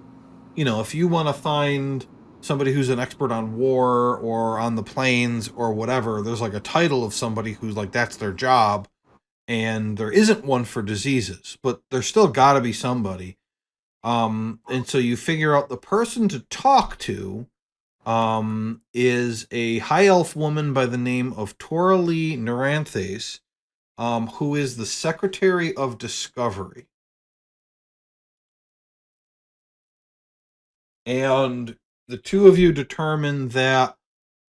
If you want to find somebody who's an expert on war or on the plains or whatever, there's a title of somebody who's that's their job, and there isn't one for diseases, but there's still got to be somebody. And so you figure out the person to talk to is a high elf woman by the name of Toralee Neranthes, who is the Secretary of Discovery. And the two of you determine that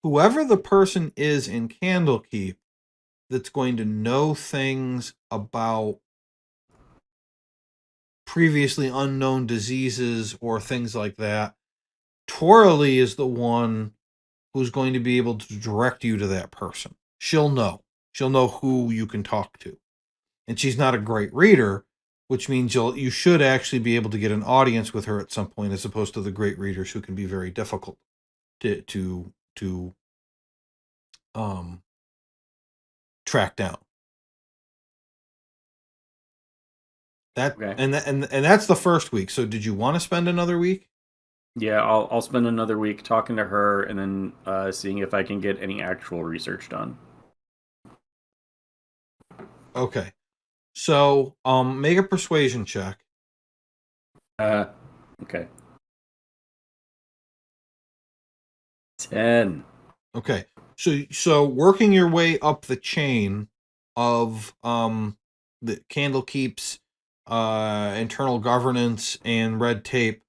whoever the person is in Candlekeep that's going to know things about previously unknown diseases or things like that, Toralee is the one who's going to be able to direct you to that person. She'll know. She'll know who you can talk to. And she's not a great reader, which means you should actually be able to get an audience with her at some point, as opposed to the great readers who can be very difficult to track down. That okay. and that's the first week. So did you want to spend another week? Yeah, I'll spend another week talking to her and then seeing if I can get any actual research done. Okay. So make a persuasion check. Okay. 10. Okay. So working your way up the chain of the Candlekeep's internal governance and red tape,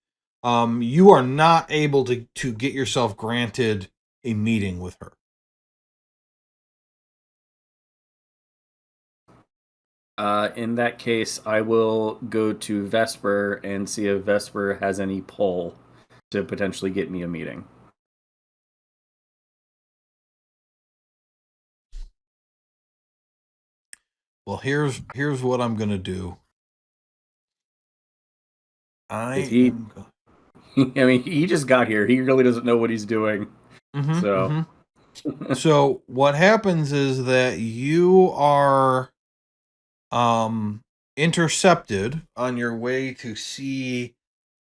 you are not able to get yourself granted a meeting with her. In that case, I will go to Vesper and see if Vesper has any pull to potentially get me a meeting. Well, here's what I'm gonna do. I mean, he just got here. He really doesn't know what he's doing. So what happens is that you are intercepted on your way to see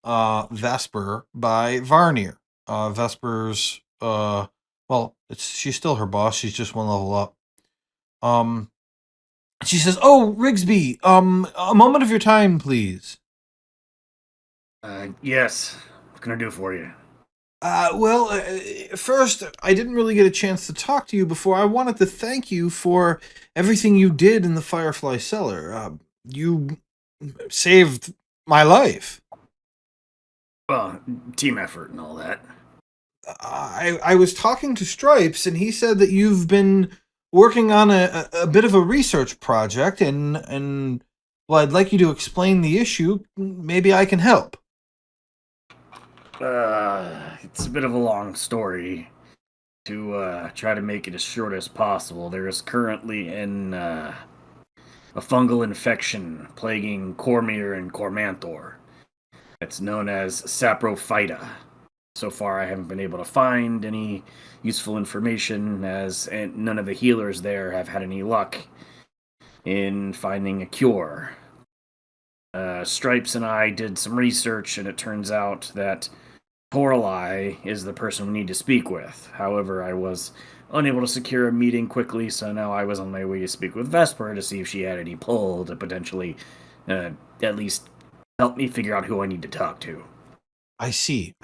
Vesper by Varnier. Vesper's she's still her boss. She's just one level up. She says, "Oh, Rigsby, a moment of your time, please." Yes. can I do for you? First, I didn't really get a chance to talk to you before. I wanted to thank you for everything you did in the Firefly Cellar. You saved my life. Well, team effort and all that. I was talking to Stripes, and he said that you've been working on a bit of a research project, and well, I'd like you to explain the issue. Maybe I can help. It's a bit of a long story. To try to make it as short as possible, there is currently a fungal infection plaguing Cormir and Cormanthor. It's known as saprophyta. So far, I haven't been able to find any useful information, as none of the healers there have had any luck in finding a cure. Stripes and I did some research, and it turns out that Torlai is the person we need to speak with. However, I was unable to secure a meeting quickly, so now I was on my way to speak with Vesper to see if she had any pull to potentially at least help me figure out who I need to talk to. I see.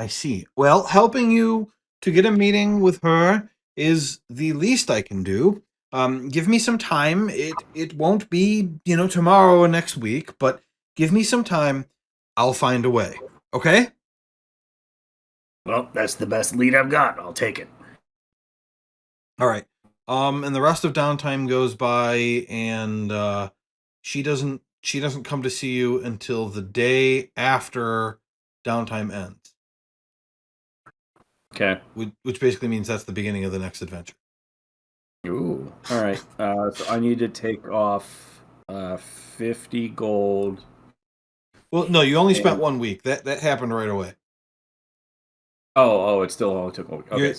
Well, helping you to get a meeting with her is the least I can do. Give me some time. It won't be, tomorrow or next week, but give me some time. I'll find a way. Okay? Well, that's the best lead I've got. I'll take it. All right. And the rest of downtime goes by, and she doesn't come to see you until the day after downtime ends. Okay. Which basically means that's the beginning of the next adventure. Ooh. All right. So I need to take off 50 gold. Well, no, you only spent 1 week. That happened right away. Oh, it still only took a week. Okay,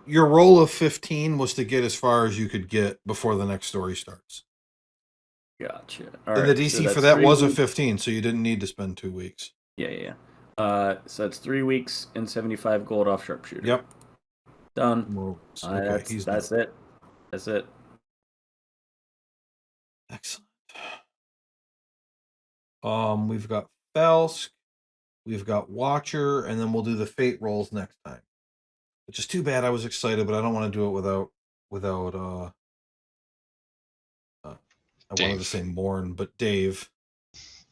Your roll of 15 was to get as far as you could get before the next story starts. Gotcha. And the DC for that was a 15, so you didn't need to spend 2 weeks. Yeah. So that's 3 weeks and 75 gold off sharpshooter. Yep. Done. Okay, that's it. That's it. Excellent. We've got Felsk, we've got Watcher, and then we'll do the fate rolls next time. Which is too bad. I was excited, but I don't want to do it without I wanted to say Morn, but Dave.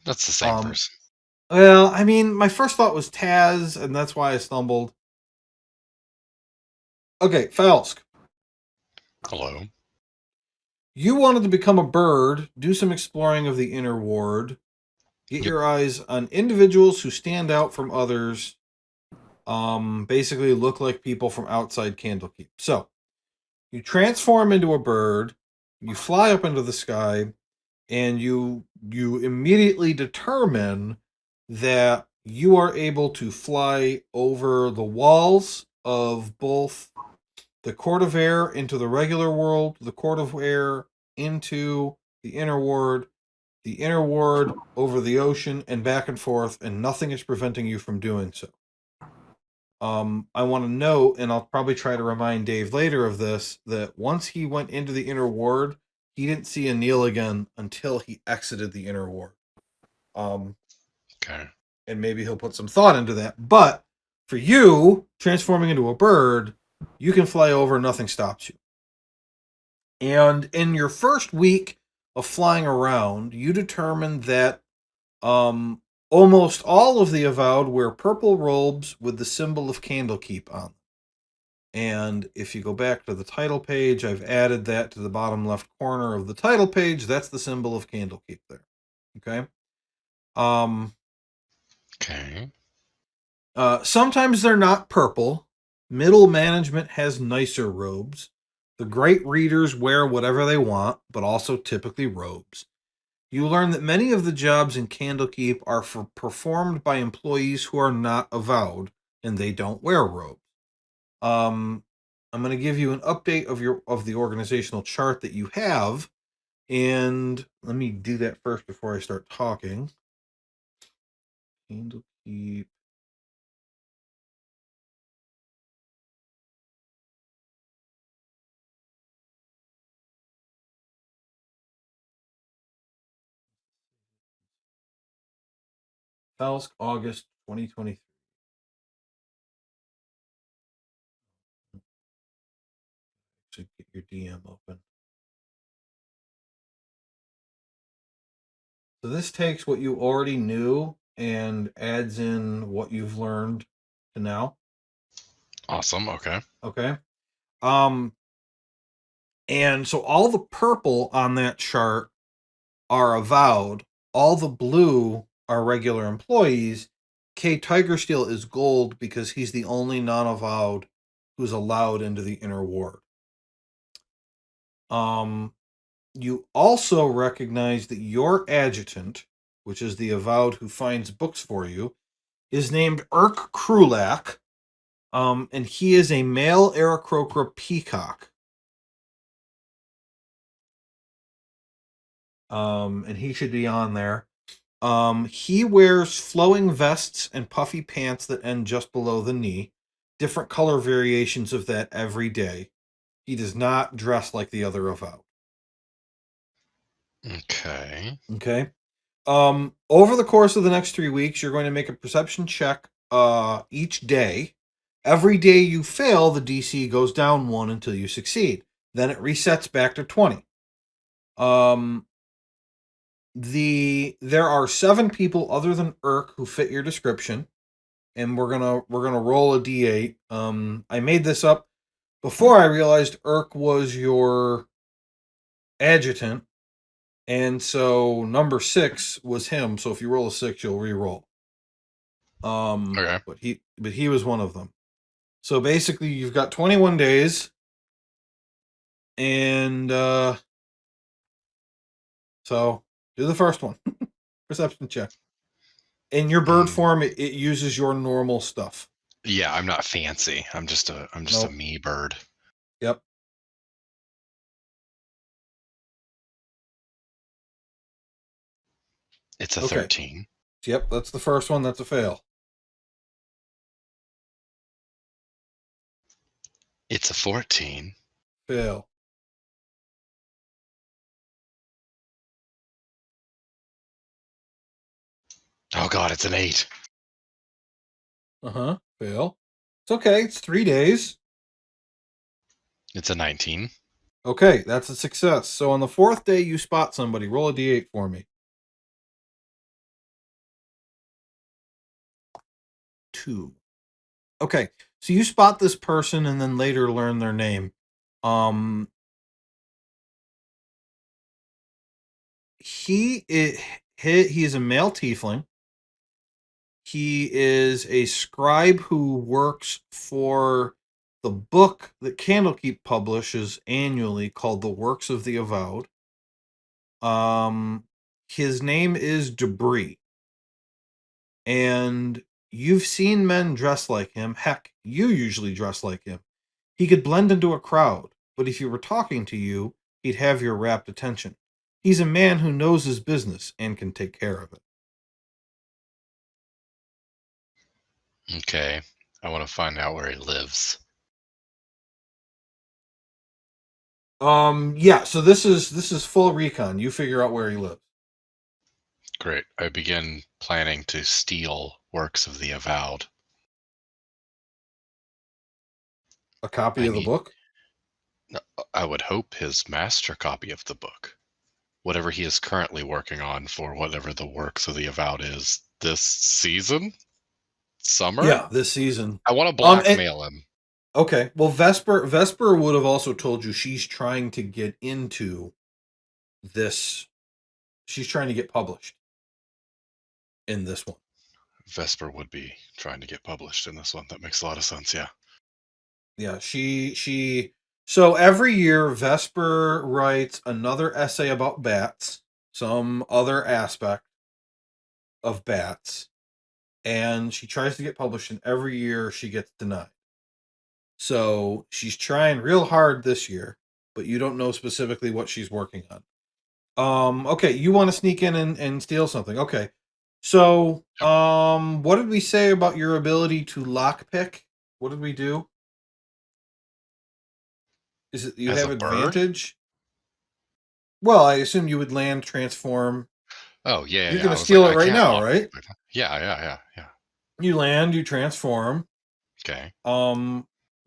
That's the same person. Well, I mean, my first thought was Taz, and that's why I stumbled. Okay, Felsk. Hello. You wanted to become a bird, do some exploring of the inner ward, get your eyes on individuals who stand out from others, basically look like people from outside Candlekeep. So, you transform into a bird, you fly up into the sky, and you immediately determine that you are able to fly over the walls of both the Court of Air into the regular world, the Court of Air into the inner ward over the ocean, and back and forth, and nothing is preventing you from doing so. I want to note, and I'll probably try to remind Dave later of this, that once he went into the inner ward, he didn't see Anil again until he exited the inner ward. Okay. And maybe he'll put some thought into that. But for you, transforming into a bird, you can fly over, nothing stops you. And in your first week of flying around, you determined that almost all of the Avowed wear purple robes with the symbol of Candlekeep on them. And if you go back to the title page, I've added that to the bottom left corner of the title page. That's the symbol of Candlekeep there. Okay. Okay. Sometimes they're not purple. Middle management has nicer robes. The great readers wear whatever they want, but also typically robes. You learn that many of the jobs in Candlekeep are performed by employees who are not avowed, and they don't wear robes. I'm going to give you an update of the organizational chart that you have, and let me do that first before I start talking. Candlekeep. Felsk, August 2023. to get your DM open. So this takes what you already knew and adds in what you've learned to now. Awesome. Okay. Okay. And so all the purple on that chart are avowed. All the blue are regular employees. K Tigersteel is gold because he's the only non-avowed who's allowed into the inner ward. You also recognize that your adjutant, which is the avowed who finds books for you, is named Urk Krulak, and he is a male Aarakocra peacock. And he should be on there. He wears flowing vests and puffy pants that end just below the knee. Different color variations of that every day. He does not dress like the other avowed. Okay. Okay. Over the course of the next 3 weeks, you're going to make a perception check each day. Every day you fail, the DC goes down 1 until you succeed. Then it resets back to 20. There are 7 people other than Urk who fit your description, and we're gonna roll a D8. I made this up before I realized Urk was your adjutant, and so number 6 was him. So if you roll a 6, you'll re-roll. Okay. But he was one of them. So basically, you've got 21 days, and so do the first one, perception check. In your bird form, it uses your normal stuff. Yeah, I'm not fancy. I'm just a me bird. Yep. It's a 13. Yep, that's the first one. That's a fail. It's a 14. Fail. Oh God, it's an 8. Fail. It's okay. It's 3 days. It's a 19. Okay, that's a success. So on the 4th day, you spot somebody. Roll a D8 for me. 2. Okay, so you spot this person and then later learn their name. He is a male tiefling. He is a scribe who works for the book that Candlekeep publishes annually called The Works of the Avowed. His name is Debris. And you've seen men dress like him. Heck, you usually dress like him. He could blend into a crowd, but if he were talking to you, he'd have your rapt attention. He's a man who knows his business and can take care of it. Okay. I want to find out where he lives. Yeah, so this is full recon. You figure out where he lives. Great. I begin planning to steal Works of the Avowed. A copy of the book? I would hope his master copy of the book. Whatever he is currently working on for whatever the Works of the Avowed is this season? Summer? Yeah, this season. I want to blackmail him. Okay. Well, Vesper would have also told you she's trying to get into this. She's trying to get published in this one. Vesper would be trying to get published in this one. That makes a lot of sense, yeah. Yeah, so every year Vesper writes another essay about bats, some other aspect of bats, and she tries to get published, and every year she gets denied. So she's trying real hard this year, but you don't know specifically what she's working on. Okay, you want to sneak in and steal something. Okay. So, what did we say about your ability to lockpick? What did we do? Is it you As have a bird? advantage? Well, I assume you would land, transform. Oh, yeah. You're yeah. going I to was steal like, it I right can't now, lock right? it. Yeah. You land, you transform. Okay.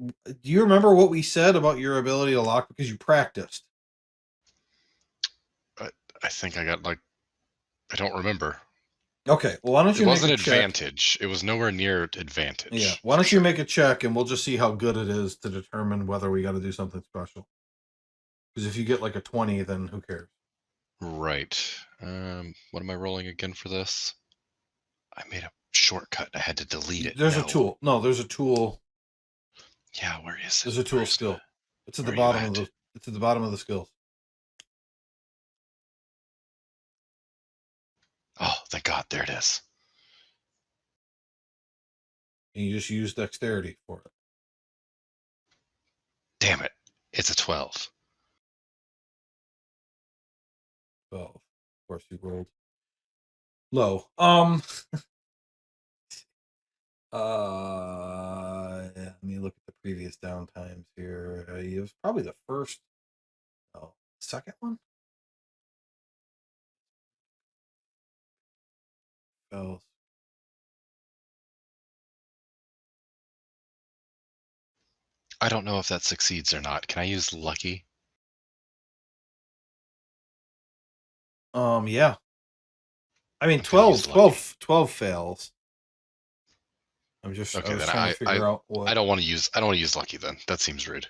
Do you remember what we said about your ability to lock because you practiced? I think I got I don't remember. Okay, well, why don't you It make wasn't a check? advantage. It was nowhere near advantage. Yeah, why don't you make a check and we'll just see how good it is to determine whether we got to do something special. Because if you get like a 20, then who cares? Right. What am I rolling again for this? I made a shortcut. I had to delete it. There's a tool. No, there's a tool. Yeah, where is it? There's a tool skill. It's at the where are you bottom at? of the. It's at the bottom of the skills. Oh, thank God! There it is. And you just use dexterity for it. Damn it! It's a 12. 12. Of course, you rolled low. Let me look at the previous downtimes here. It was probably the first. Oh, second one. Oh. I don't know if that succeeds or not. Can I use lucky? Yeah. I mean, I'm gonna use 12 fails. I'm just Okay, I was then trying to figure out what. I don't want to use lucky then. That seems rude.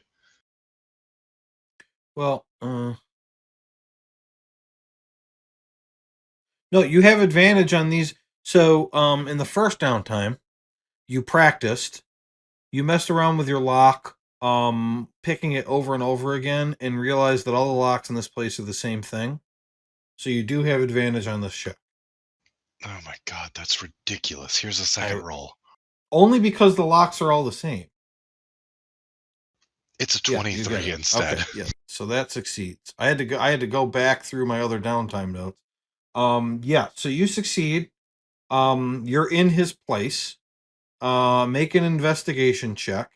Well, no, you have advantage on these. So, in the first downtime, you practiced, you messed around with your lock, picking it over and over again, and realized that all the locks in this place are the same thing. So you do have advantage on this check. Oh my God, that's ridiculous. Here's a second roll. Only because the locks are all the same. It's a 23 instead. Okay, yeah. So that succeeds. I had to go back through my other downtime notes. Yeah, so you succeed. You're in his place. Make an investigation check.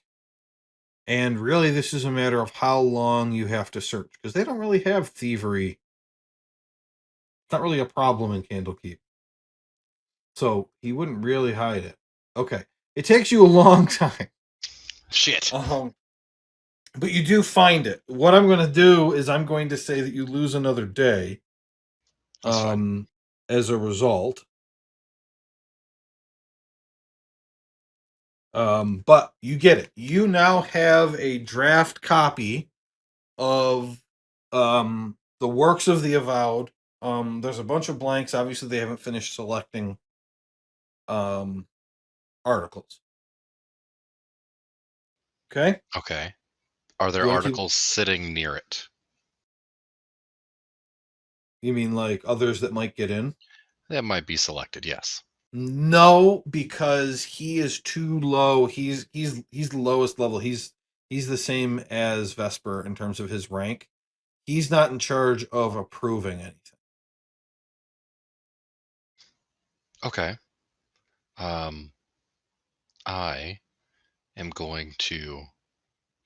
And really, this is a matter of how long you have to search, because they don't really have thievery. It's not really a problem in Candlekeep. So he wouldn't really hide it. Okay. It takes you a long time. Shit. But you do find it. What I'm going to do is I'm going to say that you lose another day. That's fine. As a result. But you get it. You now have a draft copy of the works of the Avowed. There's a bunch of blanks. Obviously, they haven't finished selecting articles. Okay. Okay. Are there articles sitting near it? You mean like others that might get in? That might be selected, yes. No, because he is too low. He's the lowest level. He's the same as Vesper in terms of his rank. He's not in charge of approving anything. Okay. I am going to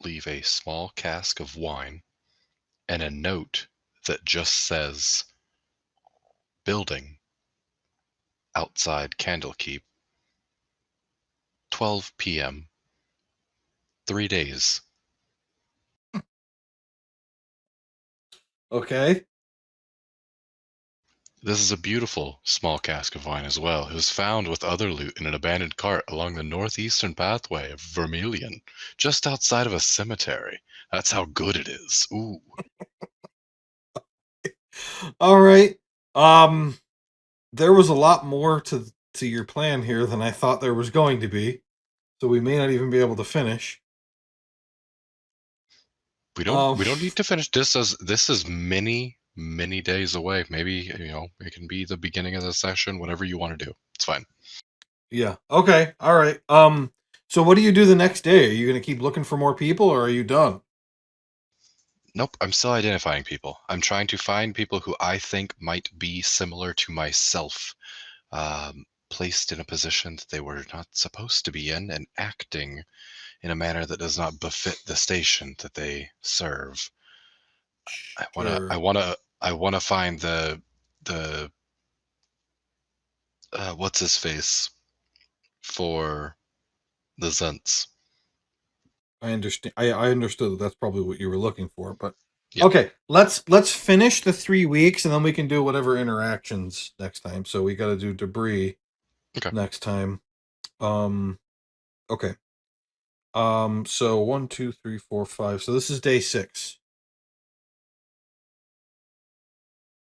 leave a small cask of wine and a note that just says building outside Candlekeep, 12 p.m., 3 days. Okay. This is a beautiful small cask of wine as well. It was found with other loot in an abandoned cart along the northeastern pathway of Vermilion, just outside of a cemetery. That's how good it is. Ooh. All right. There was a lot more to your plan here than I thought there was going to be, so we may not even be able to finish. We don't need to finish this is many days away. Maybe it can be the beginning of the session, whatever you want to do. It's fine. Yeah. Okay. All right. So what do you do the next day? Are you going to keep looking for more people, or are you done? Nope, I'm still identifying people. I'm trying to find people who I think might be similar to myself, placed in a position that they were not supposed to be in, and acting in a manner that does not befit the station that they serve. I wanna find the what's his face for the Zents. I understand. I understood that that's probably what you were looking for, but Yeah. okay. Let's finish the 3 weeks, and then we can do whatever interactions next time. So we got to do debris next time. Okay. So 1, 2, 3, 4, 5. So this is day 6.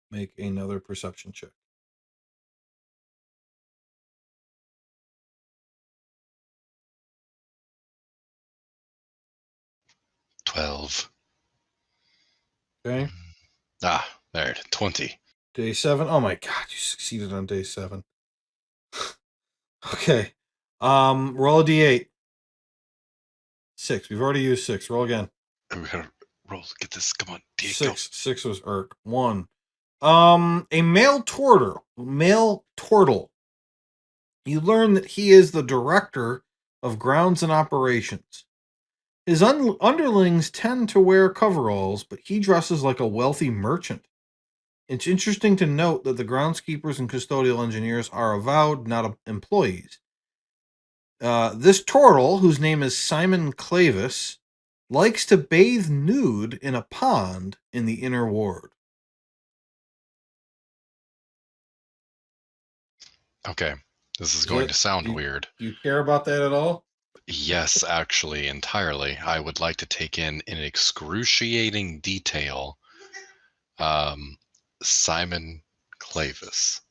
Make another perception check. $12. Okay. There, 20. Day 7. Oh my god, you succeeded on day 7. Okay. Roll a d8. 6. We've already used 6. Roll again. We gotta roll. Get this. Come on. D8, 6. 6 was Urk. 1. A male turtle. You learn that he is the director of grounds and operations. His underlings tend to wear coveralls, but he dresses like a wealthy merchant. It's interesting to note that the groundskeepers and custodial engineers are avowed, not employees. This turtle, whose name is Simon Clavis, likes to bathe nude in a pond in the inner ward. Okay. This is going to sound weird. Do you care about that at all? Yes, actually, entirely. I would like to take in excruciating detail Simon Clavis.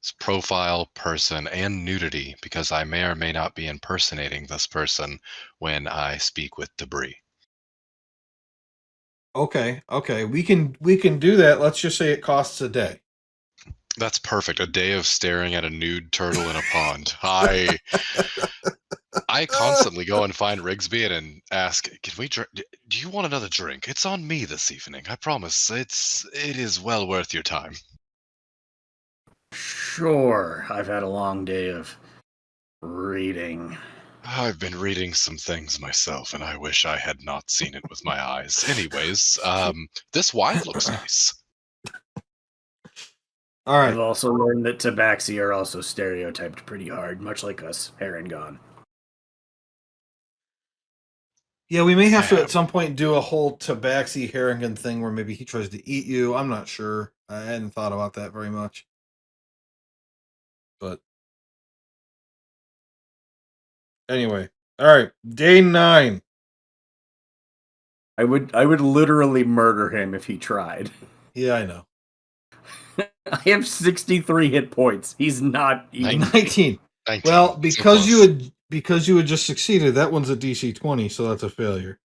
His profile, person, and nudity, because I may or may not be impersonating this person when I speak with debris. Okay. We can do that. Let's just say it costs a day. That's perfect. A day of staring at a nude turtle in a pond. I constantly go and find Rigsby and ask, "Can we drink? Do you want another drink? It's on me this evening. I promise. It is well worth your time." Sure, I've had a long day of reading. I've been reading some things myself, and I wish I had not seen it with my eyes. Anyways, this wine looks nice. All right. I've also learned that tabaxi are also stereotyped pretty hard, much like us, Harengon. Yeah, we may have to at some point do a whole tabaxi Harrigan thing where maybe he tries to eat you. I'm not sure. I hadn't thought about that very much. But anyway, all right, day 9. I would literally murder him if he tried. Yeah, I know. I have 63 hit points. He's not even 19. Well, because you had just succeeded, that one's a DC 20, so that's a failure.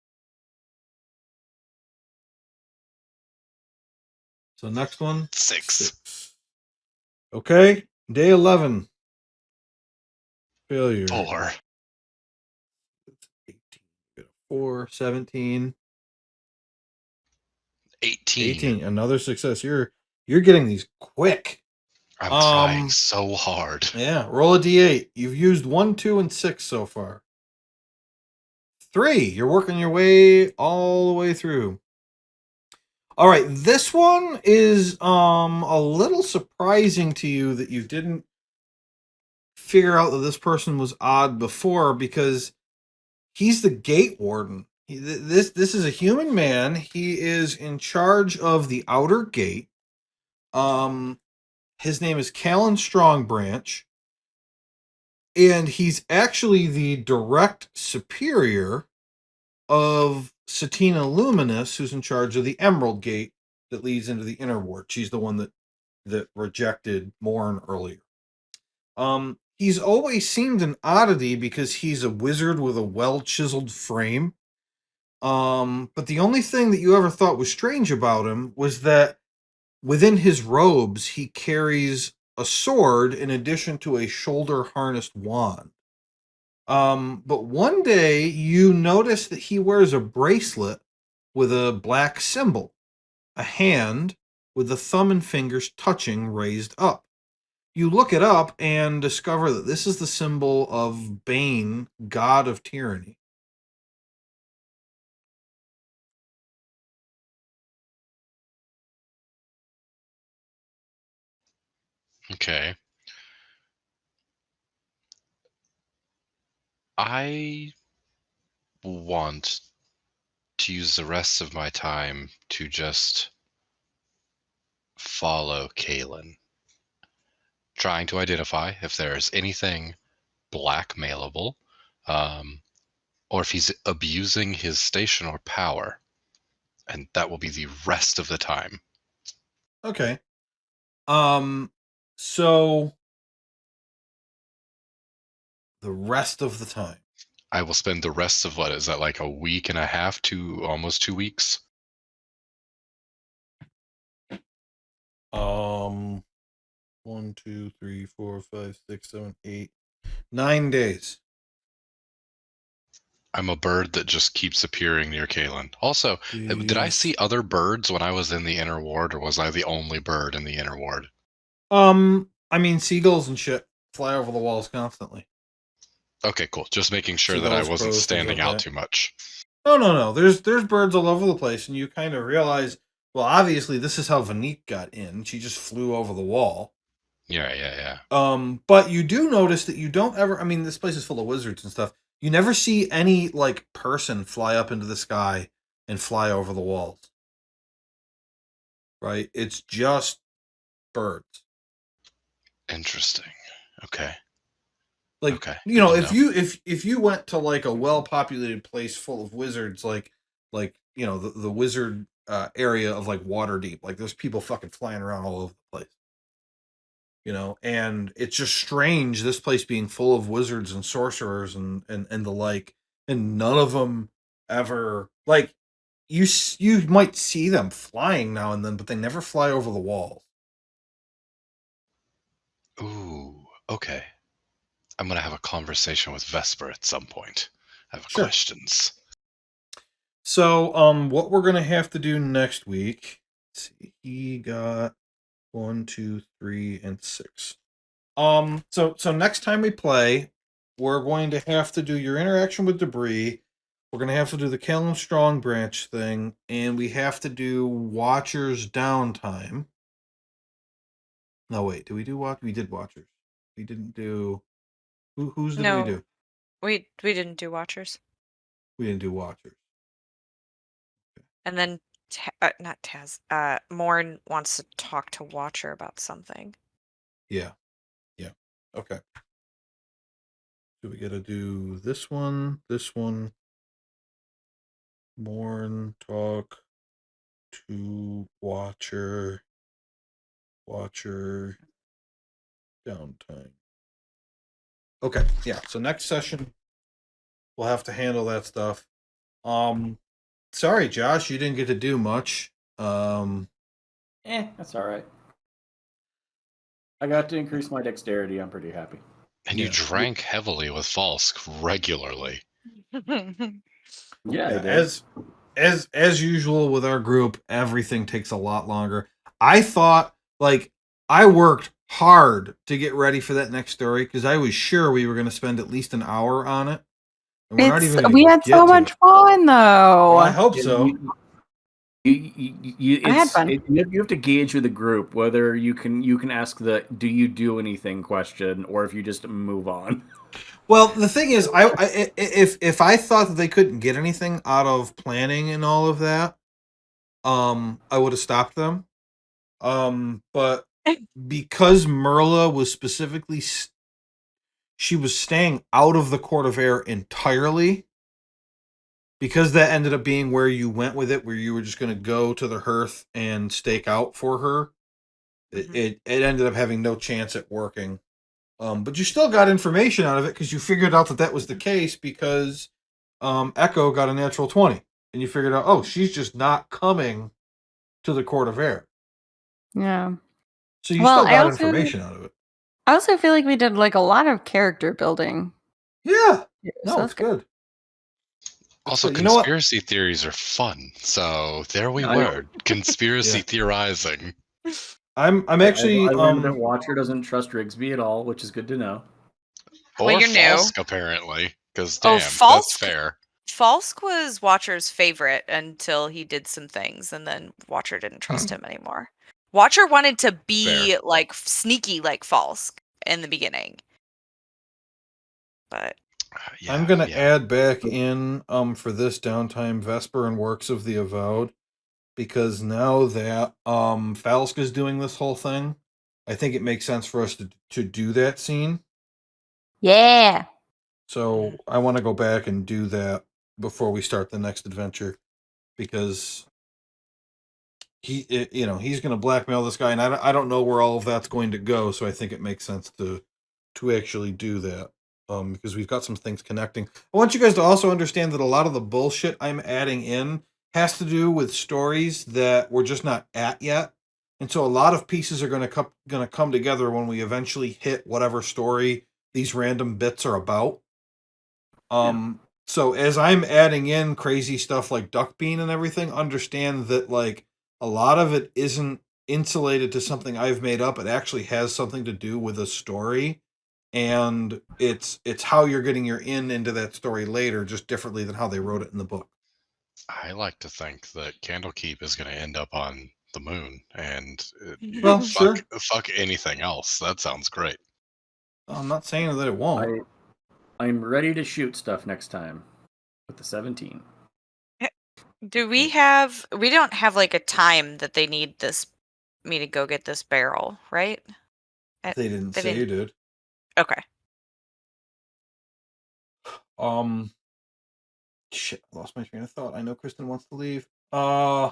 So next one, 6. Okay, day 11. Failure. 4. 4, 17. 18. Another success. You're getting these quick. I'm trying so hard. Yeah, roll a d8. You've used 1, 2, and 6 so far. 3. You're working your way all the way through. All right, this one is a little surprising to you that you didn't figure out that this person was odd before, because he's the gate warden. This is a human man. He is in charge of the outer gate. His name is Callan Strongbranch, and he's actually the direct superior of Satina Luminous, who's in charge of the Emerald Gate that leads into the inner ward. She's the one that rejected Morn earlier. He's always seemed an oddity because he's a wizard with a well-chiseled frame. But the only thing that you ever thought was strange about him was that within his robes, he carries a sword in addition to a shoulder harnessed wand. But one day you notice that he wears a bracelet with a black symbol, a hand with the thumb and fingers touching raised up. You look it up and discover that this is the symbol of Bane, god of tyranny. Okay. I want to use the rest of my time to just follow Kalen, trying to identify if there's anything blackmailable, or if he's abusing his station or power. And that will be the rest of the time. Okay. So the rest of the time. I will spend the rest of what is that, like a week and a half to almost 2 weeks? 1, 2, 3, 4, 5, 6, 7, 8, 9 days. I'm a bird that just keeps appearing near Kalen. Also, did I see other birds when I was in the inner ward, or was I the only bird in the inner ward? I mean, seagulls and shit fly over the walls constantly. Okay, cool. Just making sure that I wasn't standing out too much. No. There's birds all over the place, and you kind of realize, well, obviously this is how Vanique got in. She just flew over the wall. Yeah. But you do notice that you don't ever. I mean, this place is full of wizards and stuff. You never see any like person fly up into the sky and fly over the walls. Right? It's just birds. Interesting. Okay. Like, okay. if you went to like a well-populated place full of wizards, like the wizard area of like Waterdeep, like there's people fucking flying around all over the place. And it's just strange, this place being full of wizards and sorcerers and the like, and none of them ever, like, you might see them flying now and then, but they never fly over the walls. Ooh, okay. I'm going to have a conversation with Vesper at some point. I have Sure. questions. So, what we're going to have to do next week, let's see, he got 1, 2, 3, and 6. So next time we play, we're going to have to do your interaction with debris. We're going to have to do the Callum Strong branch thing, and we have to do Watcher's downtime. No, wait, did we do Watch? We did Watchers. We didn't do... Whose did we do? We didn't do Watchers. We didn't do Watchers. Okay. And then, not Taz, Morn wants to talk to Watcher about something. Yeah. Okay. So we got to do this one, Morn, talk to Watcher, downtime. Okay, yeah. So next session, we'll have to handle that stuff. Sorry, Josh, you didn't get to do much. That's all right. I got to increase my dexterity. I'm pretty happy. And you drank heavily with Falsk regularly. Yeah, I did. As usual with our group, everything takes a lot longer. I thought, like, I worked hard to get ready for that next story because I was sure we were going to spend at least an hour on it. And we're not even We had so much fun, though. Well, I hope so. I had fun. You have to gauge with the group whether you can ask the "Do you do anything?" question, or if you just move on. Well, the thing is, if I thought that they couldn't get anything out of planning and all of that, I would have stopped them. But because Merla was specifically, she was staying out of the Court of Air entirely. Because that ended up being where you went with it, where you were just going to go to the hearth and stake out for her. It ended up having no chance at working. But you still got information out of it because you figured out that was the case because Echo got a natural 20. And you figured out, oh, she's just not coming to the Court of Air. Yeah. So you still got information out of it. I also feel like we did like a lot of character building. Yeah. No, it's good. Also, conspiracy theories are fun. So there we were, conspiracy theorizing. I'm actually. I learned that Watcher doesn't trust Rigsby at all, which is good to know. Or you're Falsk, new. Apparently, because that's fair. Falsk was Watcher's favorite until he did some things, and then Watcher didn't trust him anymore. Watcher wanted to be like sneaky like Falsk in the beginning, but Yeah, I'm gonna yeah. add back in for this downtime Vesper and Works of the Avowed, because now that Falska's doing this whole thing, I think it makes sense for us to do that scene. Yeah. So I want to go back and do that before we start the next adventure, because he's going to blackmail this guy, and I don't know where all of that's going to go. So I think it makes sense to actually do that, because we've got some things connecting. I want you guys to also understand that a lot of the bullshit I'm adding in has to do with stories that we're just not at yet, and so a lot of pieces are going to come together when we eventually hit whatever story these random bits are about. So as I'm adding in crazy stuff like duck bean and everything, understand that like a lot of it isn't insulated to something I've made up. It actually has something to do with a story, and it's how you're getting your into that story later, just differently than how they wrote it in the book. I like to think that Candlekeep is going to end up on the moon, and Well, sure. fuck anything else. That sounds great. I'm not saying that it won't. I'm ready to shoot stuff next time with the 17. Do we have? We don't have like a time that they need me to go get this barrel, right? They didn't say you did. Okay. Shit, I lost my train of thought. I know Kristen wants to leave. Two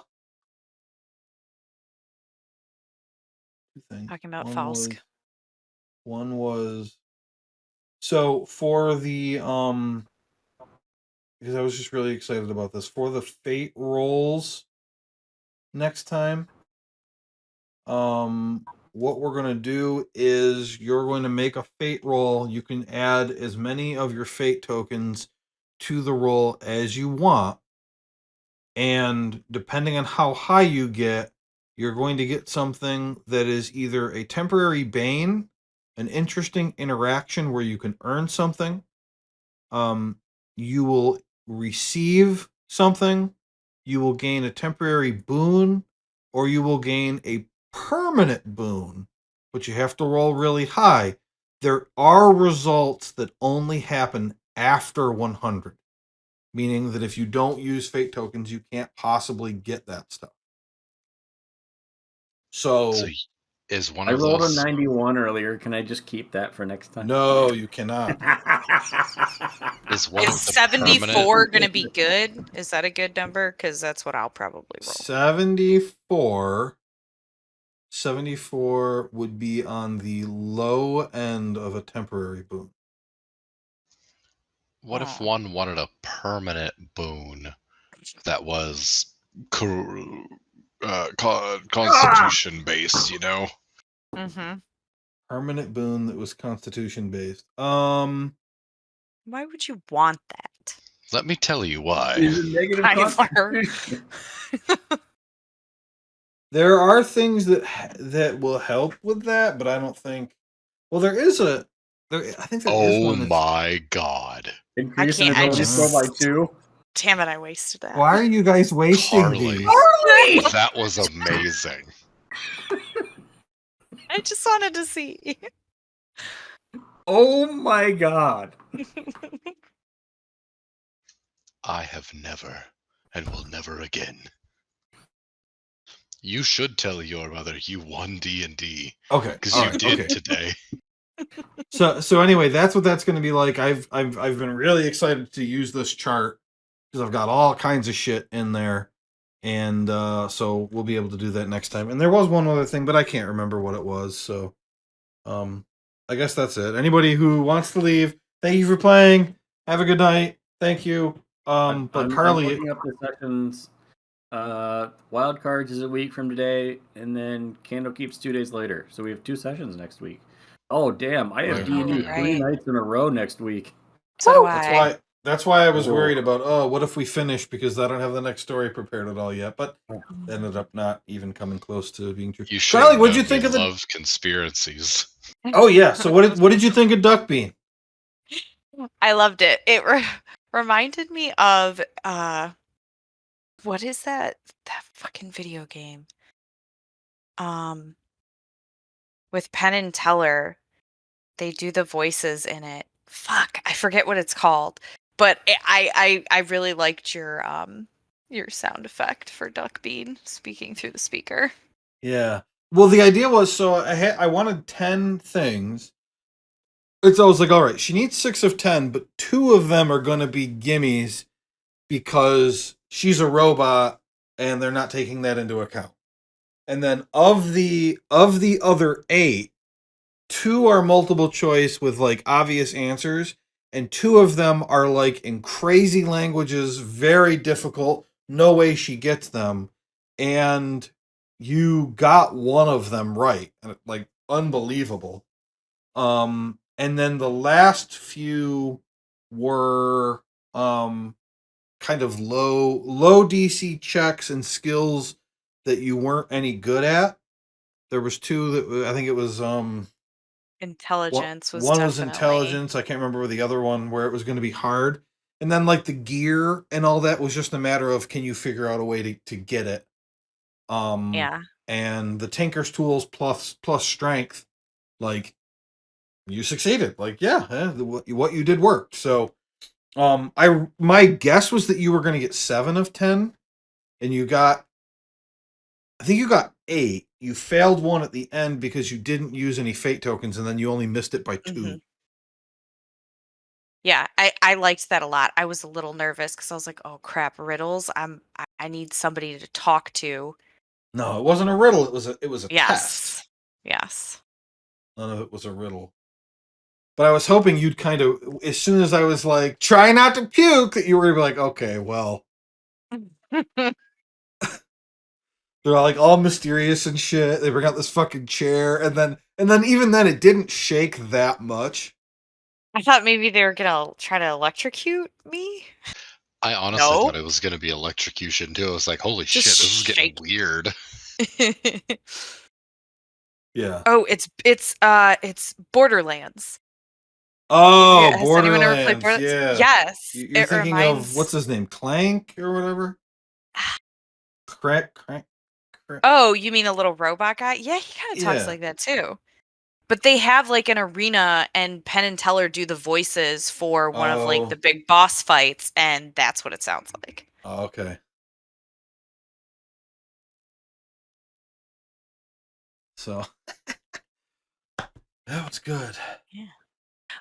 things. Talking about Falsk. One was so for the because I was just really excited about this for the fate rolls next time. What we're gonna do is you're going to make a fate roll. You can add as many of your fate tokens to the roll as you want, and depending on how high you get, you're going to get something that is either a temporary bane, an interesting interaction where you can earn something, you will receive something, you will gain a temporary boon, or you will gain a permanent boon, but you have to roll really high. There are results that only happen after 100, meaning that if you don't use fate tokens, you can't possibly get that stuff. So is one I of rolled those a 91 earlier. Can I just keep that for next time? No, you cannot. Is one Is of the 74 going to be good? Is that a good number? Because that's what I'll probably roll. 74 would be on the low end of a temporary boon. What if one wanted a permanent boon that was constitution based, you know? Mm-hmm. Permanent boon that was constitution based. Why would you want that? Let me tell you why. There are things that will help with that, but I don't think. Well, there is I think there is one. Oh my god! Increasing ability score by 2. Damn it! I wasted that. Why are you guys wasting Harley, these? Harley! That was amazing. I just wanted to see. Oh my god! I have never, and will never again. You should tell your mother you won D&D. Okay, because you did today. So anyway, that's what that's going to be like. I've been really excited to use this chart because I've got all kinds of shit in there, and so we'll be able to do that next time. And there was one other thing, but I can't remember what it was. So, I guess that's it. Anybody who wants to leave, thank you for playing. Have a good night. Thank you. But Carly, I'm looking up the sessions. Wild Cards is a week from today, and then Candlekeep's 2 days later. So we have 2 sessions next week. Oh damn! I have D&D 3 nights in a row next week. So do I. That's why I was worried about. What if we finish because I don't have the next story prepared at all yet? But ended up not even coming close to being true. You should. Carly, what'd you think of the? Love conspiracies. Oh yeah. So what did you think of Duck Bean? I loved it. It reminded me of what is that fucking video game? With Penn and Teller, they do the voices in it fuck, I forget what it's called. But I really liked your sound effect for Duck Bean speaking through the speaker. Yeah. Well, the idea was, so I wanted 10 things. I was like, all right, she needs 6 of 10, but 2 of them are going to be gimmies because she's a robot and they're not taking that into account. And then of the other 8, 2 are multiple choice with like obvious answers, and 2 of them are like in crazy languages, very difficult. No way she gets them. And you got one of them right. Like unbelievable. And then the last few were kind of low DC checks and skills that you weren't any good at. There was 2 that I think it was Intelligence was one was definitely intelligence. I can't remember the other one where it was going to be hard. And then like the gear and all that was just a matter of can you figure out a way to get it. yeah. And the Tinker's tools plus strength, like you succeeded. Like what you did worked. So my guess was that you were going to get 7 of 10, and I think you got 8. You failed one at the end because you didn't use any fate tokens, and then you only missed it by 2. Mm-hmm. Yeah, I liked that a lot. I was a little nervous because I was like, "Oh crap, riddles! I need somebody to talk to." No, it wasn't a riddle. It was a test. Yes. None of it was a riddle. But I was hoping you'd kind of, as soon as I was like, try not to puke, that you were gonna be like, okay, well. They're like all mysterious and shit. They bring out this fucking chair, and then even then it didn't shake that much. I thought maybe they were gonna try to electrocute me. I honestly thought it was going to be electrocution too. I was like, holy shit, this is getting weird. Yeah. Oh, it's Borderlands. Oh, Has Borderlands. anyone ever played Borderlands? Yeah. Yes. You're thinking of, what's his name? Clank or whatever? Crank. Oh, you mean a little robot guy? Yeah, he kind of talks like that too. But they have like an arena, and Penn and Teller do the voices for one of like the big boss fights, and that's what it sounds like. Oh, okay. So that was good. Yeah.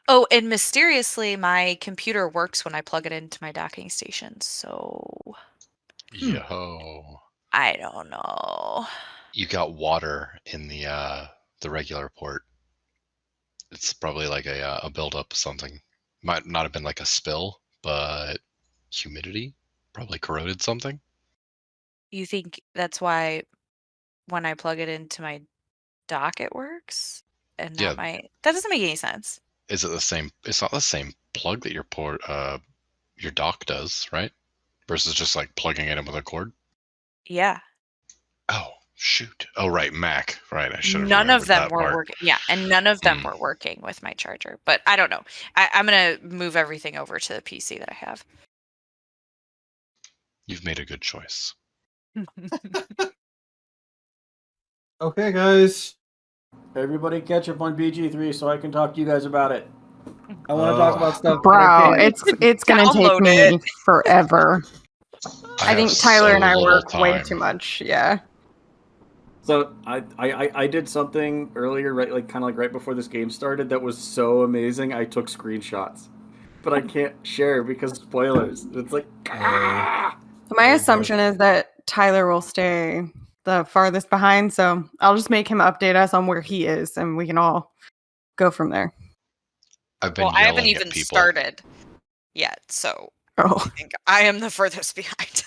Oh, and mysteriously, my computer works when I plug it into my docking station. So, Yo, I don't know. You got water in the regular port. It's probably like a buildup of something. Might not have been like a spill, but humidity probably corroded something. You think that's why when I plug it into my dock it works? And not that doesn't make any sense. Is it the same? It's not the same plug that your dock does, right? Versus just like plugging it in with a cord. Yeah. Oh shoot! Oh right, Mac. Right, I should have. None of them were working. Yeah, and none of them were working with my charger. But I don't know. I'm gonna move everything over to the PC that I have. You've made a good choice. Okay, guys. Everybody catch up on BG3 so I can talk to you guys about it. I want to talk about stuff. Bro, it's gonna take me forever. I think Tyler and I work way too much. Yeah. So I did something earlier, right, like kind of like right before this game started, that was so amazing. I took screenshots, but I can't share because spoilers. It's like. So my assumption is that Tyler will stay the farthest behind, so I'll just make him update us on where he is, and we can all go from there. I haven't even started yet, so I think I am the furthest behind.